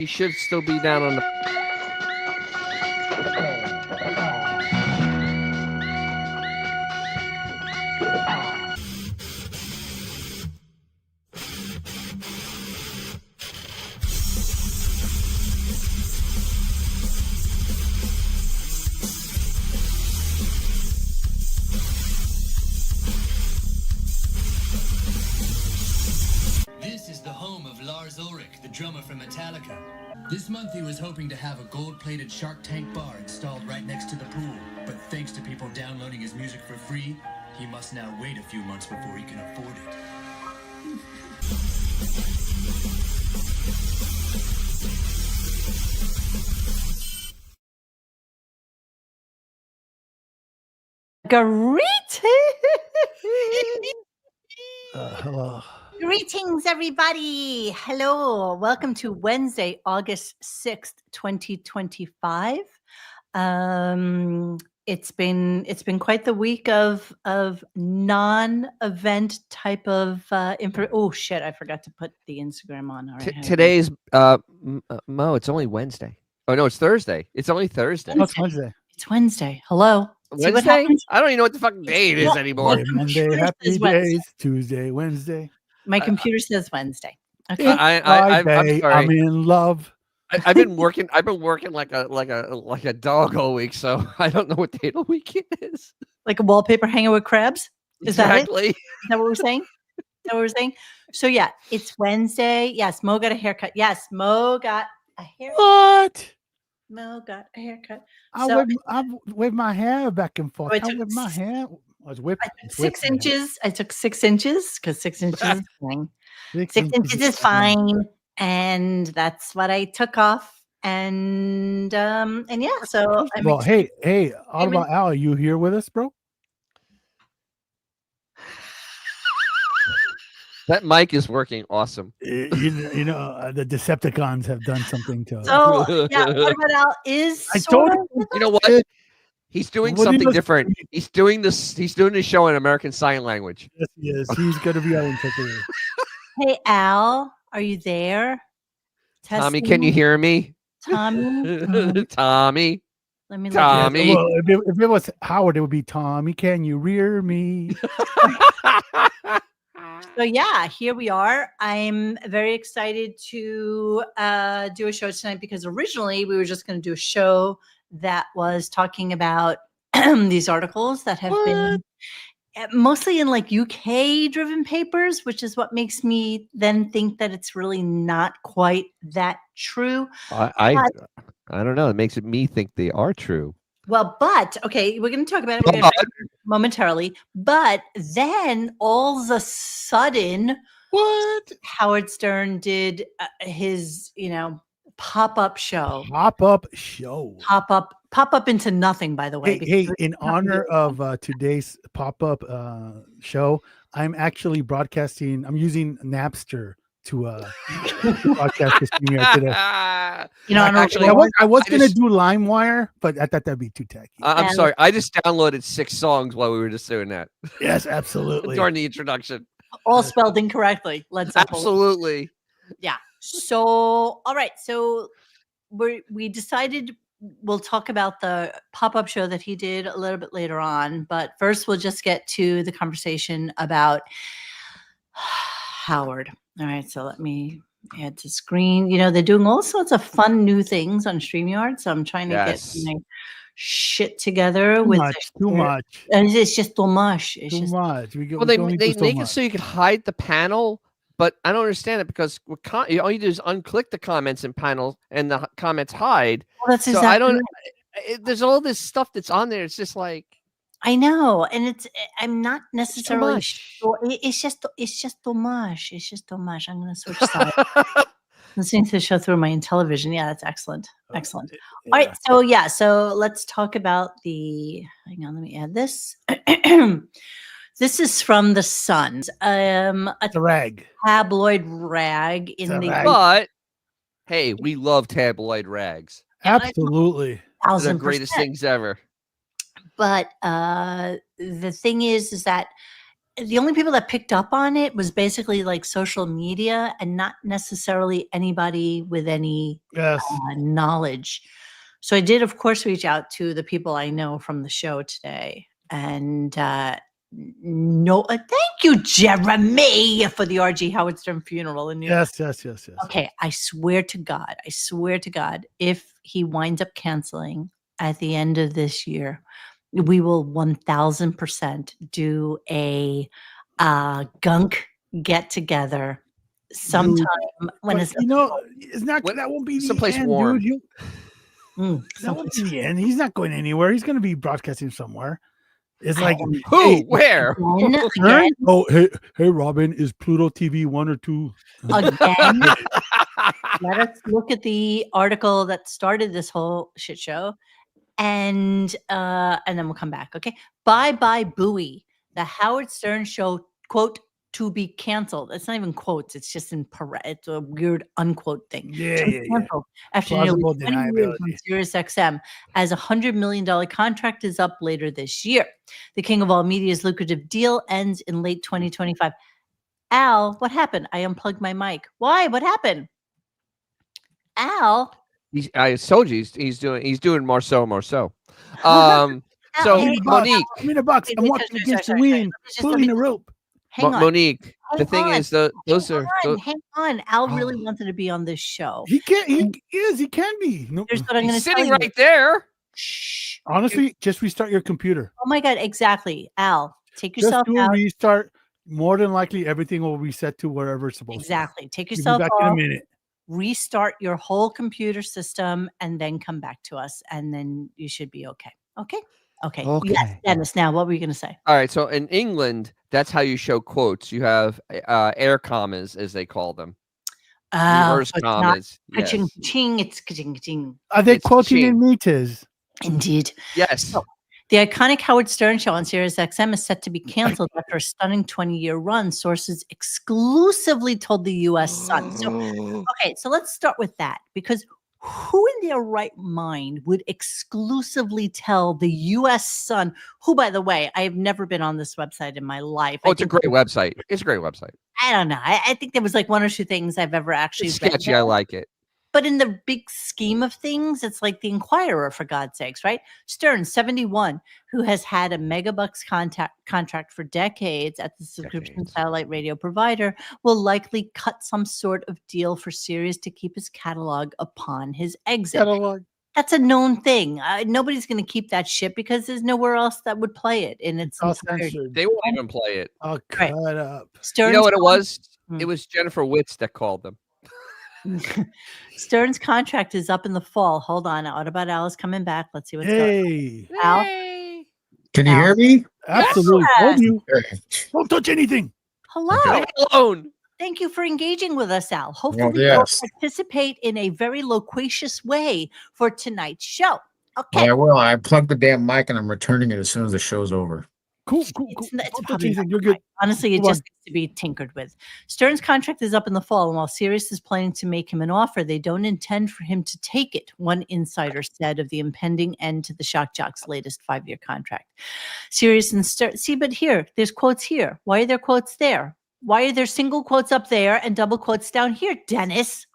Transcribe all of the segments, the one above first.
You should still be down on the. This is the home of Lars, the drummer from Metallica. This month he was hoping to have a gold-plated Shark Tank bar installed right next to the pool, but thanks to people downloading his music for free, he must now wait a few months before he can afford it. Hello. Greetings, everybody. Hello. Welcome to Wednesday, August 6th, 2025. It's been quite the week of non-event type of info. Oh shit, I forgot to put the Instagram on. All right. Today's Mo, it's only Wednesday. Oh no, it's Thursday. It's only Thursday. Oh, it's Wednesday. It's Wednesday. Hello. See what Wednesday? happens? I don't even know what the fucking day it is anymore. Monday, computer happy says Wednesday. days. Tuesday, Wednesday. My computer says Wednesday. Okay. I'm Friday, sorry. I'm in love. I've been working like a dog all week, so I don't know what day of the week it is. Like a wallpaper hanger with crabs? Is that it? Exactly. Is that what we're saying? Is that what we're saying? So yeah, it's Wednesday. Yes, Mo got a haircut. Yes, Mo got a haircut. What? Mo got a haircut. I whip my hair back and forth. I I took whip my hair. I was whipping. I took 6 inches. I took 6 inches because 6 inches is fine. 6 6 inches is fine, and that's what I took off. And yeah. So I'm Well, hey, Audible Al, you here with us, bro? That mic is working awesome. You know, the Decepticons have done something to us. so yeah. What Al is? I told you. You know what? He's doing What do you something look- different. He's doing this. He's doing the show in American Sign Language. Yes, he is. He's going to be our interpreter. Hey Al, are you there? Tommy, can you hear me? Tommy? Tommy. Let me look. Tommy. Well, if it was Howard, it would be Tommy. Can you rear me? So yeah, here we are. I'm very excited to do a show tonight because originally we were just going to do a show that was talking about these articles that have been mostly in like UK driven papers, which is what makes me then think that it's really not quite that true. I don't know. It makes me think they are true. Well, but okay, we're going to talk about it momentarily. But then all of a sudden, what Howard Stern did his, pop-up show. Pop-up show. Pop up into nothing, by the way. Hey, in honor of today's pop-up show, I'm actually broadcasting. I'm using Napster to broadcast this premiere today. I was going to do LimeWire, but I thought that'd be too tacky. I'm sorry. I just downloaded 6 songs while we were just doing that. Yes, absolutely. During the introduction. All spelled incorrectly. Let's absolutely. Yeah. So, all right. So we decided we'll talk about the pop-up show that he did a little bit later on. But first, we'll just get to the conversation about Howard. All right. So let me add to screen. They're doing all sorts of fun new things on StreamYard. So I'm trying to get my shit together too with much. And it's just too much. It's too much. They make it so you can hide the panel. But I don't understand it because all you do is unclick the comments in panel and the comments hide. Well, that's exactly so I don't. There's all this stuff that's on there. It's just like I know, and I'm not necessarily sure. It's just too much. It's just too much. I'm going to switch sides. Listening to the show through my television. Yeah, that's excellent. Excellent. Yeah. All right. So let's talk about the. Hang on. Let me add this. This is from the Sun. A rag. Tabloid rag rag. But hey, we love tabloid rags. Absolutely. They're the greatest things ever. But the thing is that the only people that picked up on it was basically like social media and not necessarily anybody with any Yes. knowledge. So I did, of course, reach out to the people I know from the show today. And no, thank you, Jeremy, for the R.G. Howard Stern funeral in New York. Yes. Okay, I swear to God, if he winds up canceling at the end of this year, we will 1000% do a gunk get together sometime when But it's it's not. What- That won't be the someplace end, warm. dude. That won't be the end. He's not going anywhere. He's going to be broadcasting somewhere. It's like Who? hey, Where? Stern? Oh, hey, Robin, is Pluto TV 1 or 2? Again, let us look at the article that started this whole shit show, and then we'll come back. Okay, bye Bowie. The Howard Stern Show quote to be canceled. It's not even quotes. It's just it's a weird unquote thing. Yeah. Canceled after nearly Plausible 20 years on deniability. Sirius XM, as a $100 million contract is up later this year. The King of All Media's lucrative deal ends in late 2025. Al, what happened? I unplugged my mic. Why? What happened? Al. I told you he's doing Marceau. So Al, Give me a box. Monique, Give me the box. Wait, I'm wait, walking sorry, against the sorry, sorry. wind, Let me pulling the rope. hang on. Monique. The Hang thing on. is, those are Hang on. Al really Oh. wanted to be on this show. He can. He can be. No, Here's what I'm going he's to tell sitting you. right there. Shh. honestly, just restart your computer. Oh my God! Exactly, Al. Take Just yourself do a out. restart. More than likely, everything will reset to wherever it's supposed Exactly. Take to. We'll be yourself back in a off. minute. Restart your whole computer system, and then come back to us, and then you should be okay. Okay. Okay. Yes, Dennis. Now, what were you going to say? All right. So in England, that's how you show quotes. You have air commas, as they call them. Reverse So it's not commas. ka-ching, Yes. ka-ching, it's ka-ching, ka-ching. Are they It's quoting in cheap. meters? Indeed. Yes. So, the iconic Howard Stern Show on Sirius XM is set to be canceled after a stunning 20-year run, sources exclusively told the U.S. Sun. So, okay, so let's start with that, because who in their right mind would exclusively tell the U.S. Sun, who, by the way, I have never been on this website in my life. Oh, it's a great website. It's a great website. I don't know. I think there was like one or two things I've ever actually It's read sketchy. there. I like it. But in the big scheme of things, it's like the Inquirer, for God's sakes, right? Stern, 71, who has had a megabucks contract for decades at the subscription satellite radio provider, will likely cut some sort of deal for Sirius to keep his catalog upon his exit. That's a known thing. Nobody's going to keep that shit because there's nowhere else that would play it in its All entirety. censored. They won't even play it. Oh, Right. cut up. Stern's You know what it was? Hmm. It was Jennifer Witz that called them. Stern's contract is up in the fall. Hold on. What about Alice coming back? Let's see what's going on. Hey, Al? Can you Al. hear me? absolutely. Told Yes. you. Don't touch anything. Hello. Leave it alone. Thank you for engaging with us, Al. Hopefully, yes. you'll participate in a very loquacious way for tonight's show. Okay. Yeah, well, I plugged the damn mic and I'm returning it as soon as the show's over. Cool. It's Don't touch probably anything. not You're good. Honestly, it Go on. just needs to be tinkered with. Stern's contract is up in the fall, and while Sirius is planning to make him an offer, they don't intend for him to take it, one insider said of the impending end to the Shock Jock's latest 5-year contract. Sirius and Stern, see, but here, there's quotes here. Why are there quotes there? Why are there single quotes up there and double quotes down here, Dennis?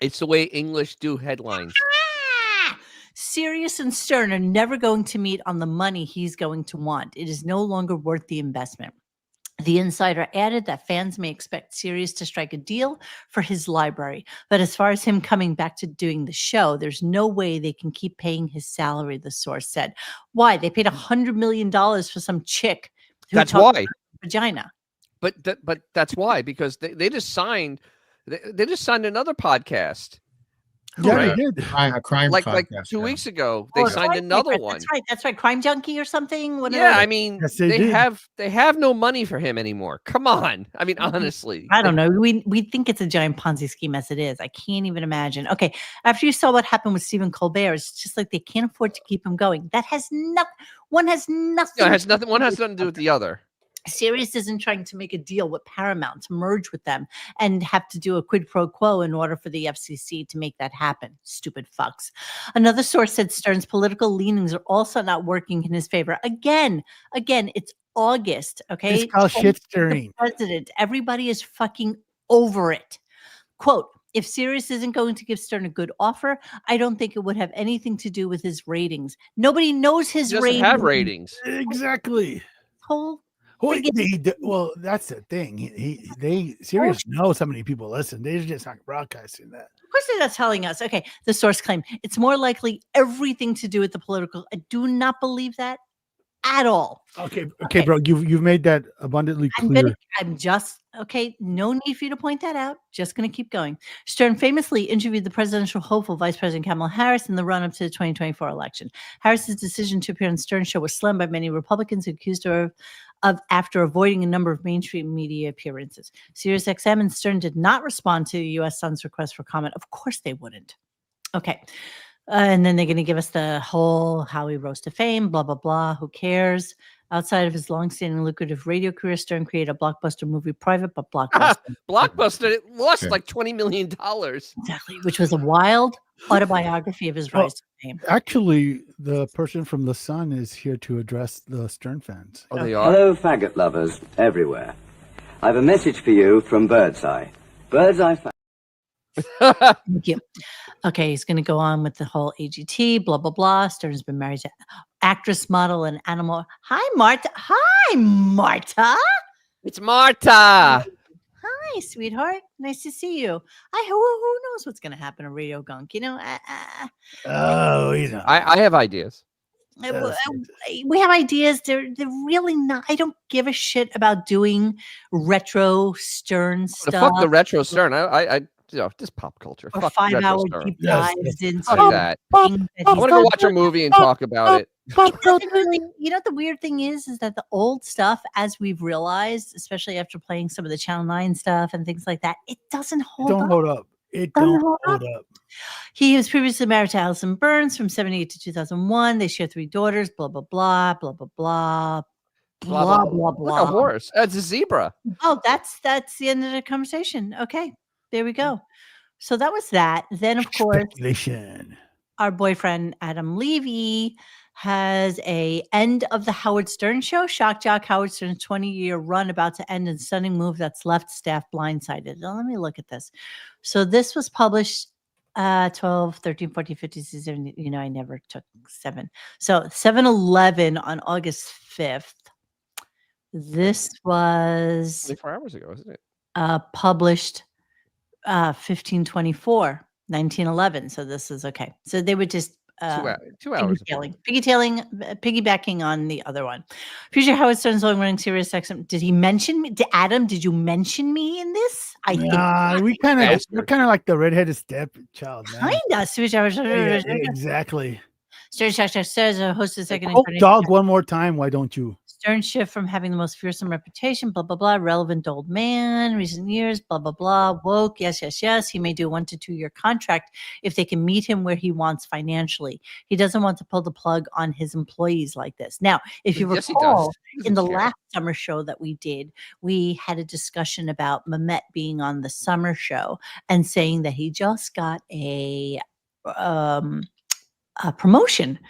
It's the way English do headlines. Sirius and Stern are never going to meet on the money he's going to want. It is no longer worth the investment. The insider added that fans may expect Sirius to strike a deal for his library. But as far as him coming back to doing the show, there's no way they can keep paying his salary, the source said. Why? They paid $100 million for some chick who That's talked why. about her vagina. But that's why, because they just signed they just signed another podcast. Yeah, Right. they did. A crime Like podcast, 2 yeah. weeks ago, they Oh, signed Crime another Junkie. one. That's right. Crime Junkie or something. What Yeah, are I they? mean, Yes, they did. they have no money for him anymore. Come on, I mean, honestly, I don't know. We think it's a giant Ponzi scheme as it is. I can't even imagine. Okay, after you saw what happened with Stephen Colbert, it's just like they can't afford to keep him going. That has nothing. One has nothing. No, it has nothing. One has nothing to do with the other. Sirius isn't trying to make a deal with Paramount to merge with them and have to do a quid pro quo in order for the FCC to make that happen. Stupid fucks. Another source said Stern's political leanings are also not working in his favor. Again, it's August. Okay. It's called shit The stirring. president. Everybody is fucking over it. Quote, if Sirius isn't going to give Stern a good offer, I don't think it would have anything to do with his ratings. Nobody knows his He doesn't ratings. have ratings. Exactly. Whole Well, friggin- well, that's the thing. They Sirius knows how many people listen. They're just not broadcasting that. Of course, they're not telling us. Okay, the source claim it's more likely everything to do with the political. I do not believe that at all. Okay, bro. You've made that abundantly clear. I'm just okay. No need for you to point that out. Just going to keep going. Stern famously interviewed the presidential hopeful Vice President Kamala Harris in the run-up to the 2024 election. Harris's decision to appear on Stern's show was slammed by many Republicans who accused her of after avoiding a number of mainstream media appearances. SiriusXM and Stern did not respond to the U.S. Sun's request for comment. Of course they wouldn't. Okay. And then they're going to give us the whole how he rose to fame, blah, blah, blah. Who cares? Outside of his longstanding lucrative radio career, Stern created a blockbuster movie, Private, but Blockbuster. Blockbuster, it lost like $20 million. Exactly, which was a wild autobiography of his rise to fame. Actually, the person from The Sun is here to address the Stern fans. Oh, they are? Hello, faggot lovers everywhere. I have a message for you from Birdseye. Birdseye Thank you. Okay, he's going to go on with the whole AGT, blah, blah, blah. Stern's been married to actress, model, and animal. Hi, Marta. Hi, Marta. It's Marta. Hi, sweetheart. Nice to see you. Who knows what's going to happen to RadioGunk? You know, Oh, you know. I have ideas. we have ideas. They're really not. I don't give a shit about doing retro Stern stuff. Fuck the retro Stern. I just pop culture. Or Fuck 5 retro hour Stern. deep Yes. dives into Fuck that. things that I he's want to go watch a movie and talk about it. you know, the weird thing is that the old stuff, as we've realized, especially after playing some of the Channel 9 stuff and things like that, it doesn't hold up. Hold up. It Doesn't don't hold hold up. up. He was previously married to Allison Burns from 1978 to 2001. They share 3 daughters, blah, blah, blah, blah, blah, blah, blah, blah, Like a blah. horse. It's a zebra. Oh, that's the end of the conversation. Okay, there we go. So that was that. Then, of course, Speculation. our boyfriend Adam Levy has a end of the Howard Stern show. Shock jock Howard Stern's 20-year run about to end in stunning move that's left staff blindsided. Now, let me look at this. So this was published 12, 13, 14, 15, 16, 17. You know, I never took 7. So 7/11 on August 5th. This was 24 hours ago, isn't it? published 15/24, 1911. So this is okay. So they would just 2 hours. piggybacking on the other one. Future Howard Stern's long running Sirius XM. Did he mention me? Adam, did you mention me in this? I think we're kind of like the redheaded stepchild. kind of. Exactly. Stern says hosted second Oh, dog, one more time. Why don't you? Stern shift from having the most fearsome reputation, blah, blah, blah, relevant old man, recent years, blah, blah, blah, woke, yes, yes, yes. He may do a 1 to 2 year contract if they can meet him where he wants financially. He doesn't want to pull the plug on his employees like this. Now, if you Yes, he recall, does. He in the doesn't care. last summer show that we did, we had a discussion about Mehmet being on the summer show and saying that he just got a promotion,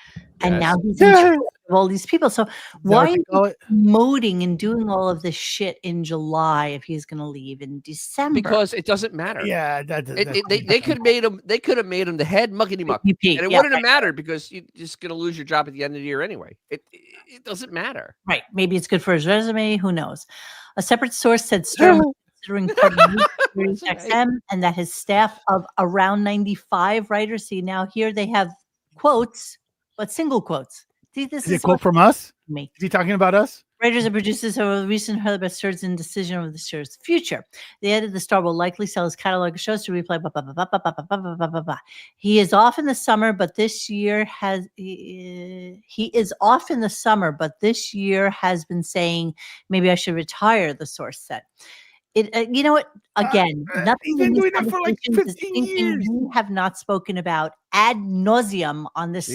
and now he's in charge of all these people. So why are you promoting and doing all of this shit in July if he's going to leave in December? Because it doesn't matter. Yeah, They could have made him. They could have made him the head muckety muck, and it wouldn't have mattered because you're just going to lose your job at the end of the year anyway. It doesn't matter. Right? Maybe it's good for his resume. Who knows? A separate source said Stern was considering cutting XM, and that his staff of around 95 writers. See, now here they have quotes, but single quotes. See, this is a quote from us. Me. Is he talking about us? Writers and producers have recently heard about Stern's indecision of the show's future. They added the star will likely sell his catalog of shows to replay. Blah, blah, blah, blah, blah, blah, blah, blah, blah, blah. He is off in the summer, but this year has he is off in the summer, but this year has been saying maybe I should retire. The source said. It, you know what? Again, nothing. He's been doing that for like 15 years. We have not spoken about ad nauseum on this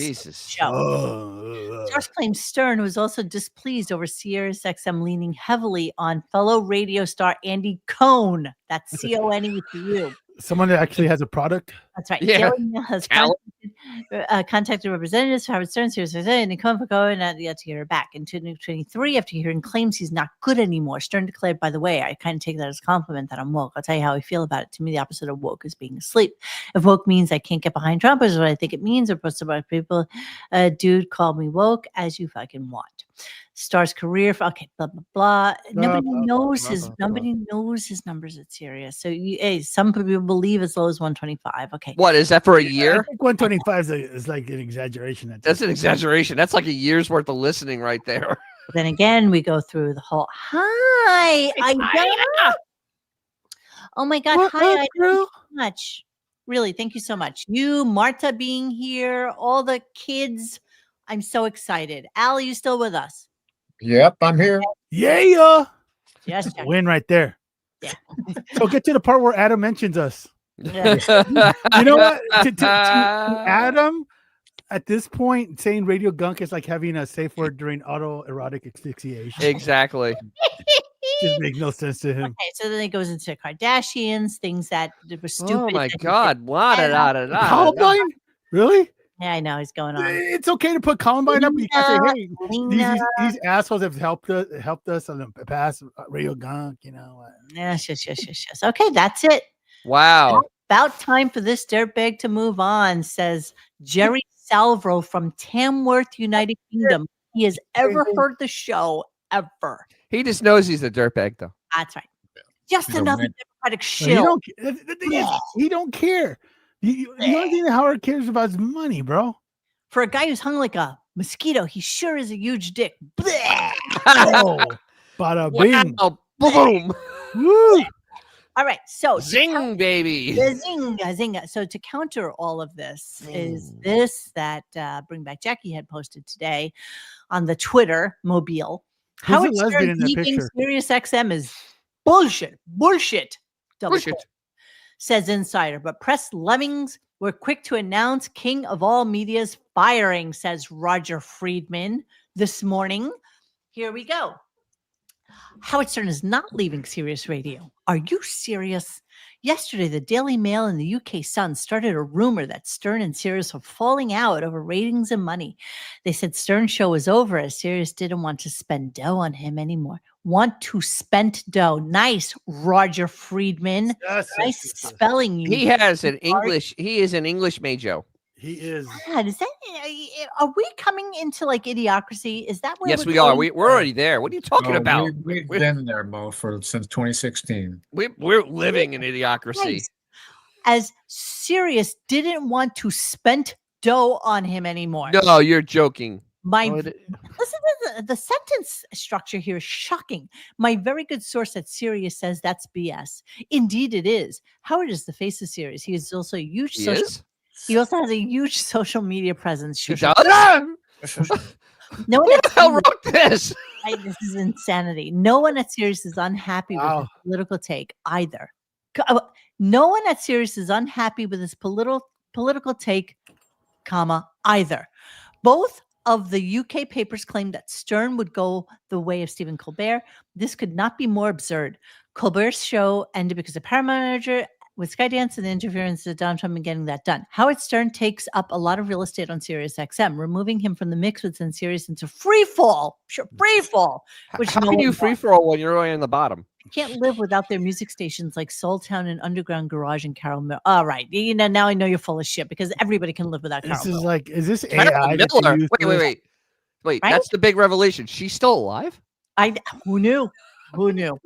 show. Source claims Stern was also displeased over Sirius XM leaning heavily on fellow radio star Andy Cohn. That's Cone for you. Someone that actually has a product. That's right. Yeah. Daily Mail has contacted representatives for Howard Stern, Sirius XM, and Comico, and yet to hear her back. In 2023, after hearing claims he's not good anymore, Stern declared, "By the way, I kind of take that as a compliment that I'm woke. I'll tell you how I feel about it. To me, the opposite of woke is being asleep. If woke means I can't get behind Trump, is what I think it means. Or post about people, dude called me woke, as you fucking want." Star's career, okay, blah blah blah. Nobody knows his numbers at Sirius. So some people believe as low as 125. Okay, What is that for a I year? think 125 is like an exaggeration. That's an exaggeration. That's like a year's worth of listening right there. then again, we go through the whole hi. Oh my god, What hi, up, I girl? so much. Really, thank you so much. You, Marta, being here, all the kids. I'm so excited. Al, are you still with us? Yep, I'm here. Yeah. Yes, Jack. Win right there. Yeah. So get to the part where Adam mentions us. Yeah. You know what? To Adam, at this point, saying RadioGunk is like having a safe word during autoerotic asphyxiation. Exactly. Just makes no sense to him. Okay, so then it goes into Kardashians, things that were stupid. Oh my that he God! Columbine? Really? did. Yeah, I know he's going on. It's okay to put Columbine up. You can say, hey, Lena. these assholes have helped us on the past RadioGunk, you know. Yes. Okay, that's it. Wow. About time for this dirtbag to move on, says Jerry Salvo from Tamworth, United Kingdom. He has ever heard the show, ever. He just knows he's a dirtbag, though. That's right. Just He's a another win. Democratic He shill. don't, the thing is, he don't care. The only thing that Howard cares about is money, bro. For a guy who's hung like a mosquito, he sure is a huge dick. Blech. Oh, bada bing. Wow. Boom. Woo. All right, so Zing, baby. Zinga. So to counter all of this is this that Bring Back Jackie had posted today on the Twitter mobile. Who's Howard the lesbian Stern in that leaving picture? Sirius XM is bullshit. Double Bullshit. quote, says Insider. But press lemmings were quick to announce King of All Media's firing, says Roger Friedman this morning. Here we go. Howard Stern is not leaving Sirius Radio. Are you serious? Yesterday, the Daily Mail and the UK Sun started a rumor that Stern and Sirius were falling out over ratings and money. They said Stern's show was over as Sirius didn't want to spend dough on him anymore. Want to spend dough. Nice, Roger Friedman. Yes, Nice spelling. You. He has an English. He is an English major. He is. God, is that? Are we coming into like idiocracy? Is that where? Yes, we are. We're already there. What are you talking Oh, about? We've We're- been there, Mo, since 2016. We're living in idiocracy. Nice. As Sirius didn't want to spend dough on him anymore. No, you're joking. Listen to the sentence structure here is shocking. My very good source at Sirius says that's BS. Indeed, it is. Howard is the face of Sirius. He is also a huge He social. is? He also has a huge social media presence. He Shusha. does? No one Who at the hell Sirius- wrote this? This is insanity. No one at Sirius is unhappy with Wow. his political take either. No one at Sirius is unhappy with his political take, either. Both of the UK papers claimed that Stern would go the way of Stephen Colbert. This could not be more absurd. Colbert's show ended because the Paramount manager with Skydance and the interference of Donald Trump in getting that done. Howard Stern takes up a lot of real estate on Sirius XM. Removing him from the mix would send Sirius into free fall. Sure, free fall. Which How no can you one free wants. for all when you're already in the bottom? You can't live without their music stations like Soul Town and Underground Garage and Carol Mill. All right. Now I know you're full of shit because everybody can live without Carol This is Mill. like, is this Carol AI? that you Miller. use for this? Wait. Right? That's the big revelation. She's still alive? Who knew? Who knew?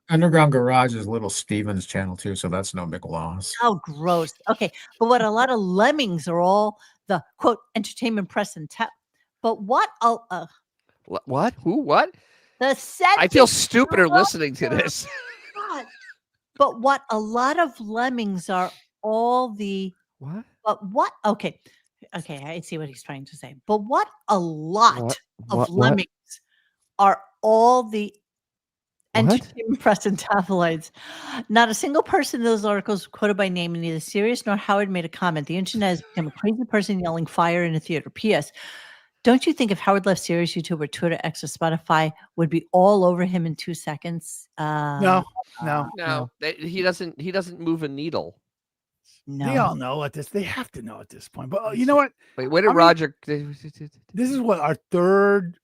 Underground Garage is Little Steven's channel too, so that's no big loss. How gross. Okay. But what a lot of lemmings are all the quote entertainment press and but what What? Who? What? the set I feel stupider listening to this. God. But what a lot of lemmings are all the What? but what okay. Okay, I see what he's trying to say. But what a lot of What? lemmings are all the What? entertainment press and tabloids. Not a single person in those articles quoted by name, and neither Sirius nor Howard made a comment. The internet has become a crazy person yelling fire in a theater. P.S. Don't you think if Howard left Sirius, YouTube, or Twitter, X, or Spotify would be all over him in 2 seconds? No. No, he doesn't. He doesn't move a needle. They No. all know at this. They have to know at this point. But you know what? Wait, where did How many- Roger? This is what our third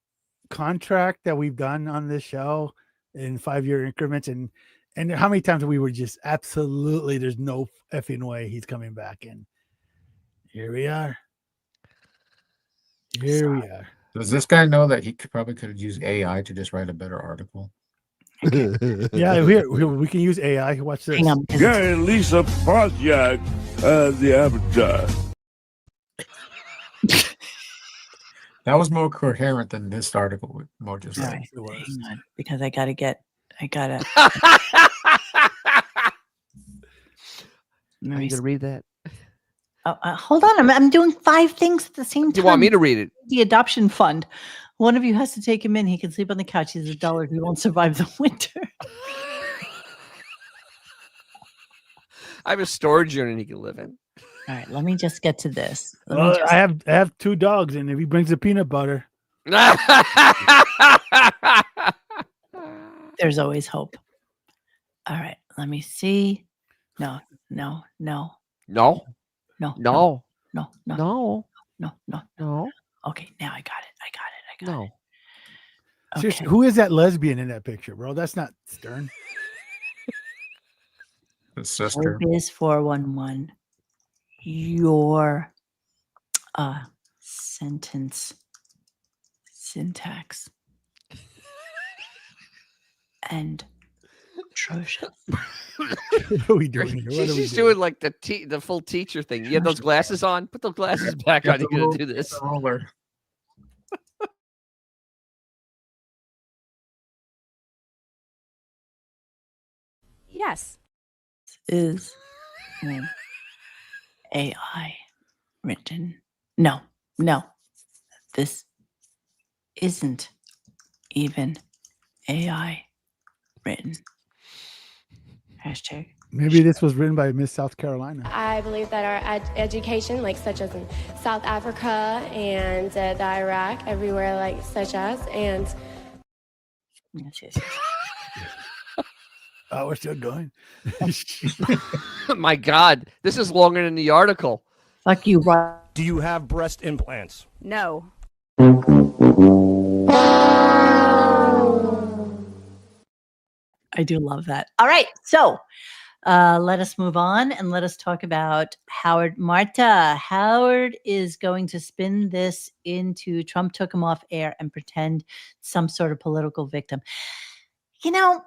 contract that we've done on this show in 5-year increments, and how many times we were just absolutely there's no effing way he's coming back, and here we are. Here we are. Does this guy know that he probably could have used AI to just write a better article? Yeah, we can use AI. Watch this. Hang on. Gary and Lisa Project, the Avatar. That was more coherent than this article with Mo just All said. right, It was. hang on, because I gotta. I'm gonna read that. Hold on, I'm doing 5 things at the same time. Do you want me to read it? The adoption fund. One of you has to take him in. He can sleep on the couch. He's $1. He won't survive the winter. I have a storage unit he can live in. All right, let me just get to this. Well, I have 2 dogs, and if he brings the peanut butter, There's always hope. All right, let me see. No. No, No. no, No. no, No. no. Okay, now I got it. No. Okay. seriously, who is that lesbian in that picture, bro? That's not Stern. His sister. Biz 411. Your sentence syntax and atrocious. What are we doing here? What are we She's doing? doing like the full teacher thing. You have those glasses on. Put those glasses back on. You're gonna do this. Yes. Is an AI written. No. This isn't even AI written. Hashtag. Maybe this was written by Miss South Carolina. I believe that our education, like such as in South Africa and the Iraq, everywhere, like such as, and Yes. Oh, we're still going. My God, this is longer than the article. Fuck you, Rob. Do you have breast implants? no. I do love that. All right, so let us move on and let us talk about Howard Marta. Howard is going to spin this into Trump took him off air and pretend some sort of political victim. You know,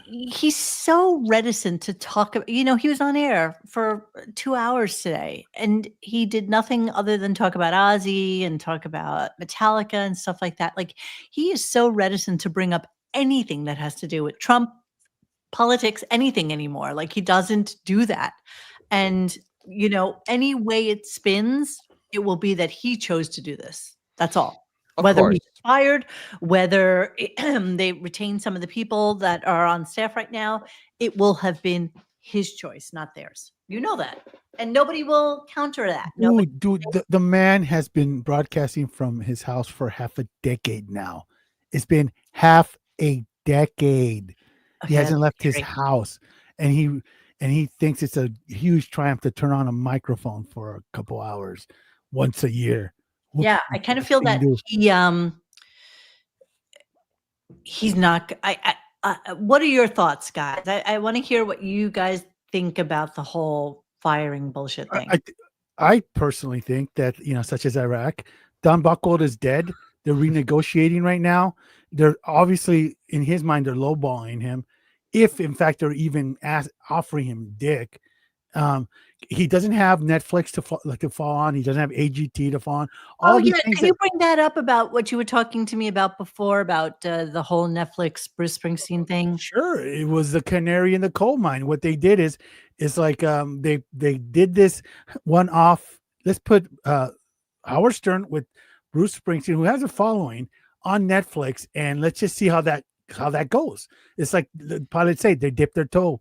he's so reticent to talk about, he was on air for 2 hours today and he did nothing other than talk about Ozzy and talk about Metallica and stuff like that. Like, he is so reticent to bring up anything that has to do with Trump, politics, anything anymore. Like, he doesn't do that. And, any way it spins, it will be that he chose to do this. That's all. Of Whether course. he's fired, whether they retain some of the people that are on staff right now, it will have been his choice, not theirs. You know that. And nobody will counter that. Nobody. Dude, the man has been broadcasting from his house for half a decade now. It's been half a decade. He Okay, hasn't left his great. house, and he thinks it's a huge triumph to turn on a microphone for a couple hours once a year. Yeah, I kind of feel that he's not. What are your thoughts, guys? I want to hear what you guys think about the whole firing bullshit thing. I personally think that, such as Iraq, Don Buchwald is dead. They're renegotiating right now. They're obviously, in his mind, they're lowballing him. If in fact they're even offering him dick, he doesn't have Netflix to fall on. He doesn't have AGT to fall on. All these things Can you bring that up about what you were talking to me about before about the whole Netflix Bruce Springsteen thing? Sure, it was the canary in the coal mine. What they did is like they did this one off. Let's put Howard Stern with Bruce Springsteen, who has a following, on Netflix, and let's just see how that goes. It's like the pilots say, they dipped their toe,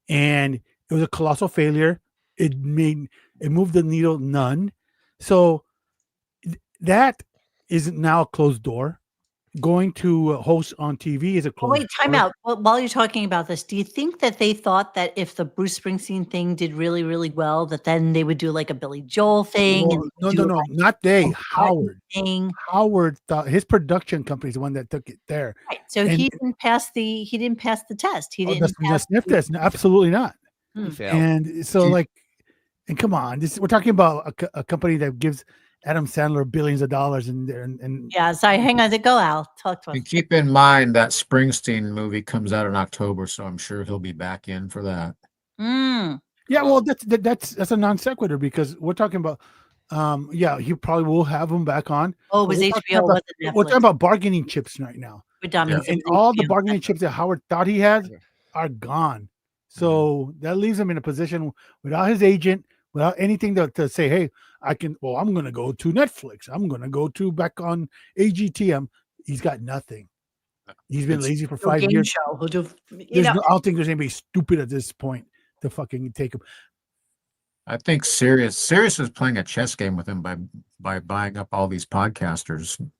and it was a colossal failure. It moved the needle none. So that is now a closed door. going to host on TV is a Oh, closed wait, time door. out. Well, while you're talking about this, do you think that they thought that if the Bruce Springsteen thing did really, really well, that then they would do like a Billy Joel thing? And Well, they would do no, like not they. a McCartney Howard. thing? Howard thought his production company is the one that took it there. Right. So And he didn't pass the test. He oh, didn't the pass sniff the, test, absolutely not. He Hmm. failed. And so, Do- like, and come on, we're talking about a company that gives Adam Sandler billions of dollars, and Yeah, sorry, hang on. Go, Al. Talk to us. And keep in mind that Springsteen movie comes out in October, so I'm sure he'll be back in for that. Mm. yeah, well, that's a non sequitur because we're talking about, yeah, he probably will have him back on. Oh, it but was we're talking HBO, about- wasn't We're talking Netflix. about bargaining chips right now, We're dummies. and It was all the HBO. bargaining chips that Howard thought he had are gone. So that leaves him in a position without his agent, without anything to say, hey, I'm going to go to Netflix. I'm going to go to back on AGT. He's got nothing. He's been lazy for No 5 game years. show. He'll do, I don't think there's anybody stupid at this point to fucking take him. I think Sirius is playing a chess game with him by buying up all these podcasters. You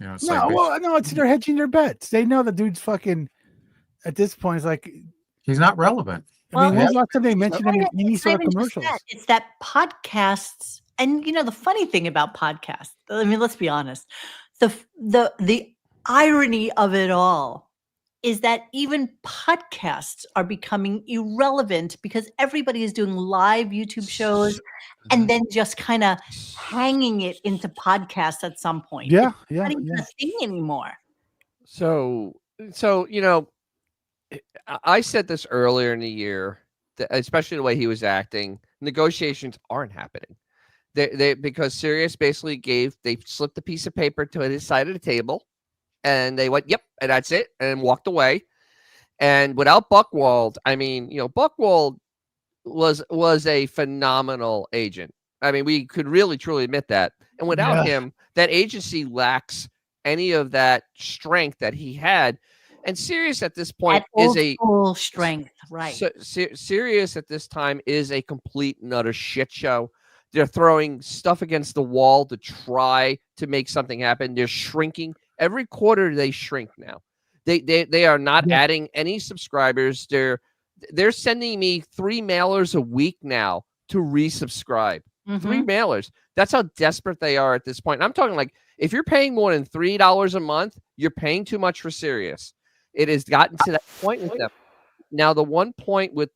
know, it's They're hedging their bets. They know the dude's fucking. At this point, it's like he's not relevant. I mean, when's the last time they mentioned him in any it's not sort of even just commercials? It's that podcasts, and the funny thing about podcasts, I mean, let's be honest, the irony of it all is that even podcasts are becoming irrelevant because everybody is doing live YouTube shows and then just kind of hanging it into podcasts at some point. Yeah, It's not even a thing anymore. So I said this earlier in the year, especially the way he was acting. Negotiations aren't happening. They because Sirius basically they slipped a piece of paper to his side of the table, and they went, "Yep," and that's it, and walked away. And without Buchwald, I mean, Buchwald was a phenomenal agent. I mean, we could really truly admit that. And without him, that agency lacks any of that strength that he had. And Sirius at this point is a full strength, right? So, Sirius at this time is a complete and utter shit show. They're throwing stuff against the wall to try to make something happen. They're shrinking every quarter. They shrink now. They are not adding any subscribers. They're sending me 3 mailers a week now to resubscribe. 3 mailers. That's how desperate they are at this point. And I'm talking like if you're paying more than $3 a month, you're paying too much for Sirius. It has gotten to that point with them. Now, the one point with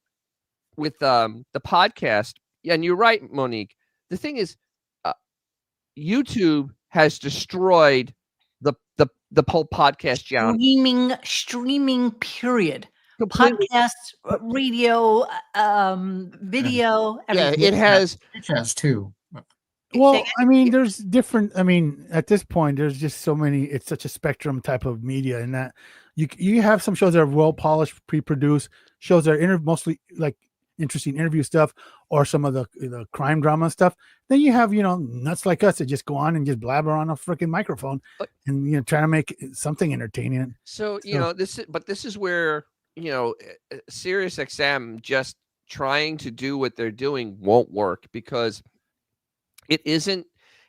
the podcast, and you're right, Monique. The thing is, YouTube has destroyed the whole podcast genre. Streaming period. Completely. Podcast, radio, video. Everything. Yeah, it has. It has too. Well, I mean, there's different. I mean, at this point, there's just so many. It's such a spectrum type of media, in that you have some shows that are well polished, pre-produced shows that are mostly like interesting interview stuff, or some of the crime drama stuff. Then you have nuts like us that just go on and just blabber on a freaking microphone and try to make something entertaining. So this is where Sirius XM just trying to do what they're doing won't work, because it isn't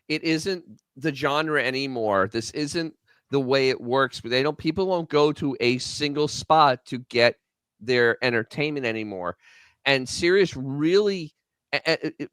the genre anymore. This isn't the way it works. People won't go to a single spot to get their entertainment anymore. And Sirius really,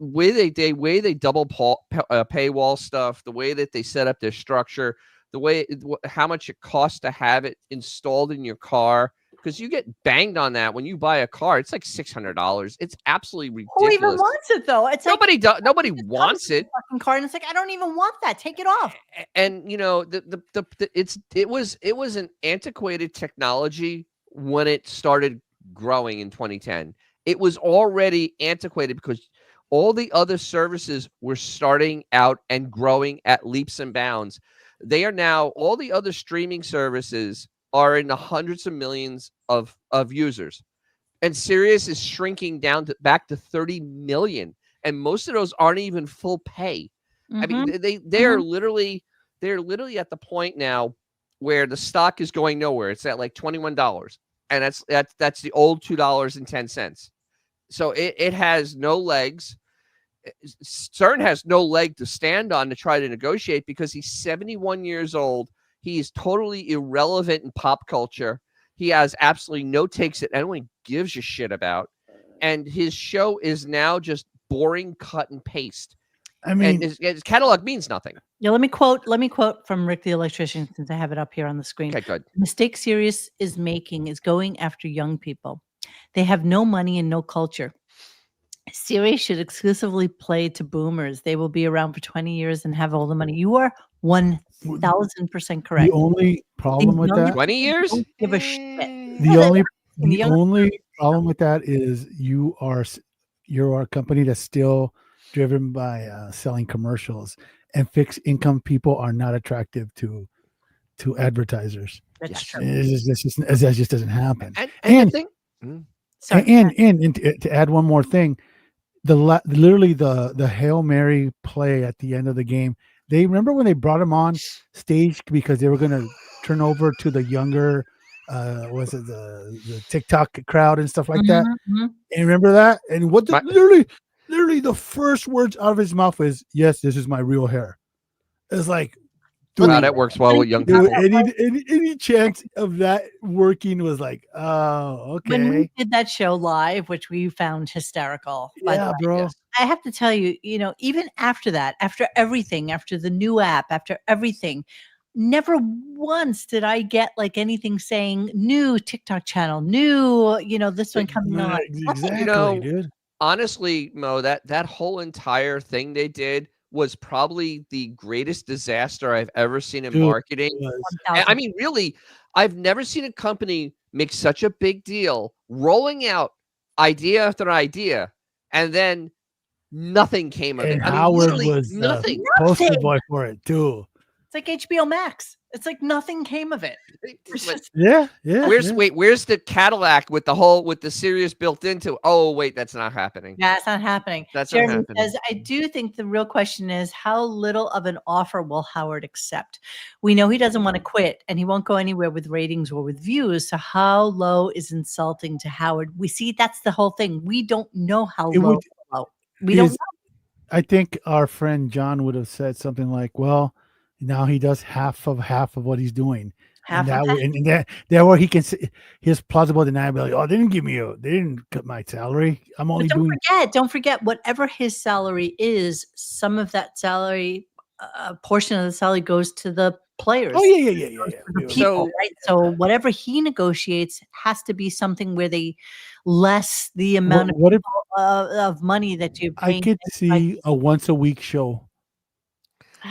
way they double paywall stuff, the way that they set up their structure, the way how much it costs to have it installed in your car. Because you get banged on that when you buy a car. It's like $600. It's absolutely ridiculous. Who even wants it though? It's nobody does. Nobody wants it. Fucking car, and it's like I don't even want that. Take it off. And it was an antiquated technology when it started growing in 2010. It was already antiquated because all the other services were starting out and growing at leaps and bounds. They are now, all the other streaming services are in the hundreds of millions of users, and Sirius is shrinking down back to 30 million, and most of those aren't even full pay. I mean, they're literally at the point now where the stock is going nowhere. It's at like $21, and that's the old $2.10. So it has no legs. Stern has no leg to stand on to try to negotiate because he's 71 years old. He is totally irrelevant in pop culture. He has absolutely no takes that anyone gives a shit about. And his show is now just boring cut and paste. I mean, and his catalog means nothing. Yeah, let me quote from Rick the Electrician, since I have it up here on the screen. Okay, good. The mistake Sirius is making is going after young people. They have no money and no culture. Sirius should exclusively play to boomers. They will be around for 20 years and have all the money. You are 1000% correct. the only problem with young that, 20 years? Don't give a shit. the only the young- only problem with that is you're a company that's still driven by selling commercials, and fixed income people are not attractive to advertisers. That's true. That just doesn't happen. And the thing, Sorry, and to add one more thing, literally the Hail Mary play at the end of the game. They remember when they brought him on stage because they were going to turn over to the younger, was it the TikTok crowd and stuff like that? Mhm. And remember that? And what literally the first words out of his mouth is, "Yes, this is my real hair." It's like, dude, wow, that works well with young dude, people. any chance of that working was like, oh, okay. When we did that show live, which we found hysterical, by the Yeah, way, bro. I have to tell you, even after that, after everything, after the new app, after everything, never once did I get like anything saying new TikTok channel, new, this one coming on. Exactly, dude. Honestly, Mo, that whole entire thing they did was probably the greatest disaster I've ever seen in Dude, marketing. it was. I mean, really, I've never seen a company make such a big deal rolling out idea after idea, and then nothing came of it. And I mean, Howard literally was nothing. poster Nothing. boy for it too. It's like HBO Max. It's like nothing came of it. It's Like, just- Yeah. Where's the Cadillac with the Sirius built into? Oh, wait, that's not happening. That's not happening. That's not Jeremy happening. says, I do think the real question is how little of an offer will Howard accept? We know he doesn't want to quit and he won't go anywhere with ratings or with views. So how low is insulting to Howard? We see that's the whole thing. We don't know how It low. would- We don't know. I think our friend John would have said something like, "Well, now he does half of what he's doing." Half and of that, and that way he can say his plausible deniability. Oh, they didn't cut my salary. I'm only But doing. don't forget, whatever his salary is, some of that salary, a portion of the salary goes to the players. Oh yeah. The people, right? So whatever he negotiates has to be something where they less the amount of money that you pay. I could see a once a week show.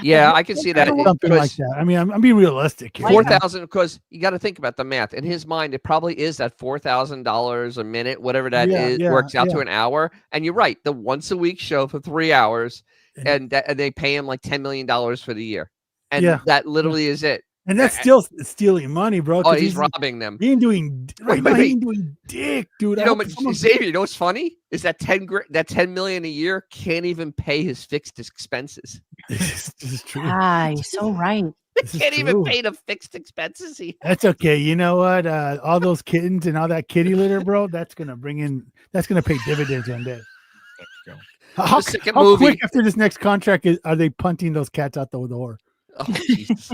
Yeah, I can see that. Something like that. I mean, I'm being realistic here. 4,000, because you got to think about the math. In his mind, it probably is that $4,000 a minute, whatever that is, works out to an hour. And you're right, the once a week show for 3 hours, and they pay him like $10 million for the year, and that literally is it. And that's still stealing money, bro. Oh, he's robbing them. He ain't doing right now. He ain't doing dick, dude. Xavier, you know what's funny is that $10 million a year can't even pay his fixed expenses. This is true. You're so right. They can't even pay the fixed expenses. That's okay. You know what? All those kittens and all that kitty litter, bro. That's gonna pay dividends one day. How quick after this next contract are they punting those cats out the door? Oh, Jesus.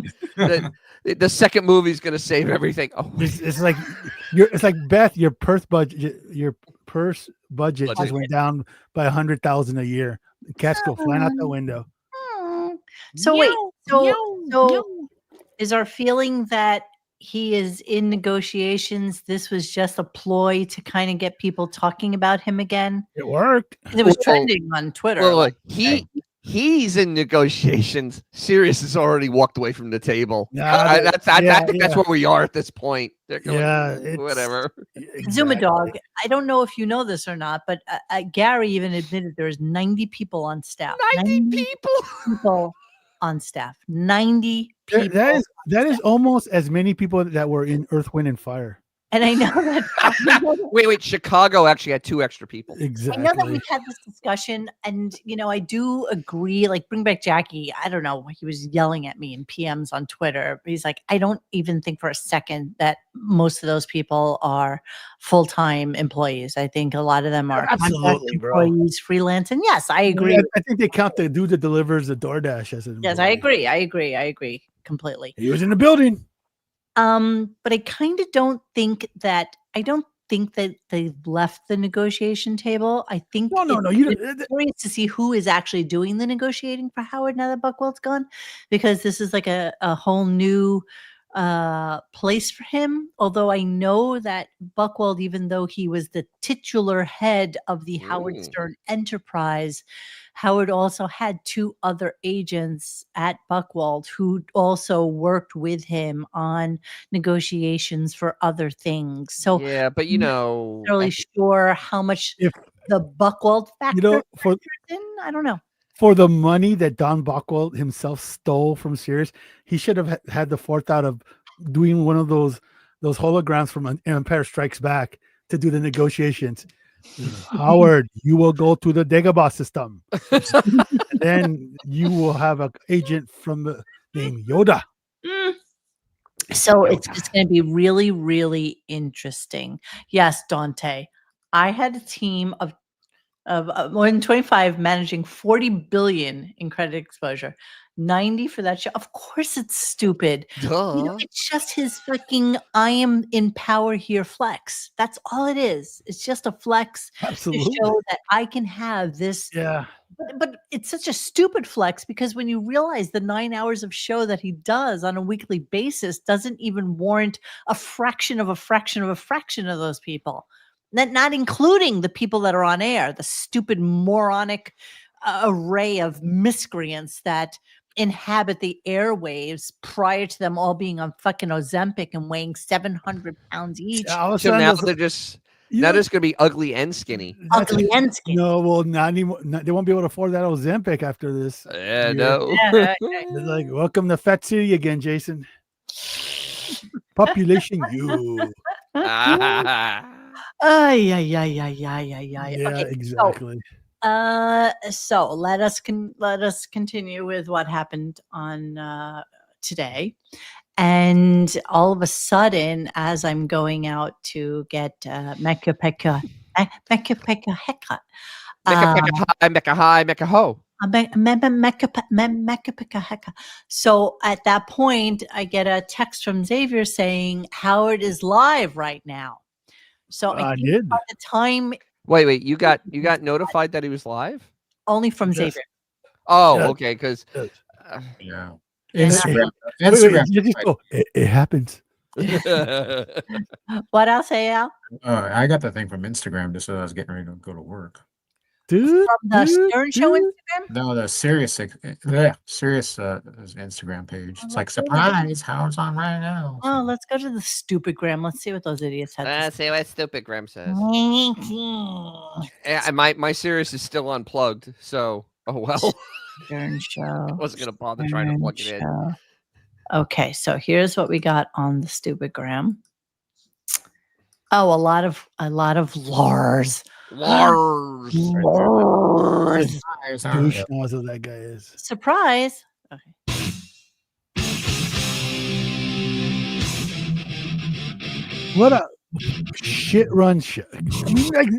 the second movie is going to save everything. Oh, it's like Beth, your purse budget just went down by 100,000 a year. The cats go flying out the window. So wait, so is our feeling that he is in negotiations? This was just a ploy to kind of get people talking about him again. It worked. It was trending on Twitter. Well, he's in negotiations. Sirius has already walked away from the table. I think that's where we are at this point. They're going, whatever. Zuma Dog. I don't know if you know this or not, but Gary even admitted there's 90 people on staff. 90 people on staff. 90 people. That is almost as many people that were in Earth, Wind, and Fire. And I know that. Wait. Chicago actually had 2 extra people. Exactly. I know that we've had this discussion, and I do agree. Like, bring back Jackie. I don't know. He was yelling at me in PMs on Twitter. He's like, I don't even think for a second that most of those people are full-time employees. I think a lot of them are absolutely employees, freelance. And yes, I agree. Yeah, I think they count the dude that delivers the DoorDash as an employee. Yes, I agree. completely. He was in the building. But I kind of don't think that they've left the negotiation table. I think No. it's curious to see who is actually doing the negotiating for Howard now that Buckwald's gone, because this is like a whole new place for him. Although I know that Buckwald, even though he was the titular head of the Howard Stern enterprise, Howard also had 2 other agents at Buckwald who also worked with him on negotiations for other things. So yeah, but I'm not really sure how much the Buckwald factor factors in. I don't know. For the money that Don Buckwald himself stole from Sirius, he should have had the forethought of doing one of those holograms from Empire Strikes Back to do the negotiations. Howard, you will go to the Dagobah system. And then you will have an agent from the name Yoda. So it's going to be really, really interesting. Yes, Dante. I had a team of more than 25 managing 40 billion in credit exposure. 90 for that show. Of course it's stupid. It's just his fucking I am in power here flex. That's all it is. It's just a flex to show that I can have this. Yeah. But it's such a stupid flex, because when you realize the 9 hours of show that he does on a weekly basis doesn't even warrant a fraction of a fraction of a fraction of those people. Not including the people that are on air, the stupid moronic array of miscreants that inhabit the airwaves prior to them all being on fucking Ozempic and weighing 700 pounds each. So now they're just now there's going to be ugly and skinny. Ugly and skinny. No, well, not anymore. They won't be able to afford that Ozempic after this. Yeah, no. Yeah, It's like, welcome to Fat City again, Jason. Population you. Yeah, okay, exactly. So let us continue with what happened on today. And all of a sudden, as I'm going out to get Mecca Heka, Mecca hi, Mecca ho. So at that point, I get a text from Xavier saying Howard is live right now. So I think by the time. Wait, you got notified that he was live? Only from Xavier. Oh, okay, because yeah. Instagram. It happens. What else, Al? I got the thing from Instagram just as I was getting ready to go to work. Dude, from the Stern Show Instagram? No, the Sirius Instagram page. It's like, surprise, Howard's on right now. Oh, let's go to the stupid gram. Let's see what those idiots had. Let's see what stupid gram says. Yeah, my Sirius is still unplugged, so well. Stern Show. I wasn't gonna bother trying to plug it in. Okay, so here's what we got on the stupid gram. Oh, a lot of Lars. Lars. Douche knows who that guy is. Surprise. Okay. What a shit run show. I mean, like,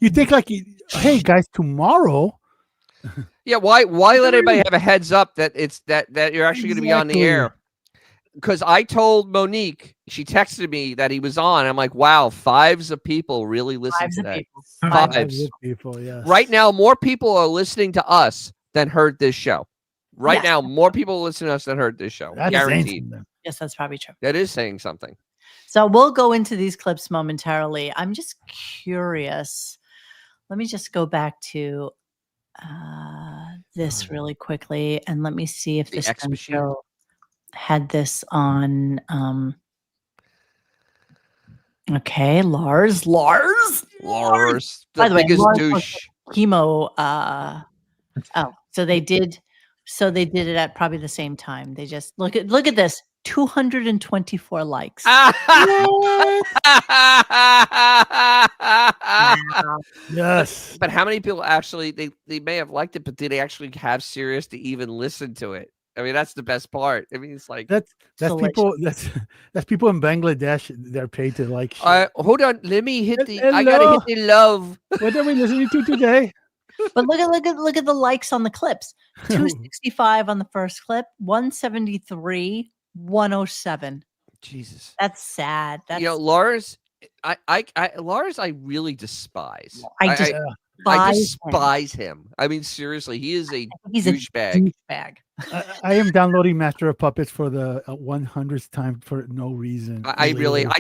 you think like, hey guys, tomorrow. Yeah, why let everybody have a heads up that it's that you're actually going to be on the air? Because I told Monique, she texted me that he was on. I'm like, wow, 5s of people really listen to that. 5s of people, yes. Right now, more people are listening to us than heard this show. Right now, more people listen to us than heard this show. That's guaranteed. Yes, that's probably true. That is saying something. So we'll go into these clips momentarily. I'm just curious. Let me just go back to this really quickly, and let me see if this show had this on. Okay, Lars. The By the way, biggest Lars douche. Chemo. So they did it at probably the same time. They just look at this. 224 likes. Yes. But how many people actually they may have liked it, but did they actually have Sirius to even listen to it? I mean, that's the best part. I mean, it's like that's people that's people in Bangladesh. They're paid to like. Hold on, let me hit the. I gotta hit the love. What are we listening to today? But look at the likes on the clips. 265 on the first clip, 173 107. Jesus. That's sad. That's Lars, Lars, I really despise. I just I despise him. I mean, seriously, he is a he's douchebag. a douchebag. I am downloading Master of Puppets for the 100th time for no reason. I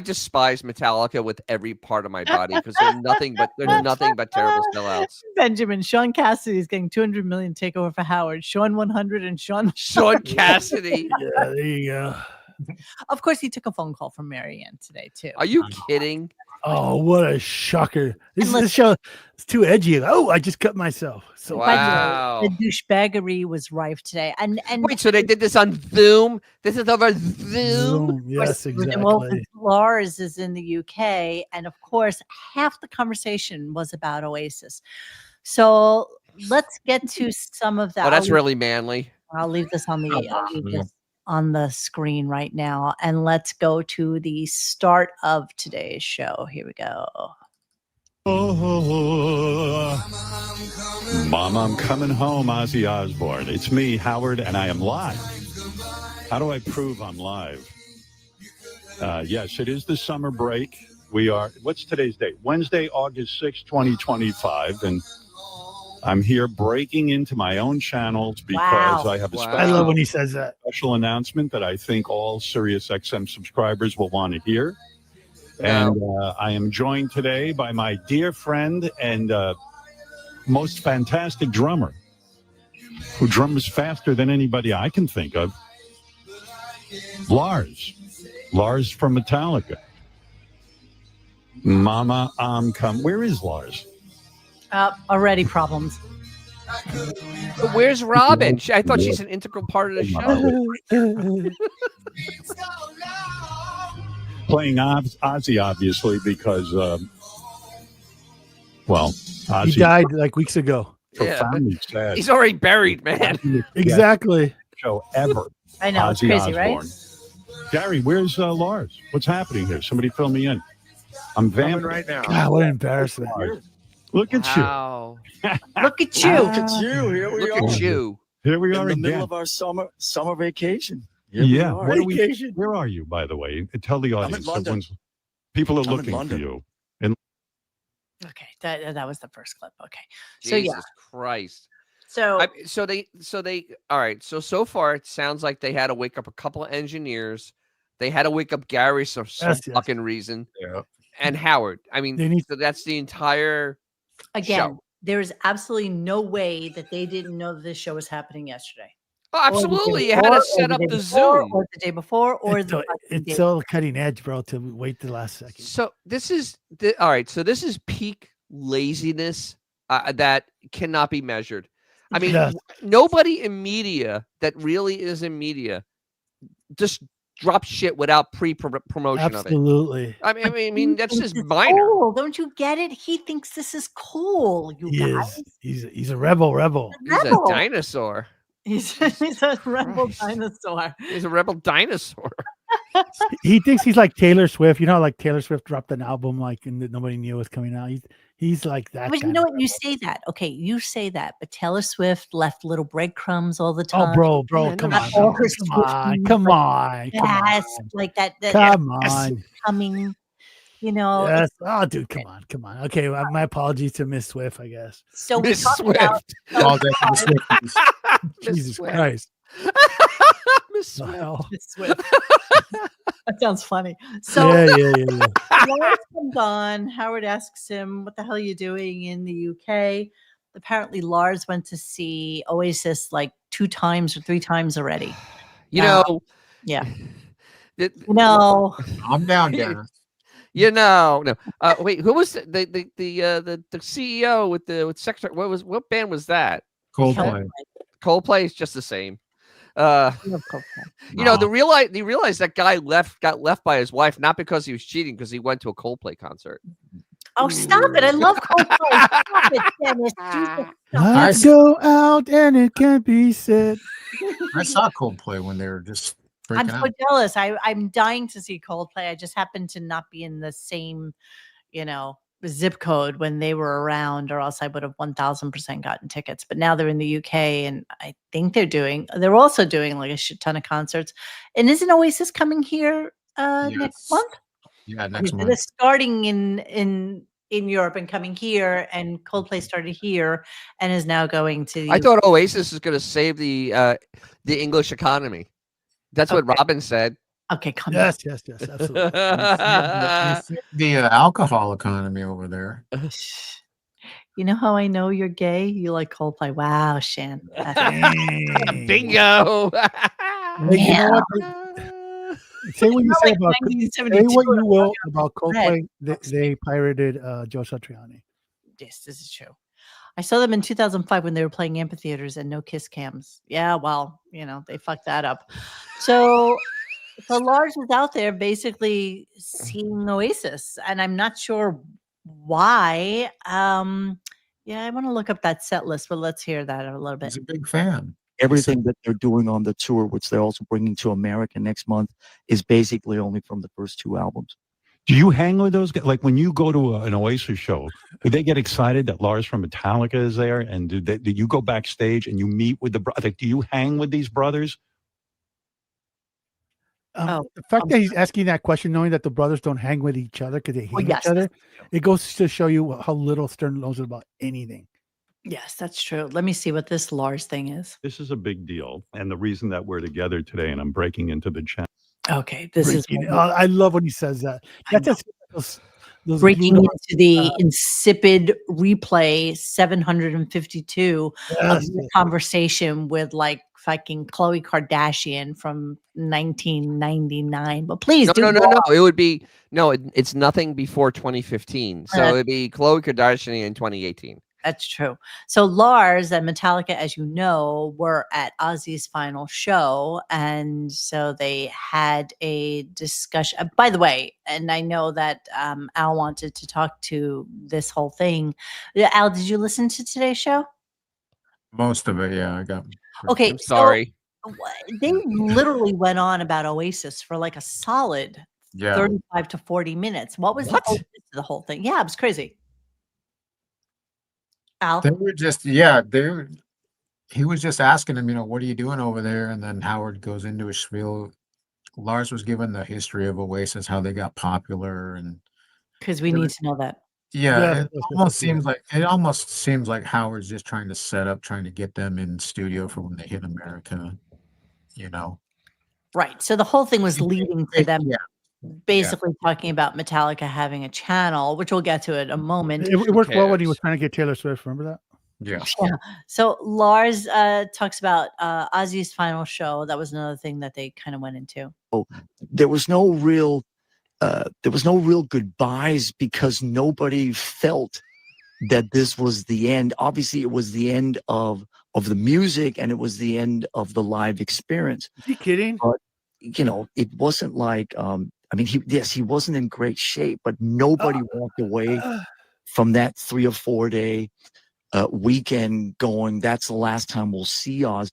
despise Metallica with every part of my body because they're nothing but terrible sellouts. Benjamin, Sean Cassidy is getting 200 million takeover for Howard. Sean 100 and Sean Cassidy. Yeah, there you go. Of course, he took a phone call from Marianne today too. Are you kidding? Oh, what a shocker! This show is too edgy. Oh, I just cut myself. So wow, the douchebaggery was rife today. And wait, so they did this on Zoom? This is over Zoom? Yes, exactly. Well, Lars is in the UK, and of course, half the conversation was about Oasis. So let's get to some of that. Oh, that's really manly. I'll leave this on on the screen right now, and let's go to the start of today's show. Here we go. Mama, I'm coming home, Ozzy Osbourne. It's me, Howard, and I am live. How do I prove I'm live? Yes, it is the summer break. We are, what's today's date? Wednesday, August 6th, 2025, and I'm here breaking into my own channels because I have a I love when he says that. Special announcement that I think all Sirius XM subscribers will want to hear. And I am joined today by my dear friend and most fantastic drummer, who drums faster than anybody I can think of, Lars. Lars from Metallica. Mama, I'm come. Where is Lars? Already problems. But where's Robin? I thought she's an integral part of the show. Playing Ozzy, obviously, because, Ozzy He died like weeks ago. Profoundly sad. He's already buried, man. Exactly. Show ever. I know, it's crazy, right? Gary, where's Lars? What's happening here? Somebody fill me in. I'm vamping right now. God, what an embarrassment. Look at you. Look at you. Look at you. Here we are. Look at you. Here we are in the again. middle of our summer vacation. Yeah. Vacation. Where are you, by the way? Tell the audience. I'm in London. People are looking for you. Okay, that was the first clip. Okay, Jesus Christ. So they all right. So far it sounds like they had to wake up a couple of engineers. They had to wake up Gary for some fucking reason. Yeah. And Howard. I mean, so that's the entire show. There is absolutely no way that they didn't know that this show was happening yesterday. Oh, absolutely. You had to set up the Zoom. Or the day before, or it's so cutting edge, bro, to wait the last second. So this is all right. So this is peak laziness that cannot be measured. I mean, nobody in media that really is in media just drops shit without pre-promotion of it. Absolutely. I mean that's just minor. Cool. Don't you get it? He thinks this is cool. You guys. He's a rebel. He's a dinosaur. He's a rebel dinosaur. He's a rebel dinosaur. He thinks he's like Taylor Swift. You know, like Taylor Swift dropped an album like and nobody knew it was coming out. He's like that. But you know what? You say that. Okay, you say that. But Taylor Swift left little breadcrumbs all the time. Oh, bro, come on. Yes, like that. Come on. Coming. You know. Yes. Oh, dude, come on. Okay, my apologies to Miss Swift, I guess. So we Miss talked Swift. about Jesus Christ. Miss Swift. Miss Swift. That sounds funny. So yeah. Lars comes on. Howard asks him, "What the hell are you doing in the UK?" Apparently, Lars went to see Oasis like 2 times or 3 times already. No. I'm down, Dennis. No. Wait, who was the CEO with Secretary? What band was that? Coldplay. Coldplay is just the same. They realized that guy got left by his wife not because he was cheating, because he went to a Coldplay concert. Oh, stop it! I love Coldplay. Stop it, Dennis. Jesus. Let's go out and it can't be said. I saw Coldplay when they were just I'm freaking so out. jealous. I'm dying to see Coldplay. I just happen to not be in the same, zip code when they were around, or else I would have 1000% gotten tickets. But now they're in the UK, and I think they're also doing like a shit ton of concerts. And isn't Oasis coming here next Yes. month? Yeah, Okay, next so they're month. starting in Europe and coming here, and Coldplay started here and is now going to the I thought Oasis is going to save the English economy. That's what Okay. Robin said. Okay, come on. Yes, absolutely. The alcohol economy over there. You know how I know you're gay? You like Coldplay. Wow, Shan. Dang. Bingo. Hey, you know what? Say what you say Like about 1972 say what you and will about Red. Coldplay. They pirated Joe Satriani. Yes, this is true. I saw them in 2005 when they were playing amphitheaters and no kiss cams. Yeah, well, they fucked that up. So Lars was out there basically seeing Oasis, and I'm not sure why. Yeah, I want to look up that set list, but let's hear that a little bit. He's a big fan. Everything that they're doing on the tour, which they're also bringing to America next month, is basically only from the first 2 albums. Do you hang with those guys? Like when you go to an Oasis show, do they get excited that Lars from Metallica is there? And do you go backstage and you meet with the like? Do you hang with these brothers? The fact that he's asking that question, knowing that the brothers don't hang with each other because they hate yes, each other, it goes to show you how little Stern knows about anything. Yes, that's true. Let me see what this Lars thing is. This is a big deal, and the reason that we're together today, and I'm breaking into the chat. Okay, this is. I love when he says that. That's just those breaking nuanced, into the insipid replay 752 of the conversation with like fucking Khloe Kardashian from 1999. But please No. It would be it's nothing before 2015. So it'd be Khloe Kardashian in 2018. That's true. So Lars and Metallica, as you know, were at Ozzy's final show. And so they had a discussion. By the way, and I know that Al wanted to talk to this whole thing. Al, did you listen to today's show? Most of it, yeah. I got. Okay. I'm sorry. So they literally went on about Oasis for like a solid 35 to 40 minutes. What was the whole thing? Yeah, it was crazy. Al? They were just, he was just asking him, what are you doing over there? And then Howard goes into a spiel. Lars was given the history of Oasis, how they got popular, and because we need to know that. Yeah, it almost seems like Howard's just trying to get them in studio for when they hit America, Right. So the whole thing was leading to them basically talking about Metallica having a channel, which we'll get to in a moment. It worked well when he was trying to get Taylor Swift. Remember that? Yeah. So Lars talks about Ozzy's final show. That was another thing that they kind of went into. Oh, there was no real goodbyes because nobody felt that this was the end. Obviously, it was the end of the music and it was the end of the live experience. Is he kidding? But it wasn't like he wasn't in great shape, but nobody walked away from that 3 or 4 day weekend going, that's the last time we'll see Oz.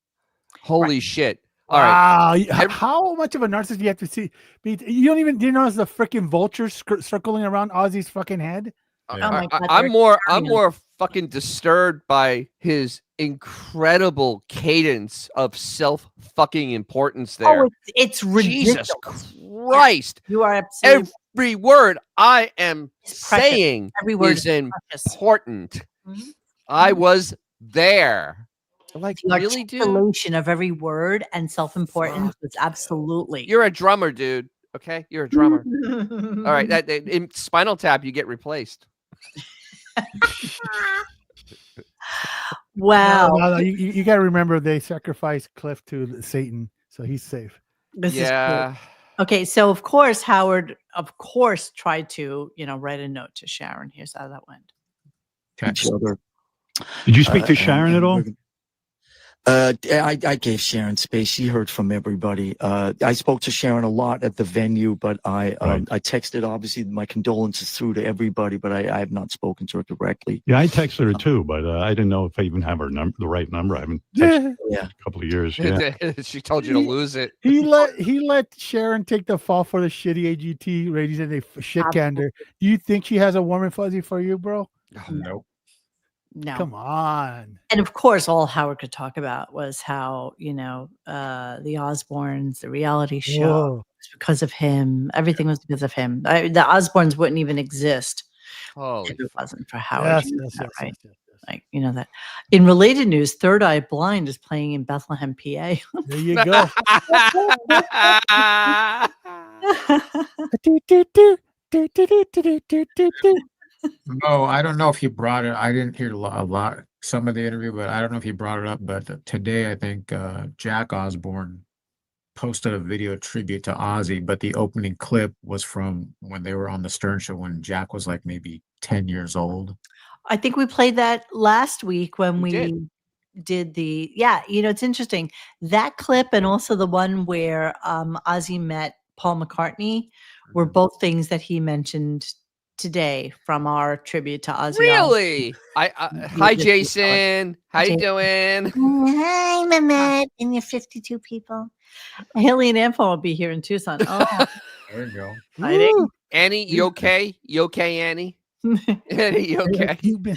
Holy shit. All wow. right. How much of a narcissist do you have to see? You don't even, do you notice the freaking vulture circling around Ozzy's fucking head? I'm more fucking disturbed by his incredible cadence of self fucking importance there. Oh, it's ridiculous. Jesus Christ. You are absolutely every word I am saying every word is important. Mm-hmm. I was there. Like the really, dude? Articulation of every word and self-importance was absolutely. You're a drummer, dude. Okay, you're a drummer. All right, that in Spinal Tap, you get replaced. Wow. No, you got to remember they sacrificed Cliff to Satan, so he's safe. This is cool. Okay, so of course Howard, tried to write a note to Sharon. Here's how that went. Each other. Did you speak to Sharon at all? I gave Sharon space. She heard from everybody. I spoke to Sharon a lot at the venue, but I texted, obviously, my condolences through to everybody, but I have not spoken to her directly. Yeah, I texted her too, but I didn't know if I even have her the right number. I haven't texted her in a couple of years. Yeah. She told you to lose it. He let Sharon take the fall for the shitty AGT ratings and they shit canned her. Do you think she has a warm and fuzzy for you, bro? Nope. No. Come on. And of course, all Howard could talk about was how, the Osbournes, the reality show, was because of him. Everything was because of him. The Osbournes wouldn't even exist if it wasn't for Howard. Yes, Right? yes. Like, that. In related news, Third Eye Blind is playing in Bethlehem, PA. There you go. No, I don't know if he brought it. I didn't hear a lot, some of the interview, but I don't know if he brought it up. But today, I think Jack Osbourne posted a video tribute to Ozzy, but the opening clip was from when they were on the Stern Show when Jack was like maybe 10 years old. I think we played that last week when we did the, it's interesting. That clip and also the one where Ozzy met Paul McCartney were both things that he mentioned today from our tribute to Ozzy. Really? Hi, Jason. How you doing? Hi, Mehmet, and your 52 people. Haley and Anfo will be here in Tucson. Oh, there you go. Exciting. Annie, you okay? You okay, Annie? Annie, you okay? You've been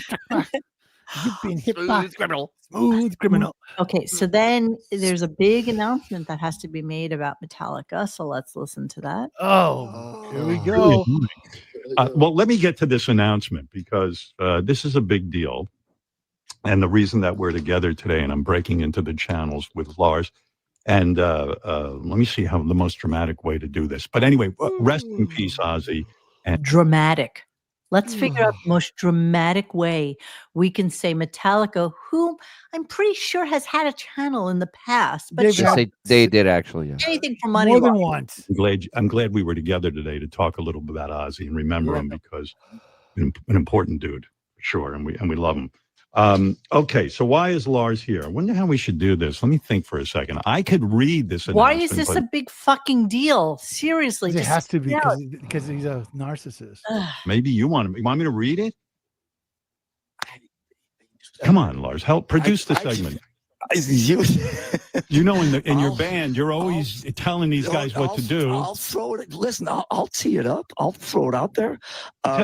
hit by criminal. Smooth criminal. Okay, so then there's a big announcement that has to be made about Metallica. So let's listen to that. Oh, here we go. Well, let me get to this announcement because this is a big deal. And the reason that we're together today, and I'm breaking into the channels with Lars, and let me see how the most dramatic way to do this. But anyway, rest in peace, Ozzy. And Dramatic. Let's figure out the most dramatic way we can say Metallica, who I'm pretty sure has had a channel in the past, but They did actually. Yeah. anything for money. More than once. I'm glad we were together today to talk a little bit about Ozzy and remember him because an important dude, for sure, and we love him. Okay, so why is Lars here? I wonder how we should do this. Let me think for a second. I could read this announcement. Why is this a big fucking deal? Seriously, It has to be because he's a narcissist. Maybe you want me to read it? Come on, Lars, help produce the segment. You know, in your band, you're always telling these guys what to do. I'll throw it. Listen, I'll tee it up. I'll throw it out there.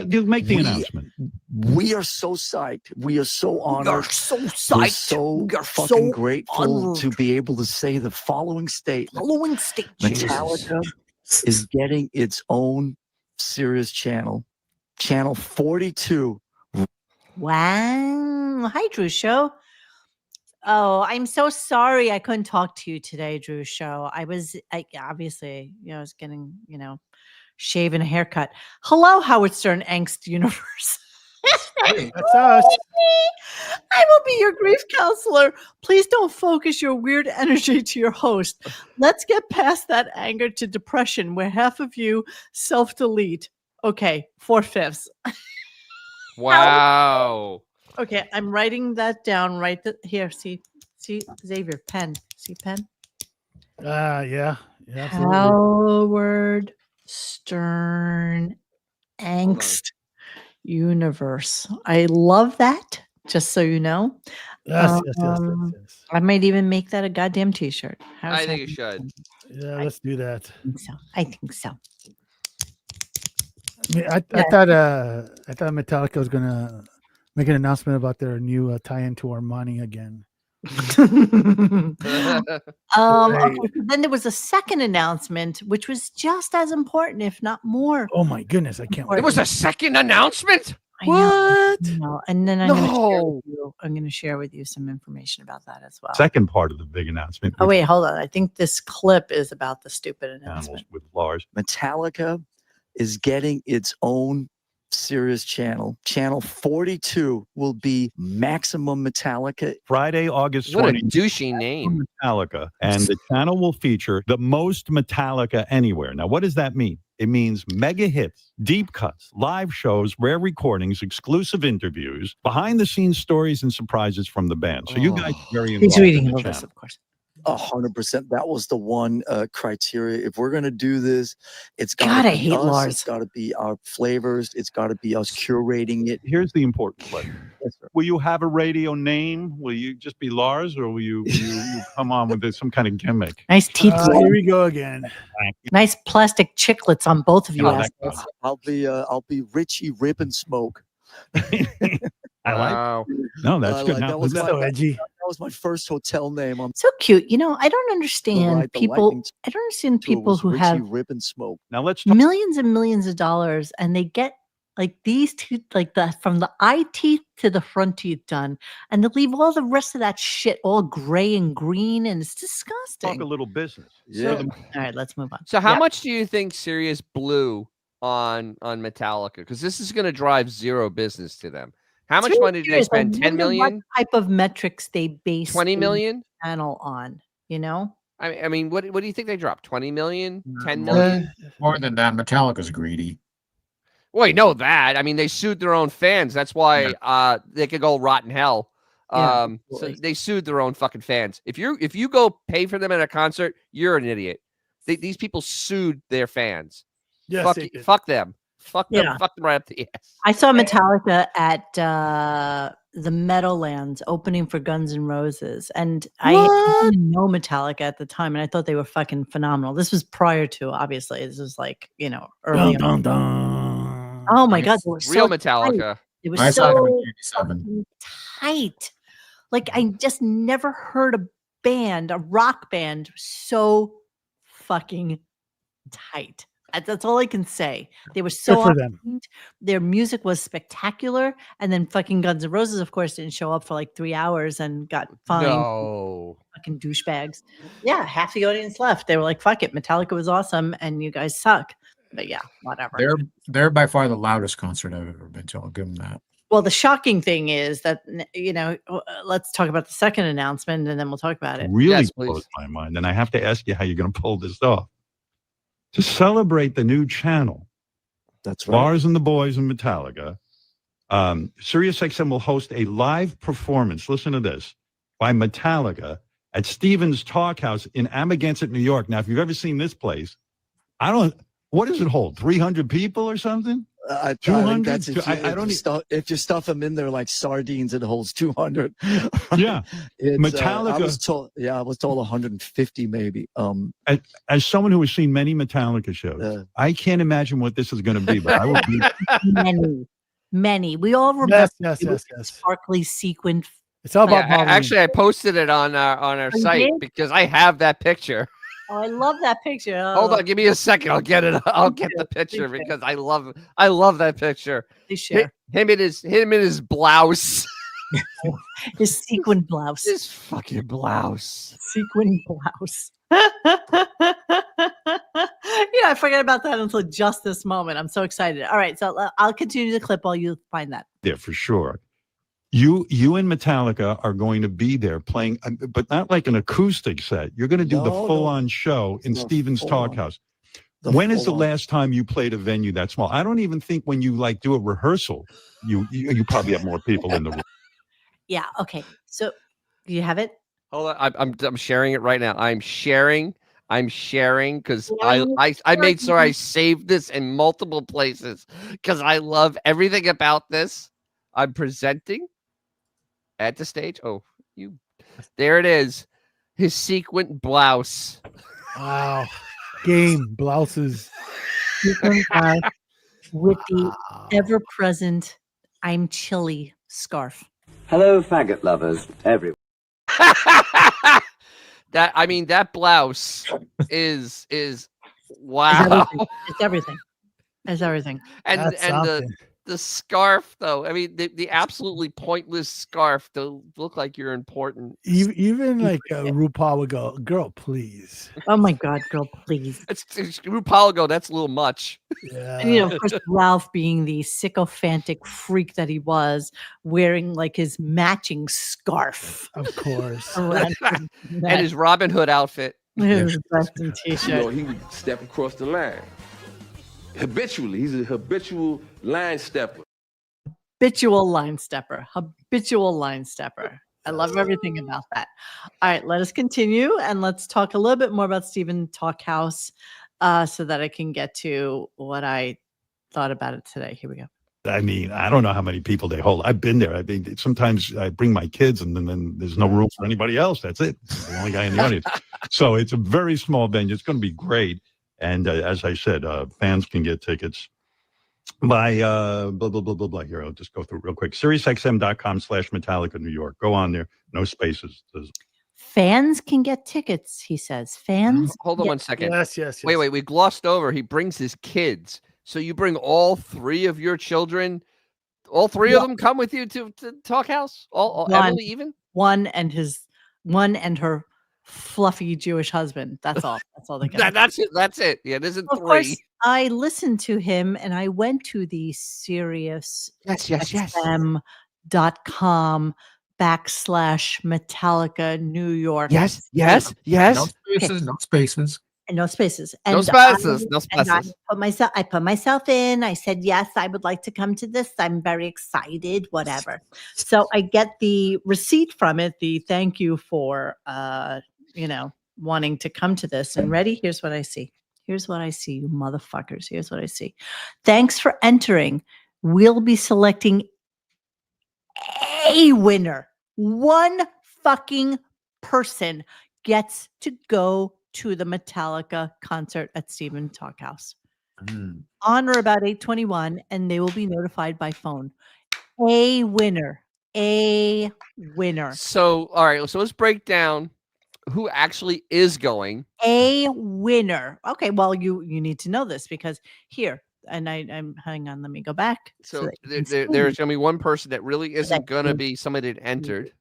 You make the announcement. We are so psyched. We are so honored. You're so psyched. We're so fucking grateful to be able to say the following statement. Metallica is getting its own Sirius channel, channel 42. Wow. Hi, Drew Show. Oh, I'm so sorry I couldn't talk to you today, Drew Show. I was obviously, I was getting, shave and a haircut. Hello, Howard Stern Angst Universe. Hey, that's us. I will be your grief counselor. Please don't focus your weird energy to your host. Let's get past that anger to depression where half of you self-delete. Okay, 4/5. Wow. Okay, I'm writing that down right here. See, Xavier, pen. See pen? Yeah. Absolutely. Howard Stern Angst Universe. I love that, just so you know. Yes. I might even make that a goddamn t-shirt. I think you should. Yeah, let's do that. I think so. I thought Metallica was gonna make an announcement about their new tie-in to Armani again. Okay, so then there was a second announcement, which was just as important, if not more. Oh my goodness, I can't wait. There was a second announcement? What? No. And then I'm going to share with you some information about that as well. Second part of the big announcement. Oh, wait, hold on. I think this clip is about the stupid announcement. With Lars. Metallica is getting its own Sirius channel. Channel 42 will be Maximum Metallica. Friday, August 20th. What a douchey name. Metallica. And the channel will feature the most Metallica anywhere. Now, what does that mean? It means mega hits, deep cuts, live shows, rare recordings, exclusive interviews, behind-the-scenes stories, and surprises from the band. So you guys are very involved. He's reading in the all this, channel. of course. 100%. That was the one criteria. If we're gonna do this, it's got God, to I be hate us. Lars. It's got to be our flavors. It's got to be us curating it. Here's the important question. Yes, sir. Will you have a radio name? Will you just be Lars, or will you come on with some kind of gimmick? Nice teeth. Here we go again. Nice plastic chiclets on both of you. Oh, that assholes. I'll be Richie Rip and Smoke. I like. Wow. No, that's I good. like- Now, that was So edgy. That was my first hotel name. I'm So cute. You know, I don't understand ride the people. lightning I don't understand tour people was who Richie have Rip and Smoke. now let's talk. millions and millions of dollars and they get like these two, like the from the eye teeth to the front teeth done, and they leave all the rest of that shit all gray and green, and it's Talk disgusting. a little business. Yeah. All right, let's move on. So how Yeah. much do you think Sirius blew on Metallica? Because this is going to drive zero business to them. How much Too money did they curious, I spend? 10 wonder million? What type of metrics they base 20 the million? channel on? You know, I mean, what do you think they dropped? 20 million? 10 More- million? More than that, Metallica's greedy. Well, you know that. I mean, they sued their own fans. That's why they could go rot in hell. Yeah, So absolutely. they sued their own fucking fans. If you go pay for them at a concert, you're an idiot. These people sued their fans. Yes, fuck, they did. fuck them. Fuck them. Yeah. Fuck them right up the ass. I saw Metallica at the Meadowlands opening for Guns N' Roses, and I didn't know Metallica at the time, and I thought they were fucking phenomenal. This was prior to, obviously, this was like early. Dun, on. dun, dun. Oh my god, they were Real so Metallica. tight. It was I saw them in so 87. fucking tight. Like I just never heard a rock band, so fucking tight. That's all I can say. They were so Good for them. on point. Their music was spectacular, and then fucking Guns N' Roses, of course, didn't show up for like 3 hours and got fined. No. Fucking douchebags. Yeah, half the audience left. They were like, "Fuck it, Metallica was awesome, and you guys suck." But yeah, whatever. They're by far the loudest concert I've ever been to. I'll give them that. Well, the shocking thing is that let's talk about the second announcement, and then we'll talk about it. Really Yes, blows please. my mind, and I have to ask you how you're going to pull this off. To celebrate the new channel, That's right. Lars and the Boys and Metallica, SiriusXM will host a live performance. Listen to this, by Metallica at Stevens Talk House in Amagansett, New York. Now, if you've ever seen this place, what does it hold? 300 people or something? I think 200? that's if you, I don't if you stuff them in there like sardines, it holds 200. Yeah. It's, Metallica- I was told 150 maybe. As someone who has seen many Metallica shows, I can't imagine what this is going to be, but I will be. Many. We all remember Yes. sparkly sequined. It's all about Yeah, Halloween. actually, I posted it on our you site did? because I have that picture. Oh, I love that picture. Hold Oh, on, give me a second. I'll get it. I'll get the Please picture do. because I love that picture. please share. Him in his blouse. His sequin blouse. His fucking blouse. Sequin blouse. I forgot about that until just this moment. I'm so excited. All right, so I'll continue the clip while you find that. Yeah, for sure. You and Metallica are going to be there playing, but not like an acoustic set. You're going to do the No, full-on show in The Stevens Talk full-on. House. When is the full-on. last time you played a venue that small? I don't even think when you do a rehearsal, you probably have more people in the room. Yeah. Okay. So you have it. Hold on, I'm sharing it right now. I'm sharing because Yeah, I made sure I saved this in multiple places because I love everything about this. I'm presenting at the stage. Oh, there it is. His sequin blouse. Wow. Game blouses. Sequin blouse with the ever-present "I'm chilly" scarf. Hello, faggot lovers everywhere. that blouse is wow. It's everything. It's everything. And That's and something. the scarf though. I mean the absolutely pointless scarf to look like you're important. Even like RuPaul would go, girl, please. Oh my God, girl, please. It's RuPaul go, that's a little much. Yeah. And of course, Ralph, being the sycophantic freak that he was, wearing like his matching scarf Of course. around And his Robin Hood outfit. his vest and t-shirt. he would step across the line. habitually. He's a habitual line stepper. Habitual line stepper. Habitual line stepper. I love everything about that. All right, let us continue and let's talk a little bit more about Stephen Talkhouse so that I can get to what I thought about it today. Here we go. I mean, I don't know how many people they hold. I've been there. I mean, sometimes I bring my kids and then there's no room for anybody else. That's it. I'm the only guy in the audience. So it's a very small venue. It's going to be great. And as I said, fans can get tickets by blah, blah, blah, blah, blah. Here, I'll just go through it real quick. SiriusXM.com/Metallica New York. Go on there. No spaces. Fans can get tickets, he says. Fans. Hold on one second. Yes. Wait. We glossed over. He brings his kids. So you bring all 3 of your children. All 3 of them come with you to Talkhouse. All Emily even. One and her fluffy Jewish husband. That's all. That's all they got. That's it. That's it. Yeah, it isn't Of 3. course, I listened to him and I went to the SiriusXM.com/Metallica New York. Yes. No spaces. And no spaces. No And spaces. I put myself in. I said, yes, I would like to come to this. I'm very excited, whatever. So I get the receipt from it, the thank you for, wanting to come to this. And ready? Here's what I see. Here's what I see, you motherfuckers. Here's what I see. Thanks for entering. We'll be selecting a winner. One fucking person gets to go to the Metallica concert at Stephen Talkhouse on or about 8/21, and they will be notified by phone. A winner. So, all right. So let's break down who actually is going. A winner. Okay, well, you need to know this because here, and I'm hang on, let me go back. So there's going to be one person that really isn't going to be somebody that entered.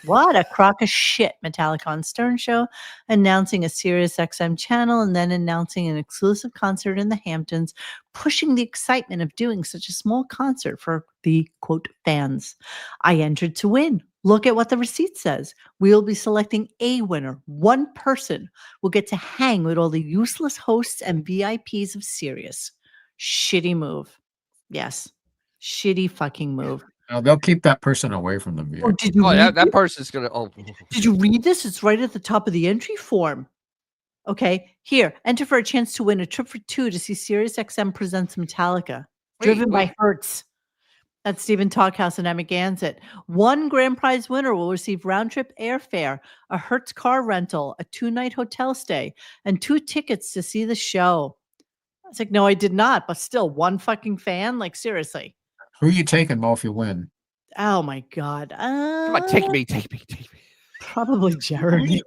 What a crock of shit. Metallica on Stern Show announcing a Sirius XM channel and then announcing an exclusive concert in the Hamptons, pushing the excitement of doing such a small concert for the quote fans. I entered to win. Look at what the receipt says. We'll be selecting a winner. One person will get to hang with all the useless hosts and VIPs of Sirius. Shitty move. Yes. Shitty fucking move. No, they'll keep that person away from the view. Did you that person's going to. Oh. Did you read this? It's right at the top of the entry form. Okay. Here, enter for a chance to win a trip for 2 to see Sirius XM presents Metallica. Driven by Hertz. That's Stephen Talkhouse and Emma Gansett. One grand prize winner will receive round-trip airfare, a Hertz car rental, a 2-night hotel stay, and 2 tickets to see the show. I was like, no, I did not. But still, one fucking fan? Like, seriously. Who are you taking, Mo, if you win? Oh, my God. Come on, take me. Probably Jeremy.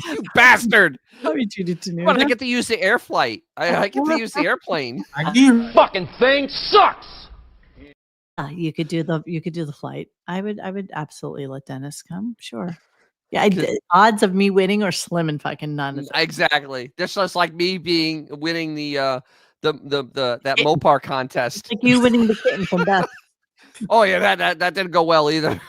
You bastard. Probably Judy Tenuta. Well, I get to use the air flight. I get to use the airplane. You fucking thing sucks. You could do the flight. I would absolutely let Dennis come. Sure. Yeah, odds of me winning are slim and fucking none. Exactly. This is like me winning the Mopar contest. Like you winning the kitten from Beth. Oh yeah, that didn't go well either.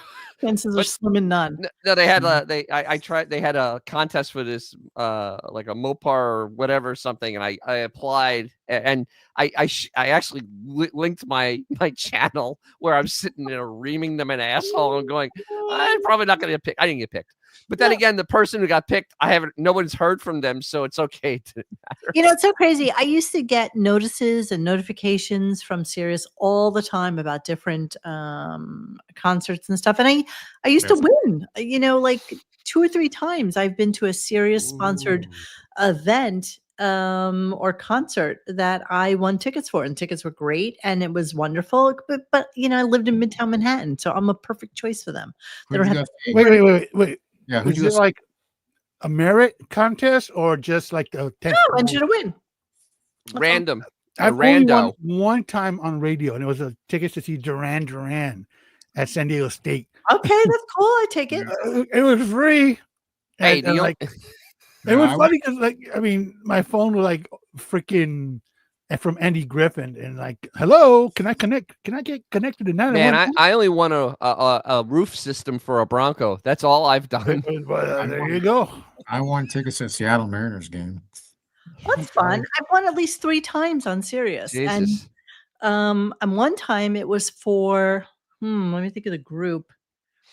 Chances are slim and none. No, they had I tried. They had a contest for this, like a Mopar or whatever something, and I applied, and I actually linked my channel where I'm sitting there reaming them an asshole and going, I'm probably not going to get picked. I didn't get picked. But then again, the person who got picked, no one's heard from them, so it's okay. It didn't matter. You know, it's so crazy. I used to get notices and notifications from Sirius all the time about different concerts and stuff. And I used to win, like 2 or 3 times I've been to a Sirius sponsored event or concert that I won tickets for, and tickets were great and it was wonderful. But I lived in Midtown Manhattan, so I'm a perfect choice for them. They don't have Wait. Yeah, is it like a merit contest or just like a test? No, I should have win. Random. I've only won one time on radio, and it was a tickets to see Duran at San Diego State. Okay, that's cool. I take it. It was free. Hey, and it was funny because, my phone was like freaking from Andy Griffin, and like, hello, can I connect? Can I get connected to 911? Man, I only won a roof system for a Bronco. That's all I've done. There you go. I won tickets to Seattle Mariners game. That's fun. I've won at least 3 times on Sirius. Jesus. And one time it was for let me think of the group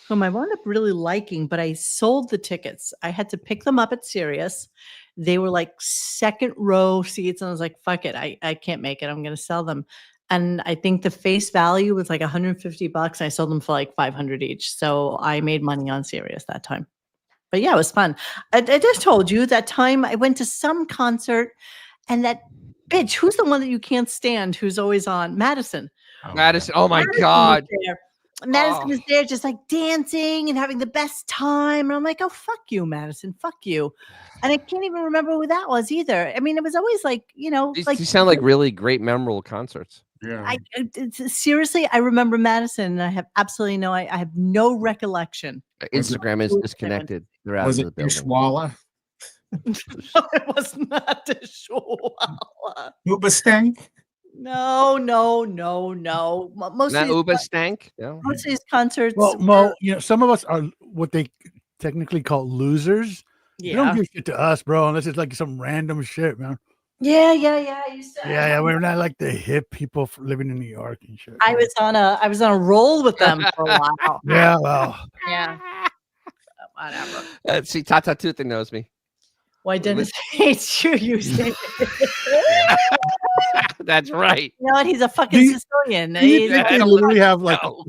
whom I wound up really liking, but I sold the tickets. I had to pick them up at Sirius. They were like second row seats, and I was like, fuck it. I can't make it. I'm gonna sell them. And I think the face value was like $150. I sold them for like 500 each. So I made money on Sirius that time. But yeah, it was fun. I just told you that time I went to some concert, and that bitch, who's the one that you can't stand, who's always on? Madison. Madison. Oh my Madison God. was there. Madison was there just like dancing and having the best time. And I'm like, oh, fuck you, Madison. Fuck you. And I can't even remember who that was either. I mean, it was always like, These sound like really great, memorable concerts. Yeah. Seriously, I remember Madison, and I have absolutely I have no recollection. Instagram is disconnected. They're out Was of it the building. Dishwalla? No, it was not Dishwalla. Uberstank? No. Most Not of these, Uba Stank? No. most of these concerts. Well, Mo, some of us are what they technically call losers. They don't Yeah. give shit to us, bro, unless it's like some random shit, man. Yeah. You said. Yeah, we're not like the hip people living in New York and shit. I was on a roll with them for a while. Yeah, well, Yeah. Whatever. See, Tata Tuta knows me. Why Dennis hates you, you say. That's right. You know what? He's a fucking Sicilian. Do you think they literally have like No.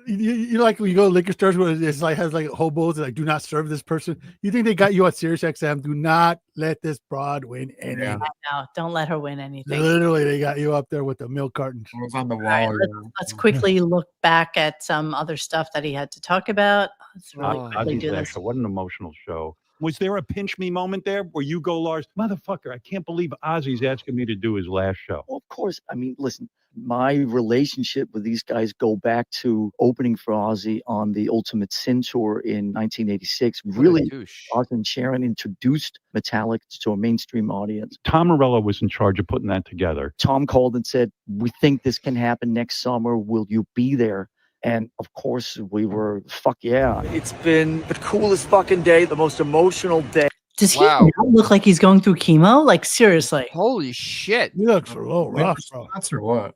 you like when you go to liquor stores where it's like has like hobos that like do not serve this person? You think they got you at Sirius XM? Do not let this broad win anything. No, don't let her win anything. Literally, they got you up there with the milk cartons. It was on the wall. All right, let's quickly look back at some other stuff that he had to talk about. Let's really quickly Ozzy's do last this. show, what an emotional show. Was there a pinch me moment there where you go, Lars, motherfucker, I can't believe Ozzy's asking me to do his last show? Well, of course. I mean, listen, my relationship with these guys go back to opening for Ozzy on the Ultimate Sin tour in 1986. Really, Ozzy and Sharon introduced Metallica to a mainstream audience. Tom Morello was in charge of putting that together. Tom called and said, we think this can happen next summer. Will you be there? And of course, we were, fuck yeah. It's been the coolest fucking day, the most emotional day. Does he now look like he's going through chemo? Like, seriously. Holy shit. You look a little rough, bro. That's or what?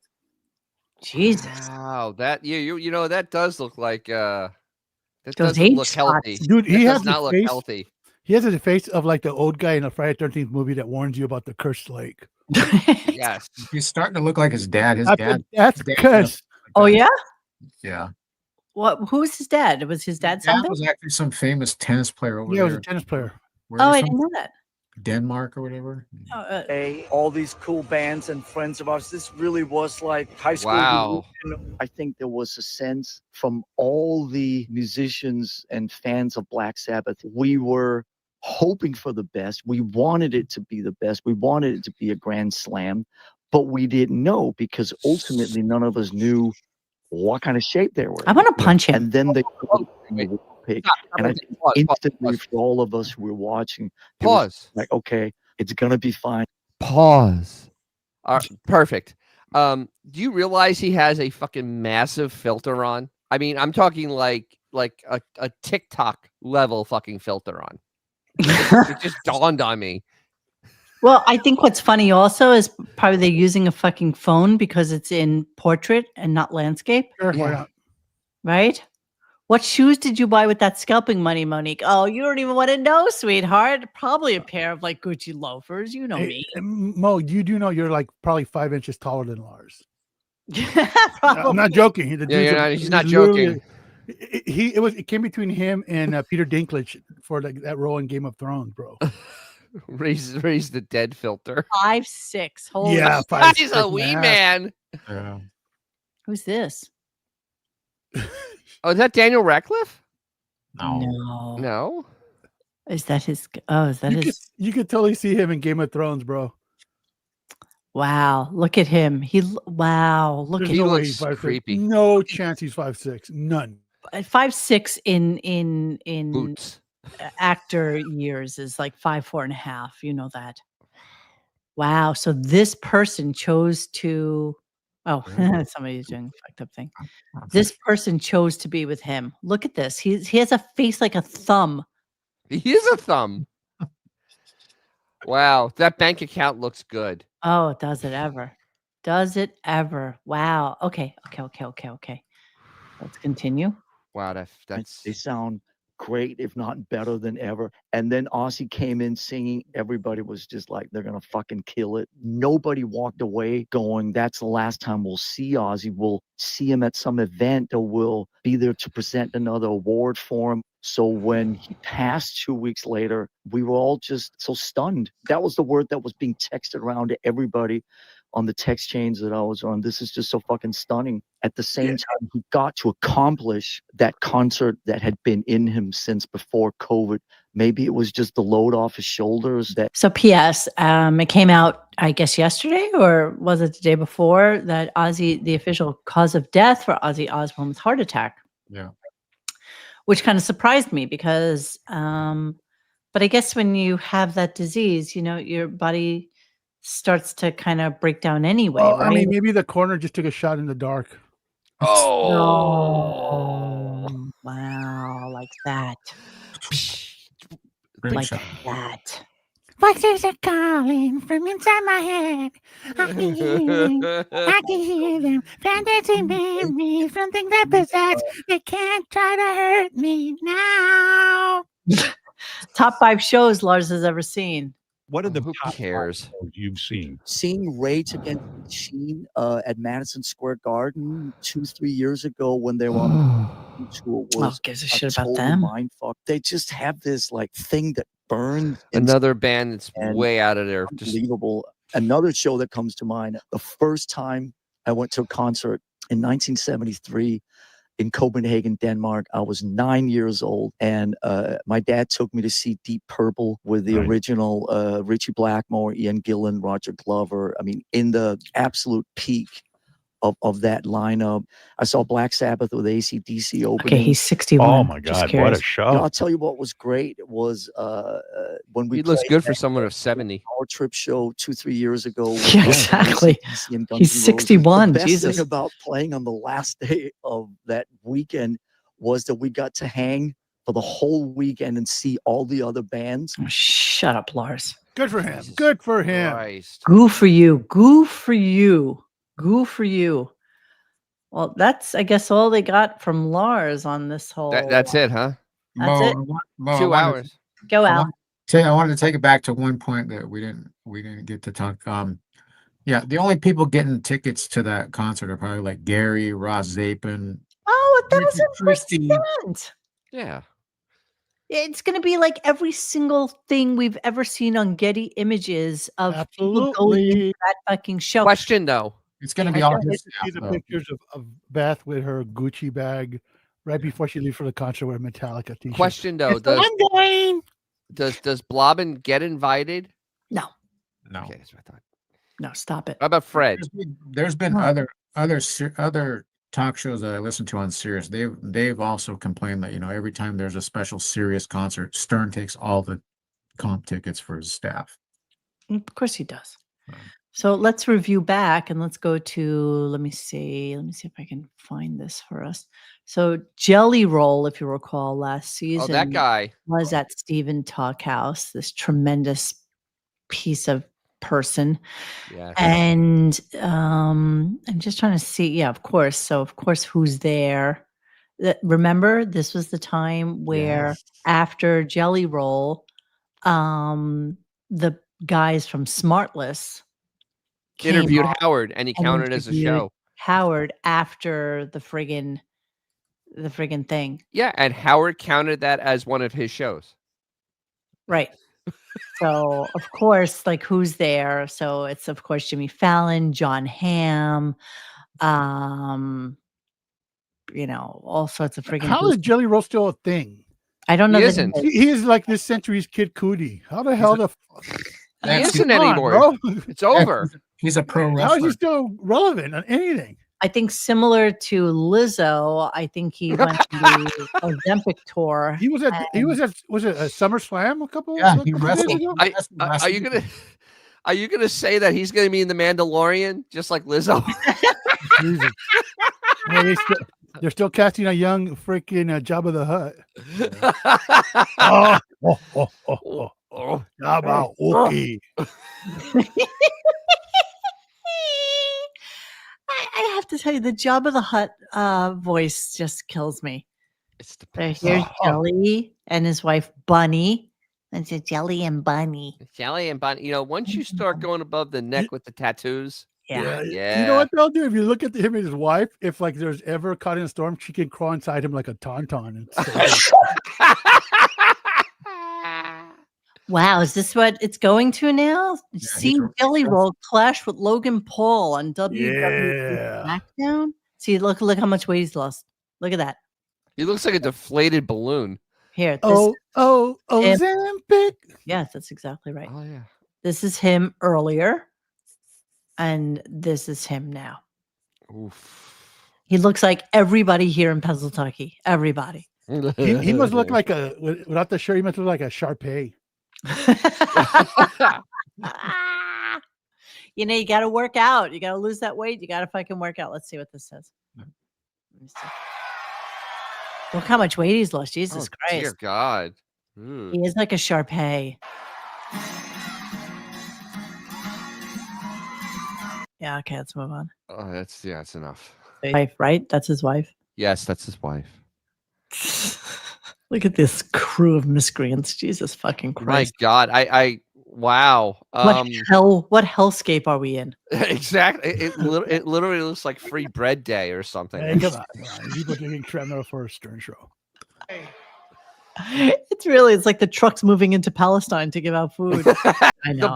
Jesus. Wow, that you know that does look like that Those doesn't look age healthy. spots. Dude, he That has does not the look face. healthy. He has the face of like the old guy in a Friday 13th movie that warns you about the cursed lake. Yes. He's starting to look like his dad. His That's dad. that's his dad cursed. Oh, yeah? Yeah. Who was his dad? Was his dad Dad something? was actually some famous tennis player over Yeah, he there. was a tennis player. Where Oh, was I from? didn't know that. Denmark or whatever. Hey, all these cool bands and friends of ours. This really was like high school. Wow. reunion. I think there was a sense from all the musicians and fans of Black Sabbath. We were hoping for the best. We wanted it to be the best. We wanted it to be a grand slam, but we didn't know because ultimately none of us knew what kind of shape they were. I want to punch him. And then they pick. And I think Pause, instantly for all of us who were watching, it was like, okay, it's gonna be fine. Pause. All right, perfect. Do you realize he has a fucking massive filter on? I mean, I'm talking like a TikTok level fucking filter on. It just dawned on me. Well, I think what's funny also is probably they're using a fucking phone because it's in portrait and not landscape. Sure, why not? Right? What shoes did you buy with that scalping money, Monique? Oh, you don't even want to know, sweetheart. Probably a pair of like Gucci loafers. You know me. Mo, you do know you're like probably 5 inches taller than Lars. Probably. I'm not joking. The Yeah, dude's he's not literally- joking. It came between him and Peter Dinklage for like that role in Game of Thrones, bro. Raise the dead filter. 5'6". Holy Yeah, shit. 5'6", He's a wee man. man. Yeah. Who's this? Oh, is that Daniel Radcliffe? No. No. Is that his? Oh, is that his? You could totally see him in Game of Thrones, bro. Wow. Look at him. Wow. Look There's at no way looks he's 5'6". creepy. No chance he's 5'6". None. 5'6" in Boots. actor years is like 5'4.5". You know that. Wow. So this person chose to. Oh, somebody's doing a fucked up thing. This person chose to be with him. Look at this. He has a face like a thumb. He is a thumb. Wow, that bank account looks good. Oh, does it ever? Does it ever? Wow. Okay. Let's continue. Wow, They that's sound great, if not better than ever. And then Ozzy came in singing. Everybody was just like, they're gonna fucking kill it. Nobody walked away going, that's the last time we'll see Ozzy. We'll see him at some event, or we'll be there to present another award for him. So when he passed 2 weeks later, we were all just so stunned. That was the word that was being texted around to everybody on the text chains that I was on. This is just so fucking stunning. At the same time, he got to accomplish that concert that had been in him since before COVID. Maybe it was just the load off his shoulders that. So, P.S. It came out, I guess, yesterday, or was it the day before, that the official cause of death for Ozzy Osbourne was heart attack. Yeah. Which kind of surprised me because, but I guess when you have that disease, your body starts to kind of break down anyway. Well, right? I mean, maybe the corner just took a shot in the dark. Oh, wow, like that. Great Like shot. that. Voices are calling from inside my head. I can hear them. Fantasy memories, something that possess. They can't try to hurt me now. Top 5 shows Lars has ever seen. What are the Who top cares? 5 shows you've seen? Seeing Rage Against the Machine at Madison Square Garden 2-3 years ago when they were on the tour was gives a shit about total them. mindfuck. They just have this like thing that burns. Another band that's and way out of there. Just unbelievable. Another show that comes to mind, the first time I went to a concert in 1973 in Copenhagen, Denmark. I was 9 years old, and my dad took me to see Deep Purple with the original Richie Blackmore, Ian Gillan, Roger Glover. I mean, in the absolute peak of that lineup. I saw Black Sabbath with AC/DC opening. Okay, he's 61. Oh my God, what a show. You know, I'll tell you what was great. It was when we he looks played good for that someone of 70. Power Trip show 2-3 years ago. Yeah, exactly. AC/DC and Guns He's N' Roses. 61. The best Jesus. thing about playing on the last day of that weekend was that we got to hang for the whole weekend and see all the other bands. Oh, shut up, Lars. Good for him. Jesus Good for him. Christ. Goo for you. Goo for you. Goo for you. Well, that's, I guess, all they got from Lars on this whole. That's it, huh? That's it. Mo, 2 hours. Go I Al. wanted to take it back to one point that we didn't get to talk. Yeah, the only people getting tickets to that concert are probably like Gary, Ross Zapin. Oh, 1,000%. Yeah. It's going to be like every single thing we've ever seen on Getty Images of people going into that fucking show. Question though. It's going to be all his See the pictures of Beth with her Gucci bag right before she leaves for the concert with a Metallica t-shirt. Question though. I'm going. Does Blobbin get invited? No. Okay, that's what I thought. No, stop it. How about Fred? There's been other talk shows that I listen to on Sirius. They've also complained that every time there's a special Sirius concert, Stern takes all the comp tickets for his staff. Of course he does. So let's review back and let's go to, let me see if I can find this for us. So Jelly Roll, if you recall, last season. Oh, that guy was at Stephen Talkhouse, this tremendous piece of person. Yeah. And I'm just trying to see. Yeah, of course. So of course, who's there? Remember, this was the time where after Jelly Roll, the guys from Smartless interviewed Howard, and he counted as a show. Howard after the friggin' thing. Yeah, and Howard counted that as one of his shows. Right. So of course, like who's there? So it's of course Jimmy Fallon, John Hamm, all sorts of friggin' How is Jelly Roll still a thing? I don't know. He isn't. He is like this century's Kid Cudi. How the hell he isn't anymore? Bro? It's over. He's a pro wrestler. How is he still relevant on anything? I think similar to Lizzo, I think he went to the Ozempic tour. He was at was it a SummerSlam a couple? Yeah, a he couple days wrestled. ago? Are you gonna say that he's gonna be in the Mandalorian just like Lizzo? Jesus. Yeah, they're still casting a young freaking Jabba the Hutt. Oh, How about okay? I have to tell you, the Jabba the Hutt voice just kills me. it's the So best. here's Jelly and his wife Bunny. It's a Jelly and Bunny. Sally and Bonnie. You know, once you start going above the neck with the tattoos, Yeah. You know what they'll do? If you look at him and his wife, if like there's ever caught in a storm, she can crawl inside him like a tauntaun. And Wow, is this what it's going to now? See Jelly Roll clash with Logan Paul on WWE SmackDown. See, look how much weight he's lost. Look at that. he looks like a deflated balloon. Here. Ozempic. Yes, that's exactly right. Oh yeah. This is him earlier, and this is him now. Oof. He looks like everybody here in Pennsylvania. Everybody. He must look like without the shirt. He must look like a Sharpay. You know, you got to work out. You got to lose that weight. You got to fucking work out. Let's see what this says. Let me see. Look how much weight he's lost. Jesus Christ. Dear God. He is like a Sharpay. Yeah, okay, let's move on. Oh, that's enough. Wife, right? That's his wife. Yes, that's his wife. Look at this crew of miscreants. Jesus fucking Christ. My God. Wow. What hellscape are we in? Exactly. It literally looks like free bread day or something. Hey, come on. People drinking treadmill for a Stern show. It's like the trucks moving into Palestine to give out food. I know.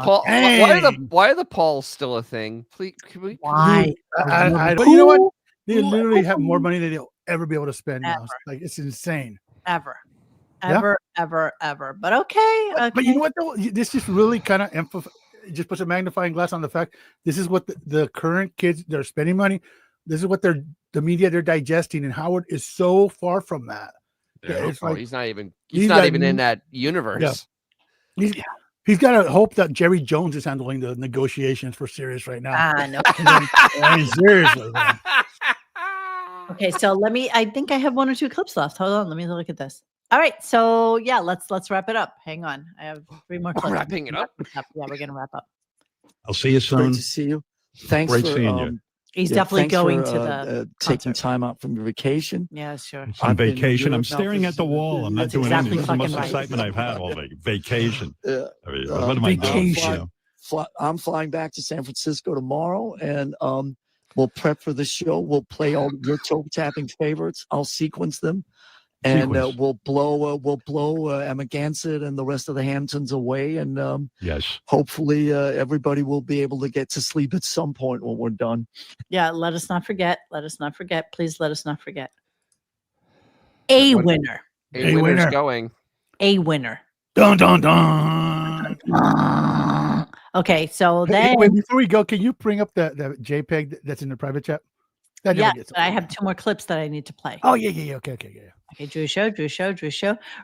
Why are the Pauls still a thing? Please, can we? Why? But you know what? They literally have more money than they'll ever be able to spend now. Like it's insane. Ever. But okay. But you know what though? This just really kind of just puts a magnifying glass on the fact this is what the current kids they're spending money. This is what the media they're digesting, and Howard is so far from that. Yeah, it's like, he's not even in that universe. Yeah. He's got to hope that Jerry Jones is handling the negotiations for Sirius right now. No. I mean, seriously, man. Okay, so I think I have one or two clips left. Hold on, let me look at this. All right, so yeah, let's wrap it up. Hang on, I have 3 more clips. Wrapping it up. Yeah, we're gonna wrap up. I'll see you soon. Great to see you. Thanks Great for seeing you. He's definitely going to the taking time out from your vacation. Yeah, sure. On vacation, I'm staring at the wall. I'm not doing anything. This is the most right. excitement I've had all day. Vacation. Yeah. I mean, what am I doing? I'm flying back to San Francisco tomorrow, and we'll prep for the show. We'll play all your toe tapping favorites. I'll sequence them. And we'll blow Emma Gansett and the rest of the Hamptons away, and yes, hopefully everybody will be able to get to sleep at some point when we're done. Yeah, let us not forget. Please let us not forget. A winner. A winner's going. A winner. Dun dun dun. Okay, so then wait, before we go, can you bring up the JPEG that's in the private chat? Yeah, but I have 2 more clips that I need to play. Oh yeah. Okay, Drew show.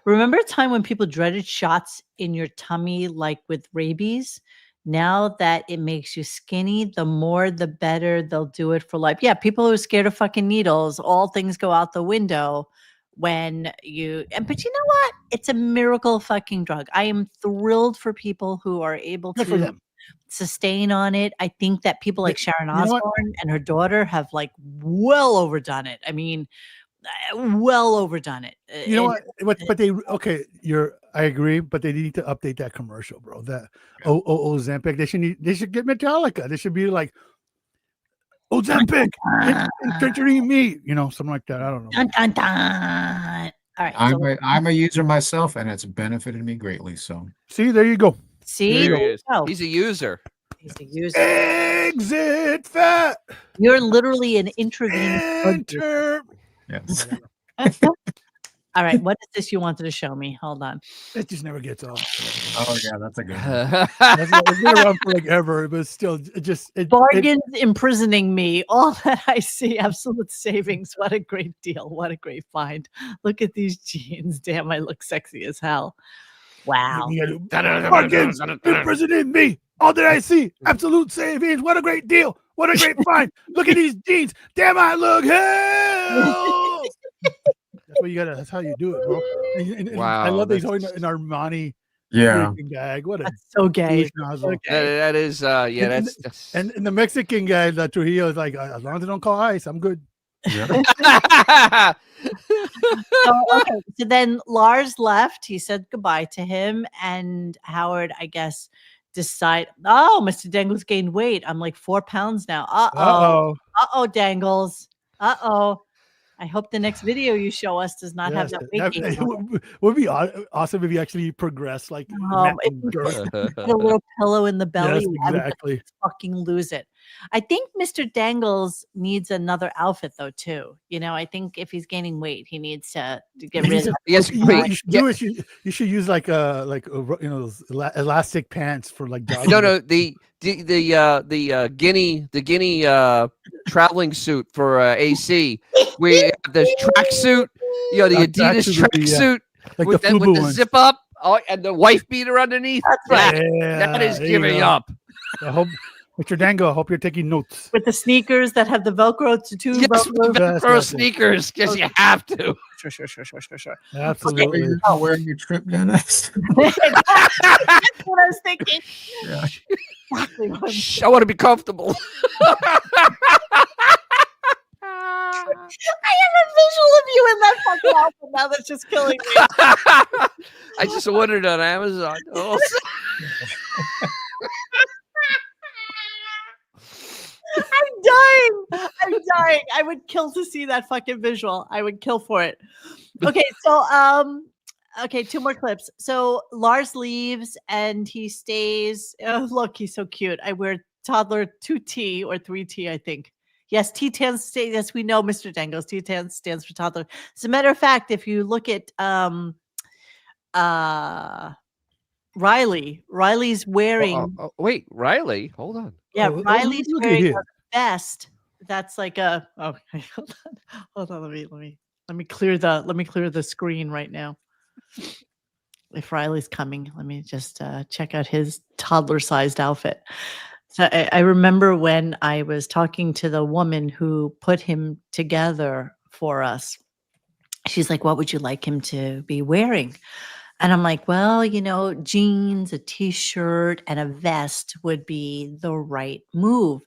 Remember a time when people dreaded shots in your tummy, like with rabies? Now that it makes you skinny, the more the better. They'll do it for life. Yeah, people who are scared of fucking needles, all things go out the window when but you know what? It's a miracle fucking drug. I am thrilled for people who are able to sustain on it. I think that people like Sharon Osbourne and her daughter have like well overdone it. I mean, well overdone it. You know what? But I agree, but they need to update that commercial, bro. That Ozempic. They should get Metallica. They should be like Ozempic, featuring me. You know, something like that. I don't know. Dun, dun, dun. All right. I'm a user myself, and it's benefited me greatly. So see, there you go. See, he's a user. Exit fat. You're literally an intravenous. Yes. All right, what is this you wanted to show me? Hold on. It just never gets old. Oh yeah, that's a good one. It's been around for like ever, but still, bargains imprisoning me. All that I see, absolute savings. What a great deal! What a great find! Look at these jeans. Damn, I look sexy as hell. Wow. Bargains imprisoning me. All that I see, absolute savings. What a great deal! What a great find! Look at these jeans. Damn, I look hell. That's what you gotta. That's how you do it, bro. And wow, I love these in Armani Yeah. Gag. What a That's so gay. douche nozzle. That is, yeah, that's. And the Mexican guy, that Trujillo, is like, as long as they don't call ice, I'm good. Yeah. So then Lars left. He said goodbye to him, and Howard, I guess, Mr. Dangles gained weight. I'm like 4 pounds now. Dangles. I hope the next video you show us does not have that weight gain. It would be awesome if he actually progressed like a little pillow in the belly. Yes, exactly. I would fucking lose it. I think Mr. Dangles needs another outfit though too. You know, I think if he's gaining weight, he needs to get rid of. Yes, you should use like those elastic pants for like jogging. No, the Guinea traveling suit for AC. We have the tracksuit, the Adidas tracksuit like with the the zip up, and the wife beater underneath. That's right. That is giving up. I hope, Mr. Dango, I hope you're taking notes. With the sneakers that have the Velcro to two. Yes, Velcro sneakers, because you have to. Sure. Absolutely. You're not wearing your trip, Dennis. That's what I was thinking. Yeah. I want to be comfortable. I have a visual of you in that fucking outfit now that's just killing me. I just ordered on Amazon. I'm dying. I would kill to see that fucking visual. I would kill for it. Okay, so okay, 2 more clips. So Lars leaves and he stays. Oh, look, he's so cute. I wear toddler 2T or 3T, I think. Yes, T stands. Yes, we know, Mr. Dangles. T stands for toddler. As a matter of fact, if you look at Riley's wearing. Wait, Riley, hold on. Yeah, Riley's wearing a vest. That's like a. Okay, hold on. Let me clear the screen right now. If Riley's coming, let me just check out his toddler-sized outfit. So I remember when I was talking to the woman who put him together for us. She's like, "What would you like him to be wearing?" And I'm like, "Well, jeans, a t-shirt, and a vest would be the right move."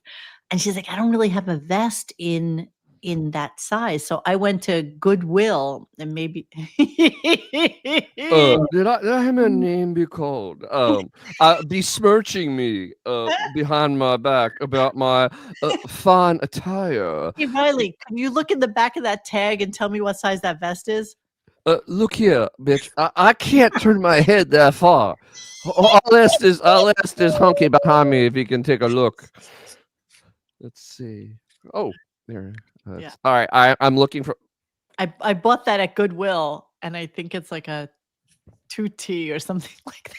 And she's like, "I don't really have a vest in that size." So I went to Goodwill and maybe did I have a name be called? Besmirching me behind my back about my fine attire. Hey Riley, can you look in the back of that tag and tell me what size that vest is? Look here, bitch. I can't turn my head that far. I'll ask this hunky behind me if he can take a look. Let's see. Oh, there. Yeah. All right. I'm looking for. I bought that at Goodwill, and I think it's like a 2T or something like that.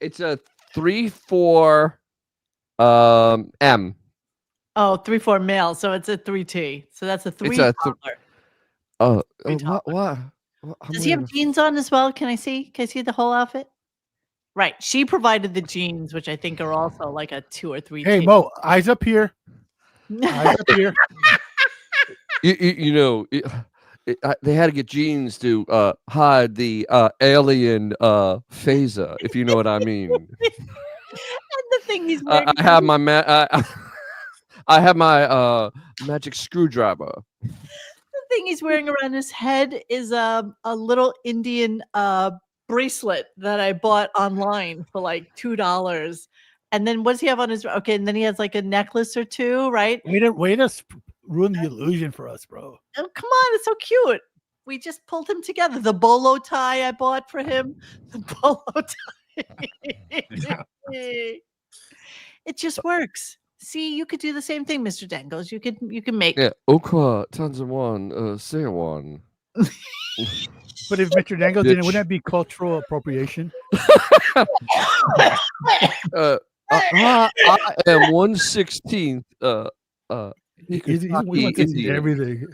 It's a 3/4 M. Oh, 3/4 male, so it's a 3T. So that's a 3 What? Does he have jeans on as well? Can I see the whole outfit? Right. She provided the jeans, which I think are also like a 2 or 3T. Hey Mo, eyes up here. Eyes up here. They had to get jeans to hide the alien phaser, if you know what I mean. And the thing he's wearing. I have my magic screwdriver. The thing he's wearing around his head is a little Indian bracelet that I bought online for like $2. And then what does he have on his? Okay, and then he has like a necklace or two, right? Way to ruin the illusion for us, bro. Oh, come on, it's so cute. We just pulled him together. The bolo tie I bought for him. The bolo tie. It just works. See, you could do the same thing, Mr. Dangles. You can make. Yeah, okra, tons of one, say one. But if Mr. Dangles didn't, wouldn't that be cultural appropriation? I am 1/16. We want to see everything.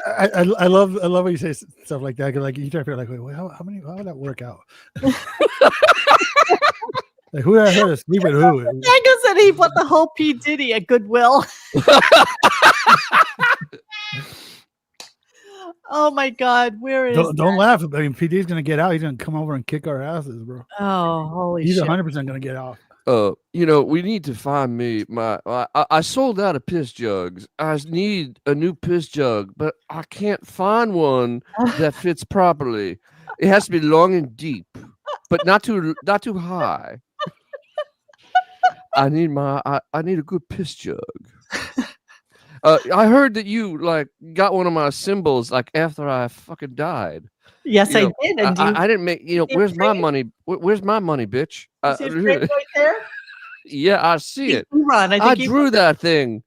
I love when you say stuff like that. Like you try to figure like, wait, how would that work out? Like who I heard sleep with who? Dangles said he bought the whole P. Diddy at Goodwill. Oh my God, where is Don't laugh. I mean, PD's gonna get out. He's gonna come over and kick our asses, bro. Oh, holy He's shit. 100% gonna get off. We need to find me I sold out of piss jugs. I need a new piss jug, but I can't find one that fits properly. It has to be long and deep, but not too high. I need a good piss jug. I heard that you got one of my symbols after I fucking died. Yes, I did. And I didn't make. Where's my money? Where's my money, bitch? See it right there? Yeah, I see it. Ron, I drew that thing.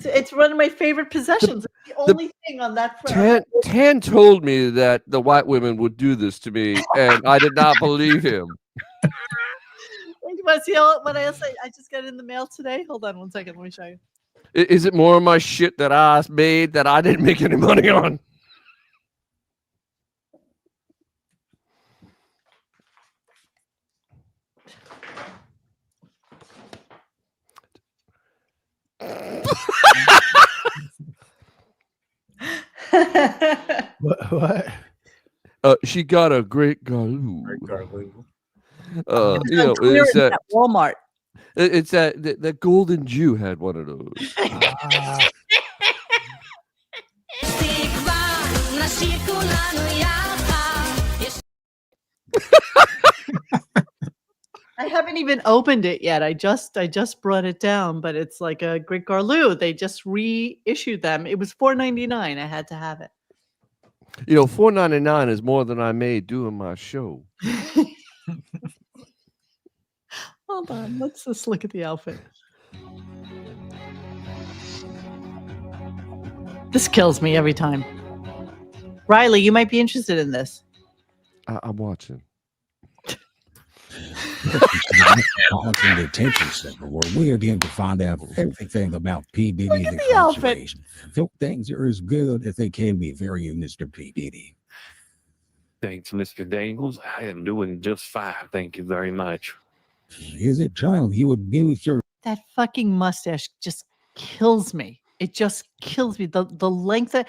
It's one of my favorite possessions. It's the only thing on that front. Tan told me that the white women would do this to me, and I did not believe him. Wait, you want to see what I just got in the mail today? Hold on 1 second. Let me show you. Is it more of my shit that I made that I didn't make any money on? What? She got a great galoo. It's at Walmart. It's that Golden Jew had one of those. I haven't even opened it yet. I just brought it down, but it's like a Great Garloo. They just reissued them. It was $4.99. I had to have it. $4.99 is more than I made doing my show. Hold on. Let's just look at the outfit. This kills me every time. Riley, you might be interested in this. I'm watching. The detention center where we are going to find out everything about P. Diddy. Look at the outfit. Things are as good as they can be for you, Mr. P. Diddy. Thanks, Mr. Dangles. I am doing just fine. Thank you very much. Is it child you would be with your That fucking mustache just kills me. It just kills me. The length of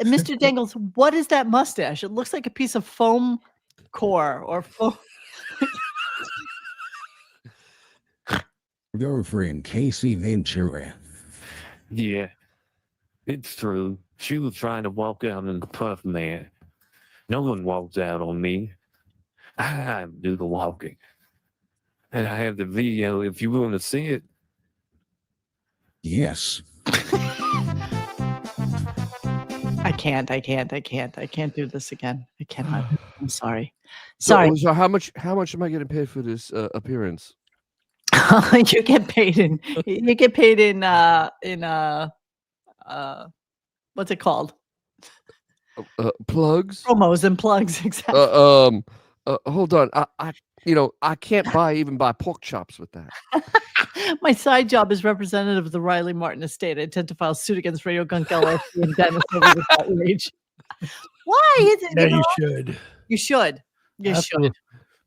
Mr. Dangles, what is that mustache? It looks like a piece of foam core or foam. girlfriend, Casey Ventura? Yeah, it's true. She was trying to walk out in the puff, man. No one walks out on me. I do the walking. And I have the video if you want to see it. Yes. I can't do this again. I cannot. I'm sorry. Sorry. So how much am I getting paid for this appearance? You get paid in what's it called? Plugs? Promos and plugs, exactly. Hold on. I can't buy pork chops with that. My side job is representative of the Riley Martin estate. I intend to file suit against RadioGunk LLC and Dennis over this outrage. Why is it? Yeah, you should. You should. You should.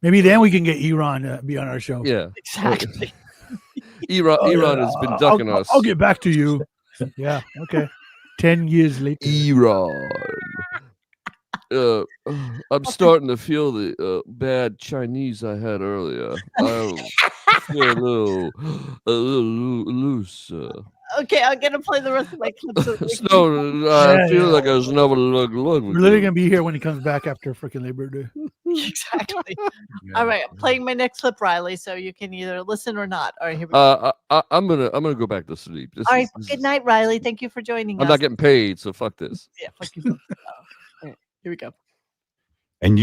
Maybe then we can get Iran to be on our show. Yeah, exactly. Iran has been ducking us. I'll get back to you. Yeah. Okay. 10 years later. Iran. I'm starting to feel the bad Chinese I had earlier. I feel a little loose. Okay, I'm gonna play the rest of my clips. No, I feel like I was never look. We're literally gonna be here when he comes back after freaking Labor Day. Exactly. All right, I'm playing my next clip, Riley, so you can either listen or not. All right, here we go. I'm gonna go back to sleep. All right, good night, Riley. Thank you for joining us. I'm not getting paid, so fuck this. Yeah, fuck you. All right, here we go. And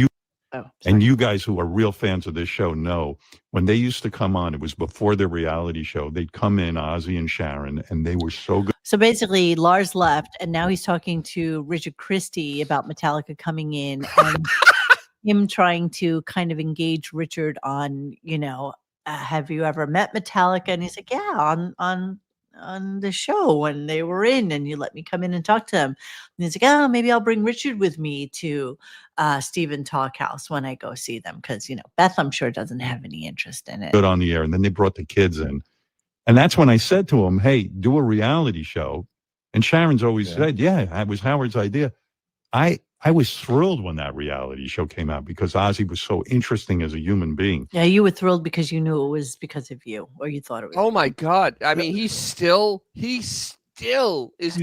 you guys who are real fans of this show know when they used to come on, it was before their reality show. They'd come in, Ozzy and Sharon, and they were so good. So basically, Lars left, and now he's talking to Richard Christie about Metallica coming in and him trying to kind of engage Richard on, have you ever met Metallica? And he's like, yeah, on the show when they were in, and you let me come in and talk to them. And he's like, oh, maybe I'll bring Richard with me to Stephen Talkhouse when I go see them, because Beth, I'm sure, doesn't have any interest in it. Good on the air, and then they brought the kids in, And that's when I said to him, hey, do a reality show. And Sharon's always said, yeah, it was Howard's idea. I was thrilled when that reality show came out because Ozzy was so interesting as a human being. Yeah, you were thrilled because you knew it was because of you, or you thought it was. Oh my God! I mean, he still is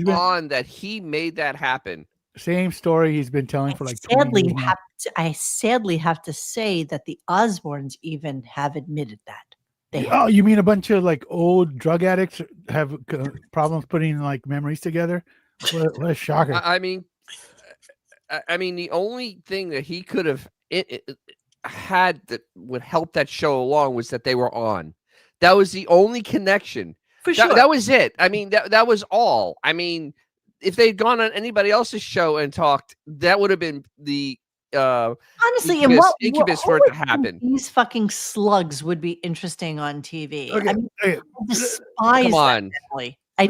on that. He made that happen. Same story he's been telling for like 20 Sadly, years now. I sadly have to say that the Osbournes even have admitted that. Oh, you mean a bunch of like old drug addicts have problems putting like memories together? What a shocker! I mean, the only thing that he could have had that would help that show along was that they were on. That was the only connection. For sure. That was it. I mean, that was all. I mean, if they'd gone on anybody else's show and talked, that would have been the honestly, incubus for it to happen. These fucking slugs would be interesting on TV. Okay, I mean, I despise Come on. that family. I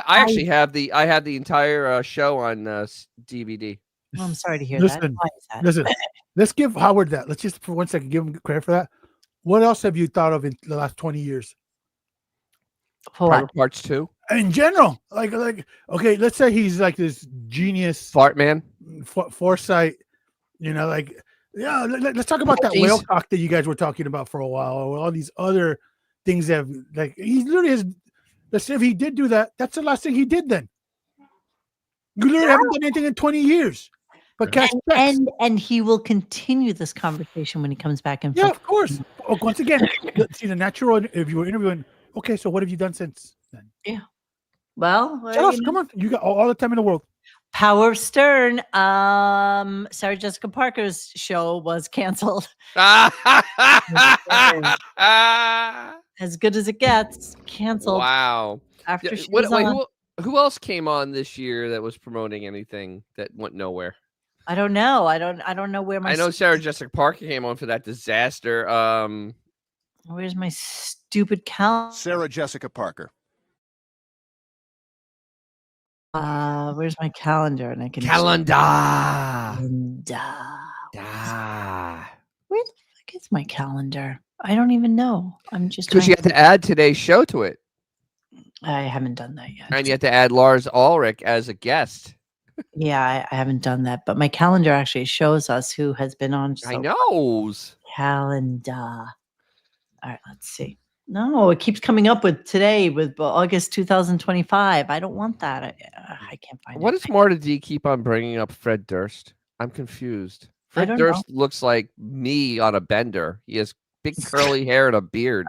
actually have the entire show on DVD. I'm sorry to hear Listen, that. Why is that? listen. Let's give Howard that. Let's just for 1 second give him credit for that. What else have you thought of in the last 20 years? Private Parts 2? In general, like okay, let's say he's like this genius fart man, foresight. You know, like let's talk about that whale cock that you guys were talking about for a while, or all these other things that have, like he literally has. Let's say if he did do that, that's the last thing he did. Then you literally haven't done anything in 20 years. But and he will continue this conversation when he comes back in. Yeah, of course. Oh, once again, see the natural. If you were interviewing, okay, so what have you done since then? Yeah. Well, tell us. Come on, you got all the time in the world. Power of Stern. Sarah Jessica Parker's show was canceled. As good as it gets, canceled. Wow. After she was on. Who else came on this year that was promoting anything that went nowhere? I don't know. I don't know where my. I know Sarah Jessica Parker came on for that disaster. Where's my stupid calendar? Sarah Jessica Parker. Where's my calendar? And I can calendar. Where the fuck is my calendar? I don't even know. I'm just because you have to add today's show to it. I haven't done that yet. And you have to add Lars Ulrich as a guest. Yeah, I haven't done that, but my calendar actually shows us who has been on. I knows. Calendar. All right, let's see. No, it keeps coming up with today with August 2025. I don't want that. I can't find it. What does Marta D keep on bringing up Fred Durst? I'm confused. Fred Durst looks like me on a bender. He has big curly hair and a beard.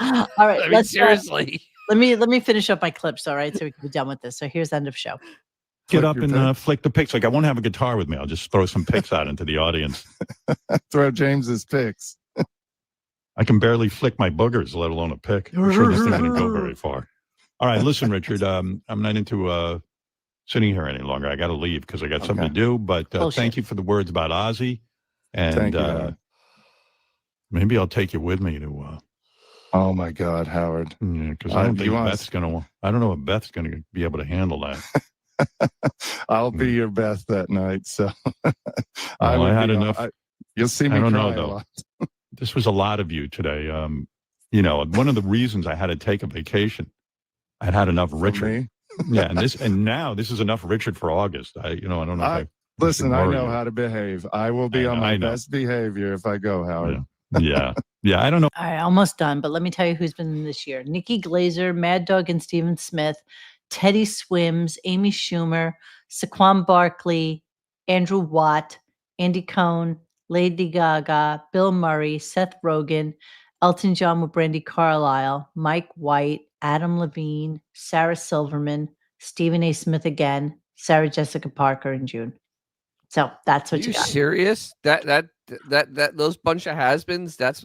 All right, let's seriously. Let me finish up my clips, all right, so we can be done with this. So here's the end of show. Get up and flick the picks. Like, I won't have a guitar with me. I'll just throw some picks out into the audience. Throw James's picks. I can barely flick my boogers, let alone a pick. I'm sure this thing didn't go very far. All right, listen, Richard. I'm not into sitting here any longer. I got to leave because I got something to do. But thank you for the words about Ozzy, and maybe I'll take you with me to. Oh my God, Howard! Because I don't think Beth's gonna. I don't know if Beth's gonna be able to handle that. I'll be your Beth that night. So I had enough. You'll see me. I don't cry know a though. lot. This was a lot of you today. You know, one of the reasons I had to take a vacation, I'd had enough Richard. Yeah, and now this is enough Richard for August. I don't know. If Listen, I know how to behave. I will be on my best behavior if I go, Howard. Yeah. Yeah, I don't know. All right, almost done, but let me tell you who's been this year. Nikki Glazer, Mad Dog and Stephen Smith, Teddy Swims, Amy Schumer, Saquon Barkley, Andrew Watt, Andy Cohen, Lady Gaga, Bill Murray, Seth Rogen, Elton John with Brandy Carlisle, Mike White, Adam Levine, Sarah Silverman, Stephen A. Smith again, Sarah Jessica Parker in June. So that's what you got. Serious? That those bunch of has-beens. That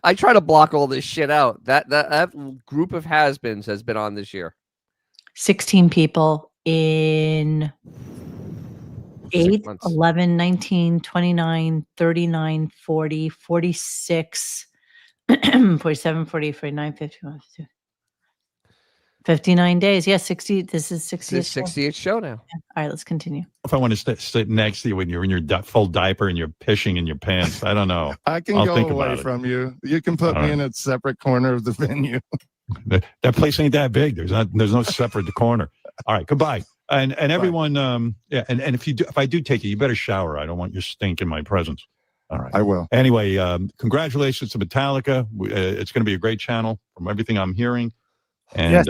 I try to block all this shit out. That group of has-beens has been on this year. 16 people in 8, 11, 19, 29, 39, 40, 46, 47, 48, 49, 51, 59 days. Yeah, 60. This is 60th. It's his 60th show now. All right, let's continue. If I want to sit next to you when you're in your full diaper and you're pishing in your pants, I don't know. I can I'll go think away about it. from you. You can put All me right. in a separate corner of the venue. That place ain't that big. There's no separate corner. All right, goodbye. And everyone, yeah, and if I do take you, you better shower. I don't want your stink in my presence. All right, I will. Anyway, congratulations to Metallica. It's going to be a great channel from everything I'm hearing. And yes.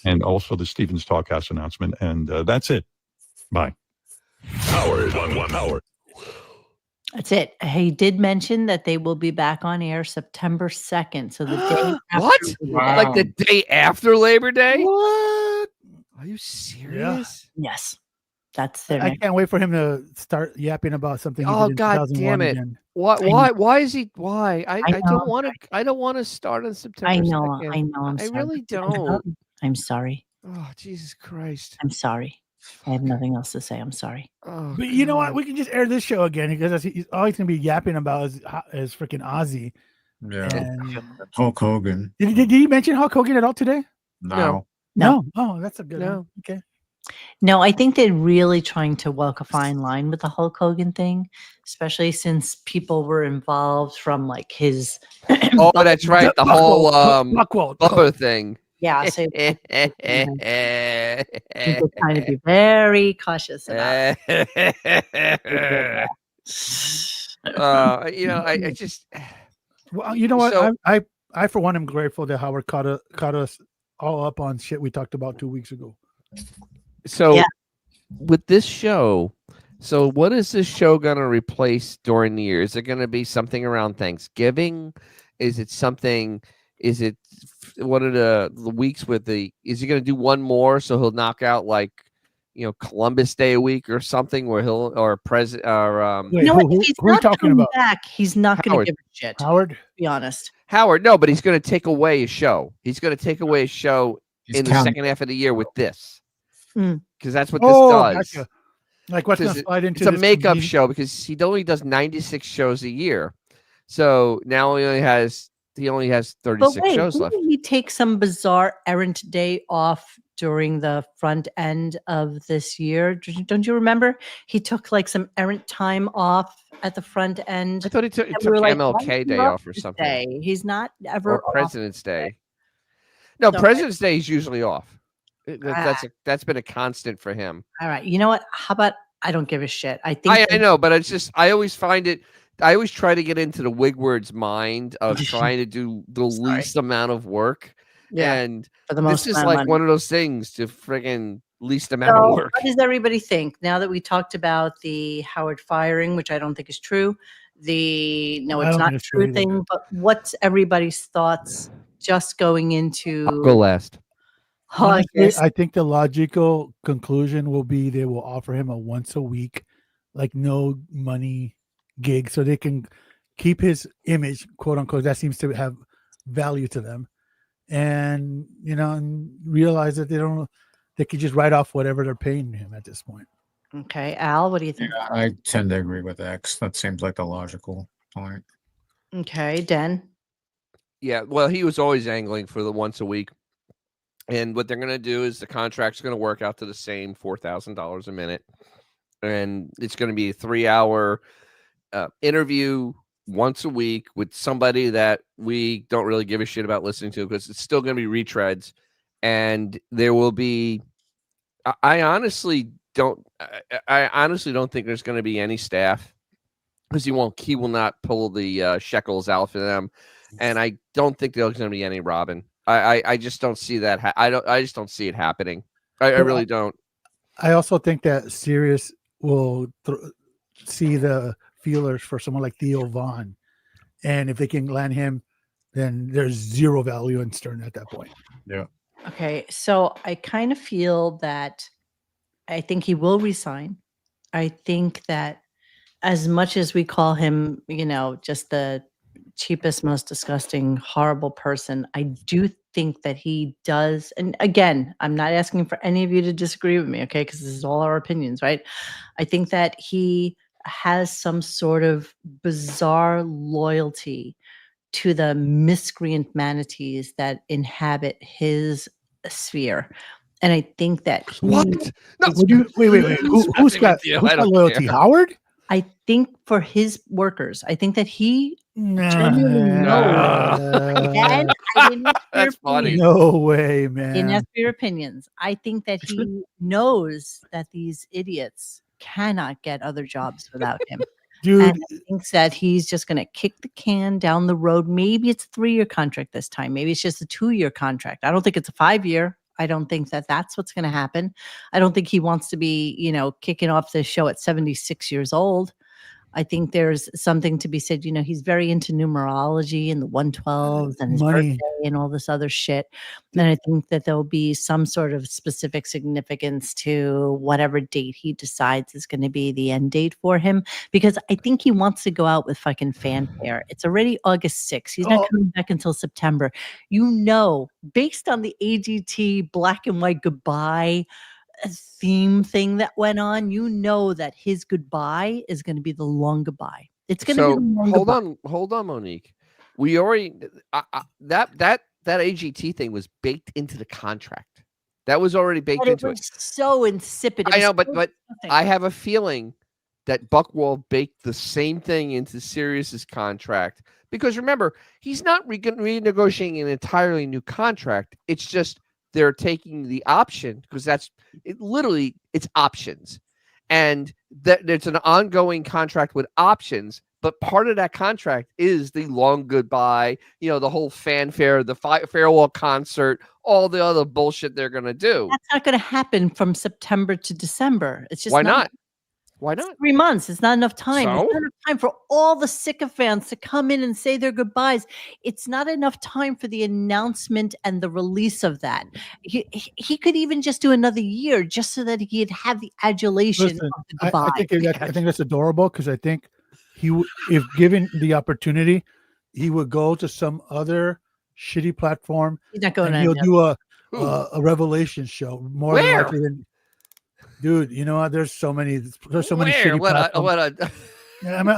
And also the Stevens Talkhouse announcement. And that's it. Bye. Howard, Howard. That's it. He did mention that they will be back on air September 2nd. So the day after What? Labor Day. Like the day after Labor Day? What? Are you serious? Yes. That's their I next. can't wait for him to start yapping about something. He Oh did in God 2001 damn it! again. Why is he? Why? I know. don't want to start on September. I know. 2nd. I know. I'm I sorry. really don't. I'm sorry. Oh Jesus Christ! I'm sorry. I have nothing else to say. I'm sorry. Oh, But you know what? God. We can just air this show again because he's always going to be yapping about is freaking Ozzy. Yeah. And Hulk Hogan. did he mention Hulk Hogan at all today? No. No. Oh, that's a good No. one. Okay. No, I think they're really trying to walk a fine line with the Hulk Hogan thing, especially since people were involved from like his. Oh, that's right. The whole Buckwald. Butler thing. Yeah, so they're trying to be very cautious about. I just. Well, you know what? So- I for one am grateful that Howard caught us all up on shit we talked about 2 weeks ago. So, Yeah. with this show, so what is this show going to replace during the year? Is it going to be something around Thanksgiving? Is it something? Is it one of the weeks with the? Is he going to do one more so he'll knock out like, Columbus Day a week or something where he'll or president or Wait, You know what? who If he's are you not talking coming about? back, he's not going to Howard. give a shit. Howard? To be honest. Howard? No, but he's going to take away a show. He's going to take away a show He's in the counting. second half of the year with this Mm. because that's what this Oh, does. gotcha. Like what's going to slide into It's a this makeup convenience- show because he only does 96 shows a year. So now he only has 36 But wait, shows left. didn't he take some bizarre errant day off during the front end of this year? Don't you remember? He took like some errant time off at the front end. I thought he took And we were like, why MLK is he Day off off or this something. day? He's not ever Or off. President's Day. No, So- President's Day is usually off. Ah. That's been a constant for him. All right. You know what? How about I don't give a shit. I think I know, but it's just I always find it. I always try to get into the Wigward's mind of trying to do the least amount of work. Yeah, And for the most this is amount of like money. one of those things to friggin' least amount So of work. what does everybody think now that we talked about the Howard firing, which I don't think is true? No, I it's don't not think it's true true either. thing. But what's everybody's thoughts just going into? I'll go last. Oh, I Honestly, guess- I think the logical conclusion will be they will offer him a once a week, like no money gig, so they can keep his image, quote unquote. That seems to have value to them, and and realize that they could just write off whatever they're paying him at this point. Okay, Al, what do you think? I tend to agree with X. That seems like the logical point. Okay, Den. Yeah, well, he was always angling for the once a week. And what they're going to do is the contract's going to work out to the same $4,000 a minute. And it's going to be a 3-hour interview once a week with somebody that we don't really give a shit about listening to because it's still going to be retreads. And there will be, I honestly don't think there's going to be any staff because he will not pull the shekels out for them. And I don't think there's going to be any Robin. I just don't see that. I just don't see it happening. I really don't. I also think that Sirius will see the feelers for someone like Theo Vaughn, and if they can land him, then there's zero value in Stern at that point. Yeah. Okay, so I kind of feel that I think he will resign. I think that as much as we call him, just the cheapest, most disgusting, horrible person, I do think that he does. And again, I'm not asking for any of you to disagree with me, okay? Because this is all our opinions, right? I think that he has some sort of bizarre loyalty to the miscreant manatees that inhabit his sphere. And I think that he, What? No, wait. Who's got loyalty? care. Howard? I think for his workers, I think that he genuinely knows. And I didn't ask for your That's funny. opinions. No way, Didn't man. ask for your opinions. I think that he knows that these idiots cannot get other jobs without him. Dude, and I think that he's just going to kick the can down the road. Maybe it's a 3-year contract this time. Maybe it's just a 2-year contract. I don't think it's a 5-year. I don't think that that's what's going to happen. I don't think he wants to be, kicking off the show at 76 years old. I think there's something to be said. He's very into numerology and the 112s and his Money. birthday and all this other shit. And I think that there'll be some sort of specific significance to whatever date he decides is going to be the end date for him, because I think he wants to go out with fucking fanfare. It's already August 6th. He's not coming back until September. Based on the AGT black and white goodbye theme thing that went on, that his goodbye is going to be the long goodbye. It's going to be the long hold on, Monique. We already that AGT thing was baked into the contract. That was already baked into it. So insipid. I know, but I have a feeling that Buchwald baked the same thing into Sirius's contract, because remember, he's not renegotiating an entirely new contract. It's just they're taking the option, because it's options, and that it's an ongoing contract with options. But part of that contract is the long goodbye, the whole fanfare, the farewell concert, all the other bullshit they're going to do. That's not going to happen from September to December. It's just Why not? Why not? 3 months. It's not enough time. So? It's not enough time for all the sycophants to come in and say their goodbyes. It's not enough time for the announcement and the release of that. He could even just do another year just so that he'd have the adulation of the goodbye. I think that's adorable, because I think if given the opportunity, he would go to some other shitty platform. He's not going. He'll do a revelation show more than likely than. Dude, you know what? There's so many shitty platforms. I mean,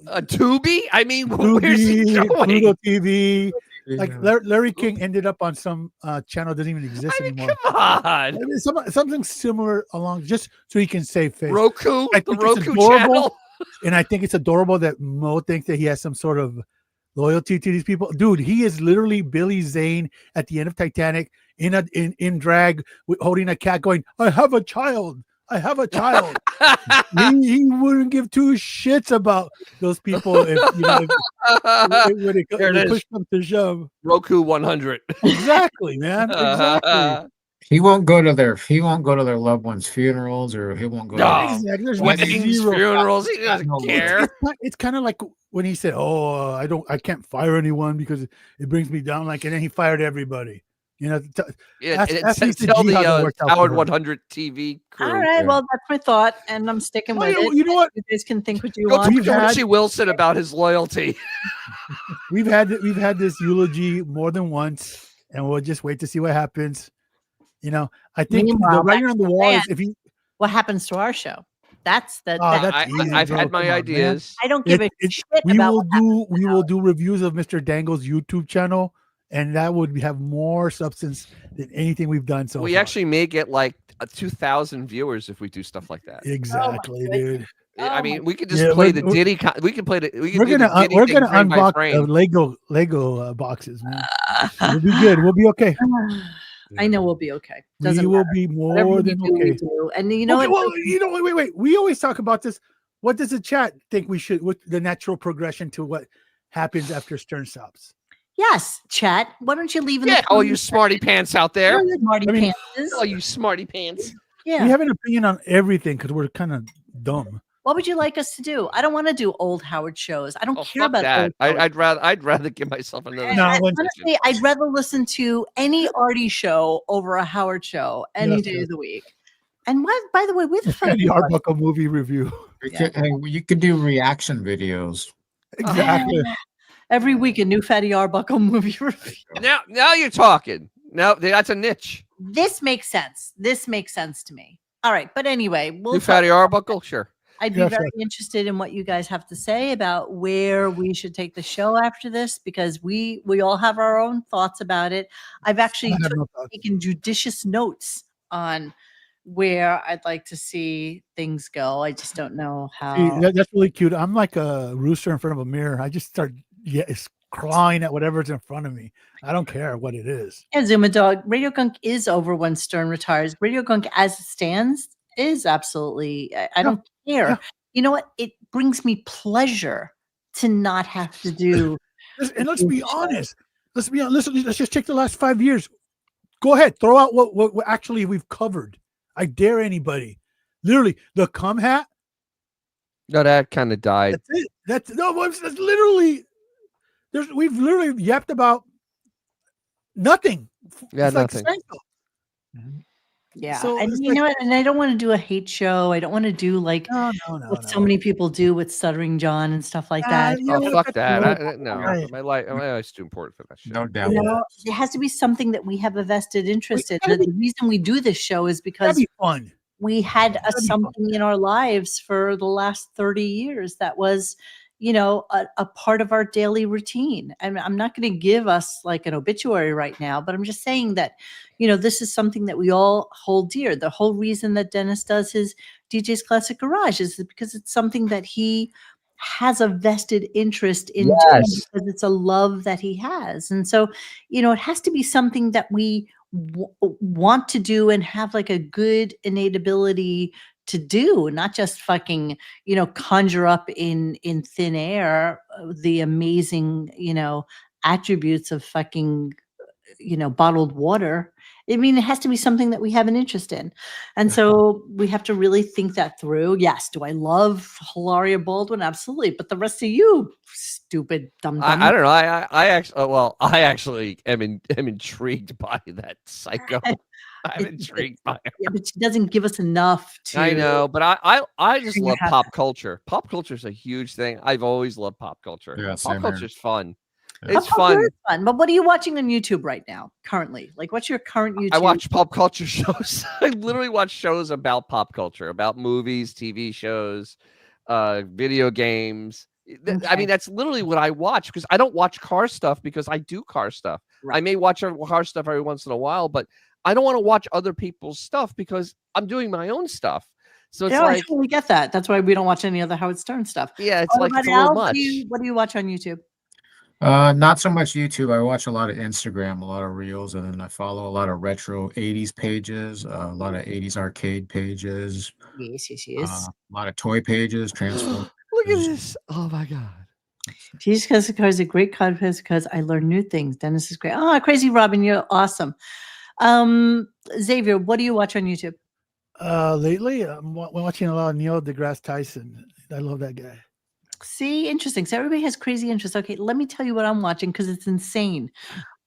a Tubi. I mean, Tubi, where's he going? Pluto TV. Like Larry King ended up on some channel that doesn't even exist anymore. Come on, I mean, something similar along, just so he can save face. Roku, I think the Roku it's adorable, channel. And I think it's adorable that Mo thinks that he has some sort of loyalty to these people. Dude, he is literally Billy Zane at the end of Titanic in drag, holding a cat, going, "I have a child. I have a child." he wouldn't give two shits about those people when it push comes to shove. Roku 100. Exactly, man. Exactly. He won't go to their loved ones' funerals, or he won't go to There's weddings, funerals. He doesn't care. It's kind of like when he said, "Oh, I can't fire anyone because it brings me down." Like, and then he fired everybody. Tell the Howard 100 TV crew. All right, well, that's my thought, and I'm sticking with it. You know what? You guys can think what you Go want. to Richie Wilson about his loyalty. We've had this eulogy more than once, and we'll just wait to see what happens. I think the writing on the wall is what happens to our show. That's the. I've had my ideas. I don't give a shit we about. We will do reviews of Mr. Dangle's YouTube channel, and that would have more substance than anything we've done so We far. actually may get like 2,000 viewers if we do stuff like that. Exactly, dude. I mean, we could just play the Diddy. We can play the. We're gonna unbox Lego boxes, man. We'll be good. We'll be okay. I know we'll be okay. We will be more than okay. And you know what? Well, wait. We always talk about this. What does the chat think we should? What the natural progression to what happens after Stern stops? Yes, chat. Why don't you leave? All you smarty pants out there. Pants. All you smarty pants. Yeah. We have an opinion on everything because we're kind of dumb. What would you like us to do? I don't want to do old Howard shows. I don't care about that. Old I'd rather give myself another. Honestly, I'd rather listen to any Artie show over a Howard show any day of the week. And by the way, where the fuck? The Arbuckle movie review. You could do reaction videos. Exactly. Every week, a new Fatty Arbuckle movie review. Now you're talking. Now that's a niche. This makes sense. This makes sense to me. All right, but anyway, new Fatty Arbuckle, sure. I'd be very interested in what you guys have to say about where we should take the show after this, because we all have our own thoughts about it. I've actually taken judicious notes on where I'd like to see things go. I just don't know how. See, that's really cute. I'm like a rooster in front of a mirror. I just start clawing at whatever's in front of me. I don't care what it is. Yeah, Zuma Dog, RadioGunk is over when Stern retires. RadioGunk as it stands is absolutely, I don't care. Yeah. You know what? It brings me pleasure to not have to do. And let's be honest. Let's be honest. Let's just check the last 5 years. Go ahead. Throw out what actually we've covered. I dare anybody. Literally, the cum hat. No, that kind of died. That's it. That's literally. We've literally yapped about nothing. Yeah, it's nothing. Like yeah, so and you know what? And I don't want to do a hate show. I don't want to do like what so many people do with Stuttering John and stuff like that. Oh, fuck that! No, my life's too important for that shit. No doubt. You know, it has to be something that we have a vested interest in. The reason we do this show is because be fun. We had something in our lives for the last 30 years that was, you know, a part of our daily routine. And I'm not going to give us like an obituary right now, but I'm just saying that, you know, this is something that we all hold dear. The whole reason that Dennis does his DJ's Classic Garage is because it's something that he has a vested interest in doing, because it's a love that he has. And so, you know, it has to be something that we want to do and have like a good innate ability to do, not just fucking, you know, conjure up in thin air the amazing, you know, attributes of fucking, you know, bottled water. I mean, it has to be something that we have an interest in. And so we have to really think that through. Yes. Do I love Hilaria Baldwin? Absolutely. But the rest of you stupid dumb. I don't know. I actually am intrigued by that psycho. I'm intrigued by her. Yeah, but she doesn't give us enough to. I know, but I just love pop culture. Pop culture is a huge thing. I've always loved pop culture. Yeah, pop culture is fun. Yeah. It's fun. But what are you watching on YouTube right now, currently? Like, what's your current YouTube? I watch pop culture shows. I literally watch shows about pop culture, about movies, TV shows, video games. Okay. I mean, that's literally what I watch, because I don't watch car stuff because I do car stuff. Right. I may watch car stuff every once in a while, but I don't want to watch other people's stuff because I'm doing my own stuff. So it's I totally get that. That's why we don't watch any other Howard Stern stuff. Yeah, it's like it's a little much. What do you watch on YouTube? Not so much YouTube. I watch a lot of Instagram, a lot of reels, and then I follow a lot of retro 80s pages, a lot of 80s arcade pages. Yes. A lot of toy pages, transformative. Look at this. Oh my God. Jesus Classic is a great contest because I learn new things. Dennis is great. Oh, Crazy Robin, you're awesome. Xavier, what do you watch on YouTube? Lately, I'm watching a lot of Neil deGrasse Tyson. I love that guy. See, interesting. So everybody has crazy interests. Okay, let me tell you what I'm watching because it's insane.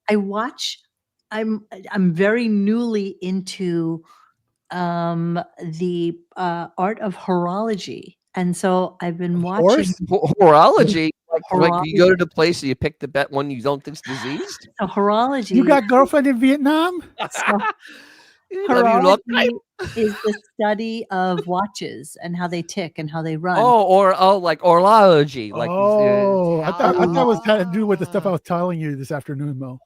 I'm very newly into the art of horology. And so I've been watching horology. Like you go to the place and you pick the bet one you don't think's diseased. So horology. You got girlfriend in Vietnam? So, horology is the study of watches and how they tick and how they run. Like horology. Like I thought it was kind of do with the stuff I was telling you this afternoon, Mo.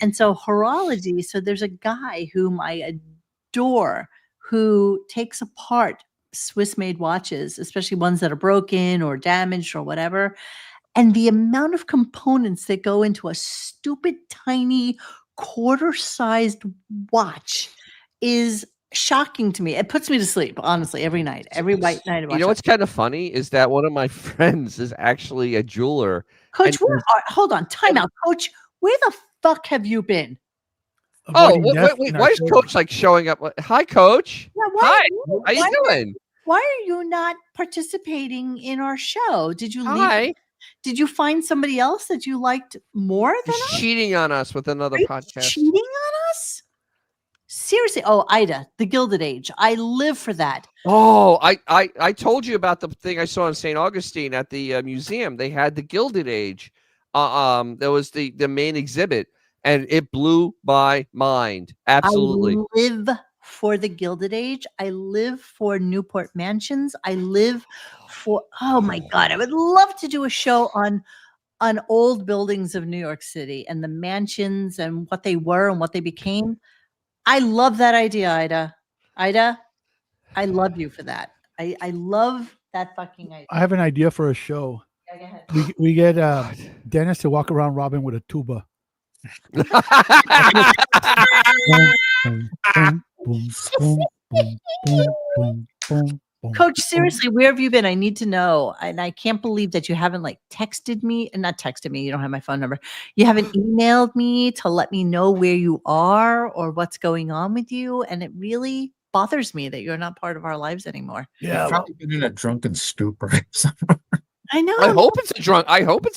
And so horology. So there's a guy whom I adore who takes apart Swiss-made watches, especially ones that are broken or damaged or whatever. And the amount of components that go into a stupid, tiny, quarter-sized watch is shocking to me. It puts me to sleep, honestly, every night. Every night. You know what's kind of funny is that one of my friends is actually a jeweler. Coach, hold on. Time out. Coach, where the fuck have you been? Wait, why is Coach like showing up? Hi, Coach. Yeah, hi. How you doing? Why are you not participating in our show? Did you Hi. leave? Did you find somebody else that you liked more than He's us? cheating on us with another podcast. Cheating on us? Seriously? Oh, Ida, the Gilded Age. I live for that. Oh, I told you about the thing I saw in St. Augustine at the museum. They had the Gilded Age. There was the main exhibit, and it blew my mind. Absolutely. I live for the Gilded Age. I live for Newport mansions. I live for, oh my God, I would love to do a show on old buildings of New York City and the mansions and what they were and what they became. I love that idea, Ida. Ida, I love you for that. I love that fucking idea. I have an idea for a show. Yeah, go ahead. We get Dennis to walk around Robin with a tuba. Coach, seriously, where have you been? I need to know. And I can't believe that you haven't like texted me and not texted me. You don't have my phone number. You haven't emailed me to let me know where you are or what's going on with you. And it really bothers me that you're not part of our lives anymore. Yeah, you've probably been in a drunken stupor. I know. I hope it's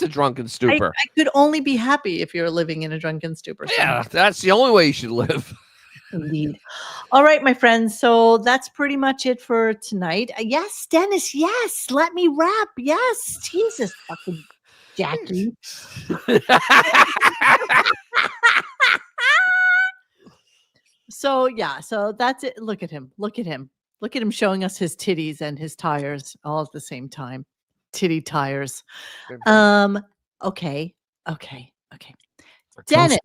a drunken stupor. I could only be happy if you're living in a drunken stupor. Yeah, that's the only way you should live. Indeed. All right, my friends. So that's pretty much it for tonight. Yes, Dennis. Yes. Let me rap. Yes. Jesus fucking Jackie. So yeah, so that's it. Look at him. Look at him. Look at him showing us his titties and his tires all at the same time. Titty tires. Okay. Dennis,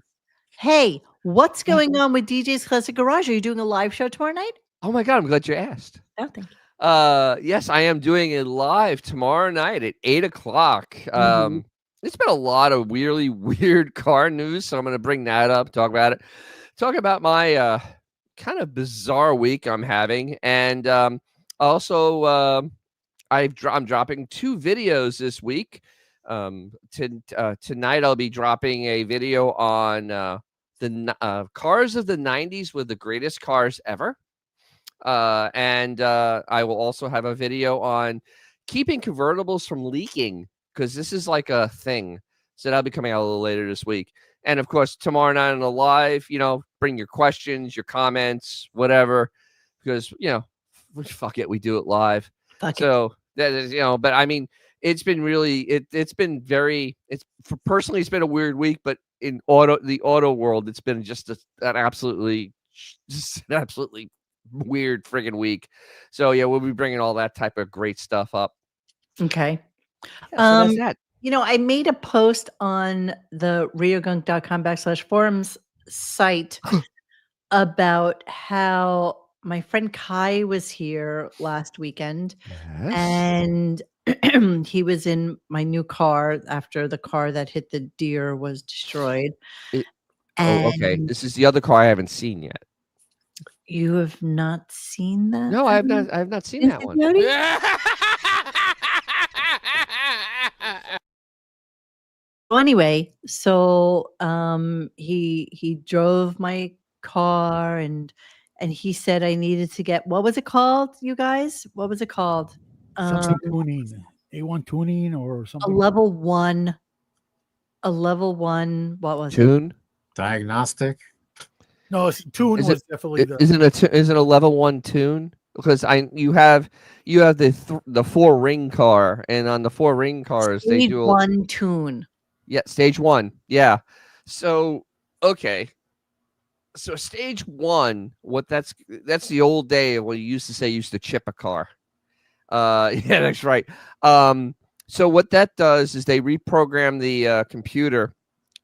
hey, what's going on with DJ's Classic Garage? Are you doing a live show tomorrow night? Oh my God, I'm glad you asked. Oh, thank you. Yes, I am doing it live tomorrow night at 8:00. It's been a lot of really weird car news, so I'm going to bring that up, talk about it, talk about my kind of bizarre week I'm having, and also I'm dropping 2 videos this week. Tonight I'll be dropping a video on the cars of the 90s were the greatest cars ever. And I will also have a video on keeping convertibles from leaking, because this is like a thing. So that'll be coming out a little later this week. And of course, tomorrow night on the live, bring your questions, your comments, whatever, because, fuck it, we do it live. So that is, but I mean, it's been really, it's been personally, it's been a weird week, but in the auto world, it's been just an absolutely weird friggin' week. So yeah, we'll be bringing all that type of great stuff up. Okay. Yeah, so that's that. I made a post on the RadioGunk.com/forums site about how my friend Kai was here last weekend, and he was in my new car after the car that hit the deer was destroyed. Okay. This is the other car I haven't seen yet. You have not seen that? No, I have not seen that one. Well, anyway, so he drove my car and he said I needed to get, what was it called, you guys? What was it called? Something tuning, A1 tuning or something. A level one. What was Tune? Diagnostic? No, tune was definitely the. Is it a level 1 tune? Because you have the 4-ring car, and on the 4-ring cars Stage they do 1 tune. Yeah, stage 1. Yeah. So okay. So stage 1, that's the old day of what you used to chip a car. Yeah, that's right. So what that does is they reprogram the computer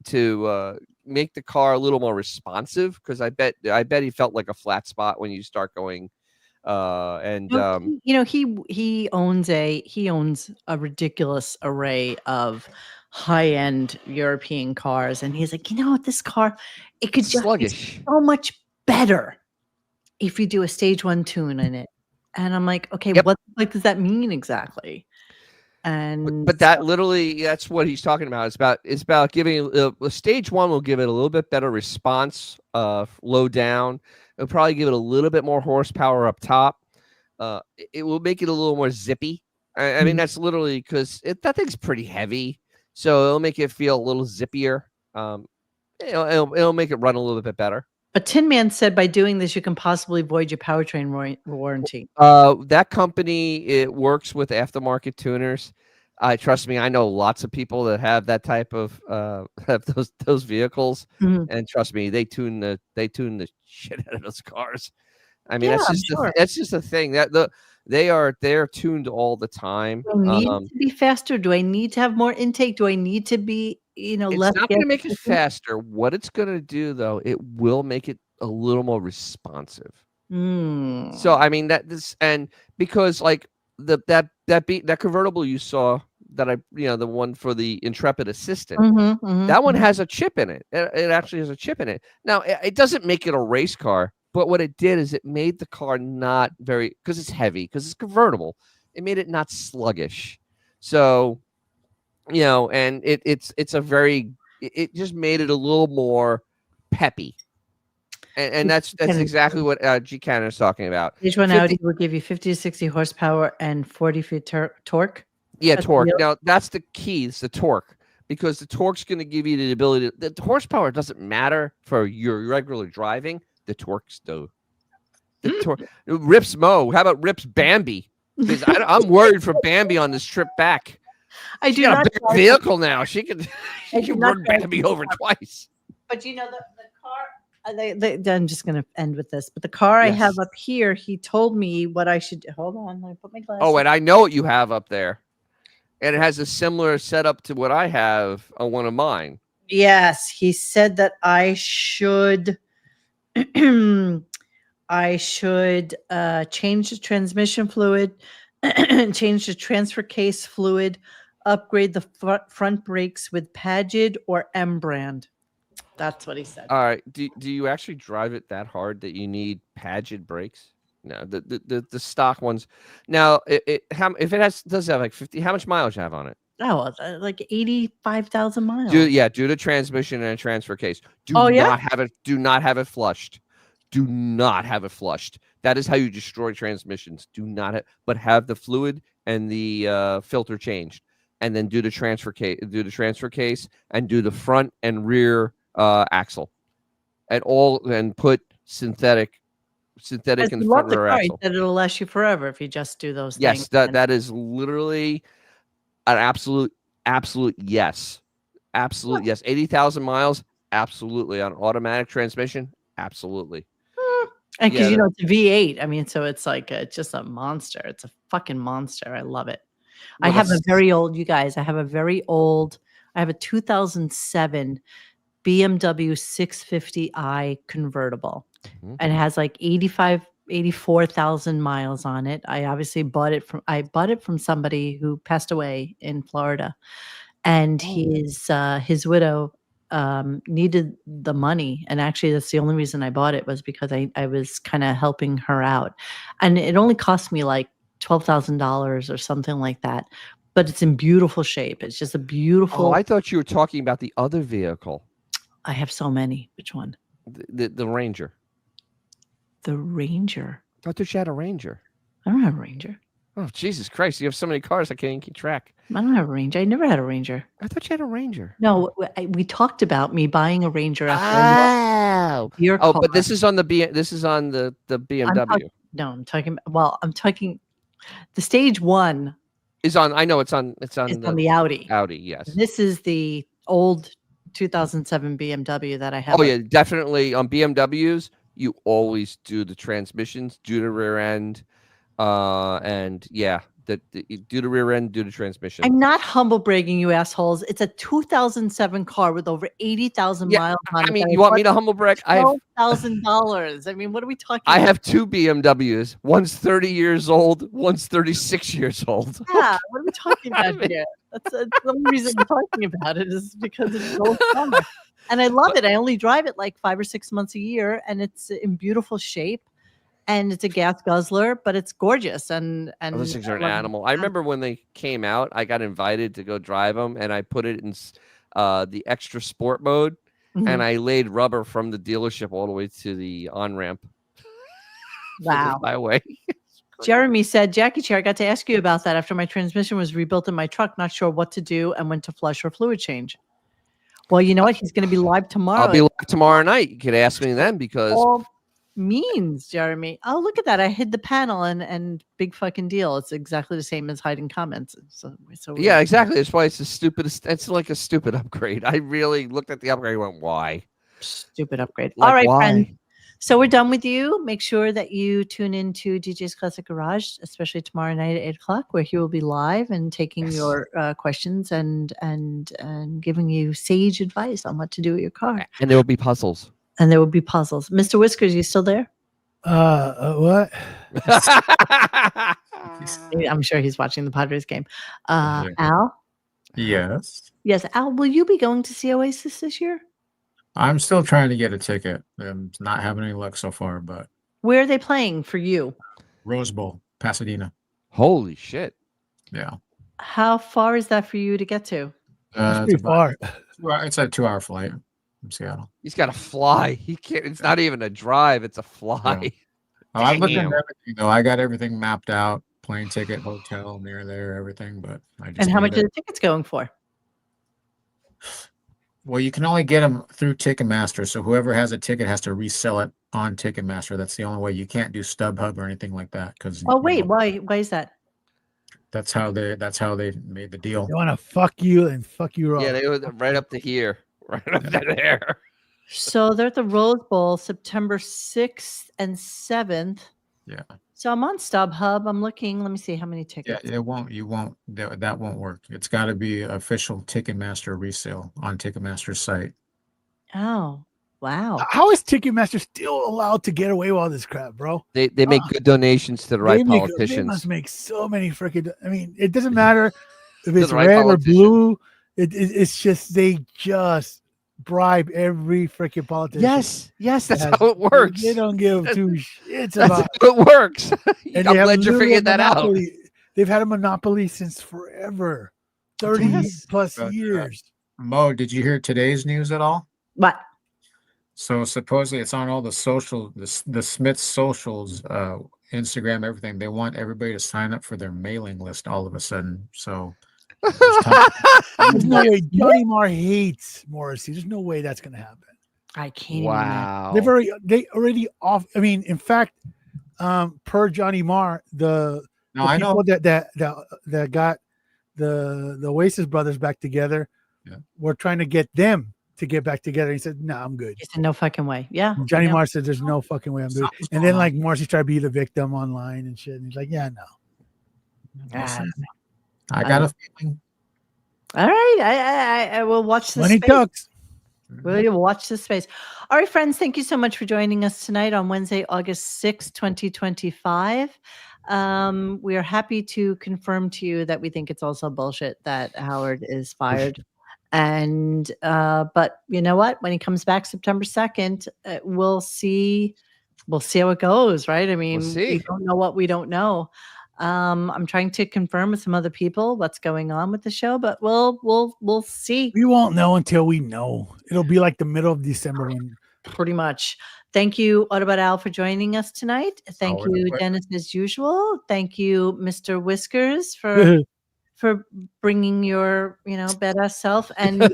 to make the car a little more responsive, because I bet he felt like a flat spot when you start going. He owns a ridiculous array of high-end European cars, and he's like, this car, it could just be so much better if you do a stage 1 tune in it. And I'm like, okay, what does that mean exactly? And but that literally, that's what he's talking about. It's about giving stage 1 will give it a little bit better response, low down. It'll probably give it a little bit more horsepower up top. It will make it a little more zippy. I mean, that's literally because that thing's pretty heavy, so it'll make it feel a little zippier. It'll make it run a little bit better. But Tin Man said by doing this, you can possibly void your powertrain warranty. That company, it works with aftermarket tuners. Trust me, I know lots of people that have that type of have those vehicles, and trust me, they tune the shit out of those cars. I mean, Yeah, that's I'm just sure. that's just a thing that they're tuned all the time. Do I need to be faster? Do I need to have more intake? Do I need to be, less It's not gas going to make it efficient? faster. What it's going to do, though, it will make it a little more responsive. So I mean and because like that convertible you saw that the one for the Intrepid Assistant, that one has a chip in it. It actually has a chip in it. Now it doesn't make it a race car, but what it did is it made the car not very, because it's heavy, because it's convertible. It made it not sluggish. So and it's a very, it just made it a little more peppy. And that's exactly what G Cannon is talking about. Stage 1 Audi will give you 50 to 60 horsepower and 40 feet torque. Yeah, That's torque. real? Now that's the key. It's the torque, because the torque's going to give you the ability. The horsepower doesn't matter for your regular driving. The torques do. The torque. Rips Mo. How about Rips Bambi? Because I'm worried for Bambi on this trip back. I She do got not a big drive- vehicle now. She can I do not run drive Bambi the over car. twice. But the car, I'm just going to end with this. But the car I have up here, he told me what I should do. Hold on, let me put my glasses. Oh, and I know what you have up there, and it has a similar setup to what I have on one of mine. Yes, he said that I should change the transmission fluid, change the transfer case fluid, upgrade the front brakes with Pagid or M brand. That's what he said. All right. Do you actually drive it that hard that you need Pagid brakes? No, the stock ones. Now, if it does have like 50, how much mileage you have on it? Oh, like 85,000 miles. Do the transmission and transfer case. Do not have it flushed. Do not have it flushed. That is how you destroy transmissions. Do not but have the fluid and the filter changed, and then do the transfer case. Do the transfer case and do the front and rear axle, and put synthetic and front rear axle. That it'll last you forever if you just do those things. Yes, that is literally an absolute yes. Absolute yes. 80,000 miles, absolutely. On automatic transmission, absolutely. And because it's a V8, I mean, so it's like just a monster. It's a fucking monster. I love it. Well, I have a very old, you guys. I have a 2007 BMW 650i convertible, and it has like 84,000 miles on it. I obviously bought it from somebody who passed away in Florida, and his widow needed the money, and actually that's the only reason I bought it, was because I was kind of helping her out, and it only cost me like $12,000 or something like that, but it's in beautiful shape. It's just a beautiful. Oh, I thought you were talking about the other vehicle. I have so many. Which one? The Ranger. The Ranger. I thought you had a Ranger. I don't have a Ranger. Oh, Jesus Christ. You have so many cars, I can't even keep track. I don't have a Ranger. I never had a Ranger. I thought you had a Ranger. No, we talked about me buying a Ranger. But this is on the BMW. I'm talking the stage 1 is on. I know it's on the Audi. Audi, yes. This is the old 2007 BMW that I have. Oh yeah, definitely on BMWs. You always do the transmissions, do the rear end, and yeah, do the rear end, do the transmission. I'm not humble bragging, you assholes. It's a 2007 car with over 80,000 miles on it. I mean, you want me to humble brag? $12,000. I mean, what are we talking about? I have two BMWs. One's 30 years old. One's 36 years old. Yeah, what are we talking about here? That's the only reason I'm talking about it is because it's so fun. And I love it. I only drive it like 5 or 6 months a year, and it's in beautiful shape. And it's a gas guzzler, but it's gorgeous. And those things are an animal. I remember when they came out, I got invited to go drive them, and I put it in the extra sport mode, and I laid rubber from the dealership all the way to the on-ramp. Wow. My way. Jeremy said, Jackie Chair, I got to ask you about that after my transmission was rebuilt in my truck. Not sure what to do and when to flush or fluid change. Well, you know what? He's going to be live tomorrow. I'll be live tomorrow night. You could ask me then because... means, Jeremy. Oh, look at that. I hid the panel and big fucking deal. It's exactly the same as hiding comments. So yeah, exactly. That's why it's the stupidest. It's like a stupid upgrade. I really looked at the upgrade and went, why? Stupid upgrade. Like, all right, why? friend. So we're done with you. Make sure that you tune into DJ's Classic Garage, especially tomorrow night at 8 o'clock, where he will be live and taking your questions and giving you sage advice on what to do with your car. And there will be puzzles. And there will be puzzles. Mr. Whiskers, you still there? What? I'm sure he's watching the Padres game. Al? Yes. Yes, Al, will you be going to see Oasis this year? I'm still trying to get a ticket. I'm not having any luck so far, but Where are they playing for you? Rose Bowl, Pasadena. Holy shit. Yeah. How far is that for you to get to? It's pretty far. It's a 2-hour flight from Seattle. He's got to fly. He can't. It's not even a drive. It's a fly. Yeah. Oh, I've looked into everything though. I got everything mapped out: plane ticket, hotel, near there, everything. But I just And how much need are the tickets going for? Well, you can only get them through Ticketmaster. So whoever has a ticket has to resell it on Ticketmaster. That's the only way. You can't do StubHub or anything like that. Because Oh wait, why is that? that's how they made the deal. They want to fuck you and fuck you Yeah, up. they were right up to here, right up to there. So they're at the Rose Bowl September 6th and 7th. Yeah. So I'm on StubHub. I'm looking. Let me see how many Yeah, tickets. it won't. You won't. That won't work. It's got to be official Ticketmaster resale on Ticketmaster's site. Oh, wow. How is Ticketmaster still allowed to get away with all this crap, bro? They make good donations to the right They politicians. must make so many freaking. I mean, it doesn't matter if it's the right red or politician. blue. It's just they just bribe every freaking politician. Yes, that's how it works. They don't give two shits That's about. how it works. And I'm they have glad you literally figured a that out. monopoly. They've had a monopoly since forever, 30 Yes. plus But, years. Mo, did you hear today's news at all? What? So supposedly it's on all the the Smith socials, Instagram, everything. They want everybody to sign up for their mailing list all of a sudden. So There's no way Johnny Marr hates Morrissey. There's no way that's gonna happen. I can't Wow. They already off. I mean, in fact, per Johnny Marr, the I know. people that got the Oasis brothers back together, were trying to get them to get back together. He said, "No, I'm good." He said, no fucking way. Yeah. Johnny I know. Marr said, "There's no fucking way I'm doing." And then like Morrissey tried to be the victim online and shit. And he's like, "Yeah, no." I got a feeling. All right. I will watch this. Money talks. We'll watch this space. All right, friends. Thank you so much for joining us tonight on Wednesday, August 6th, 2025. We are happy to confirm to you that we think it's also bullshit that Howard is fired. And but you know what? When he comes back September 2nd, we'll see how it goes, right? I mean, we don't know what we don't know. I'm trying to confirm with some other people what's going on with the show, but we'll see. We won't know until we know. It'll be like the middle of December when pretty much. Thank you, Autobot Al, for joining us tonight. Thank you, Dennis, as usual. Thank you, Mr. Whiskers, for bringing your badass self, and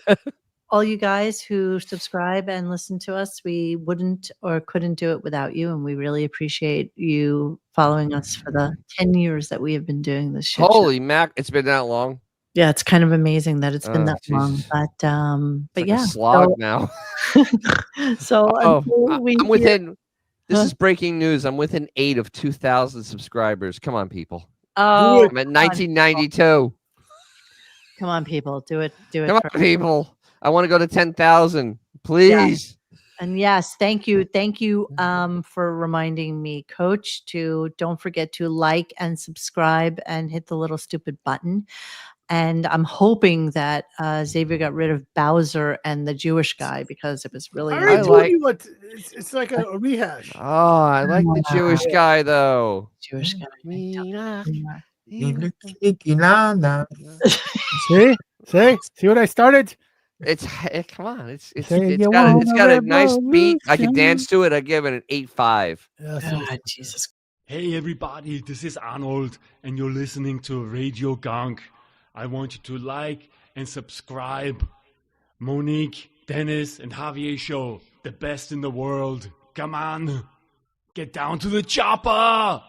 all you guys who subscribe and listen to us. We wouldn't or couldn't do it without you, and we really appreciate you following us for the 10 years that we have been doing this show. Holy mac, it's been that long. Yeah, it's kind of amazing that it's been that Jesus. long, but Like yeah, a slog now. so I'm within. This is breaking news. I'm within 8 of 2,000 subscribers. Come on, people. Oh, I'm at 1992. Come on, people, do it. Come on, people. I want to go to 10,000, please. And yes, thank you for reminding me, Coach, to don't forget to like and subscribe and hit the little stupid button. And I'm hoping that Xavier got rid of Bowser and the Jewish guy, because it was really. I already told you what. It's like a rehash. Oh, I like the Jewish guy though. Jewish guy. See what I started? Come on. It's Say you got want a nice beat. I can revolution. dance to it. I give it an 8.5. Jesus. Hey everybody, this is Arnold, and you're listening to RadioGunk. I want you to like and subscribe. Monique, Dennis, and Javier show, the best in the world. Come on, get down to the chopper!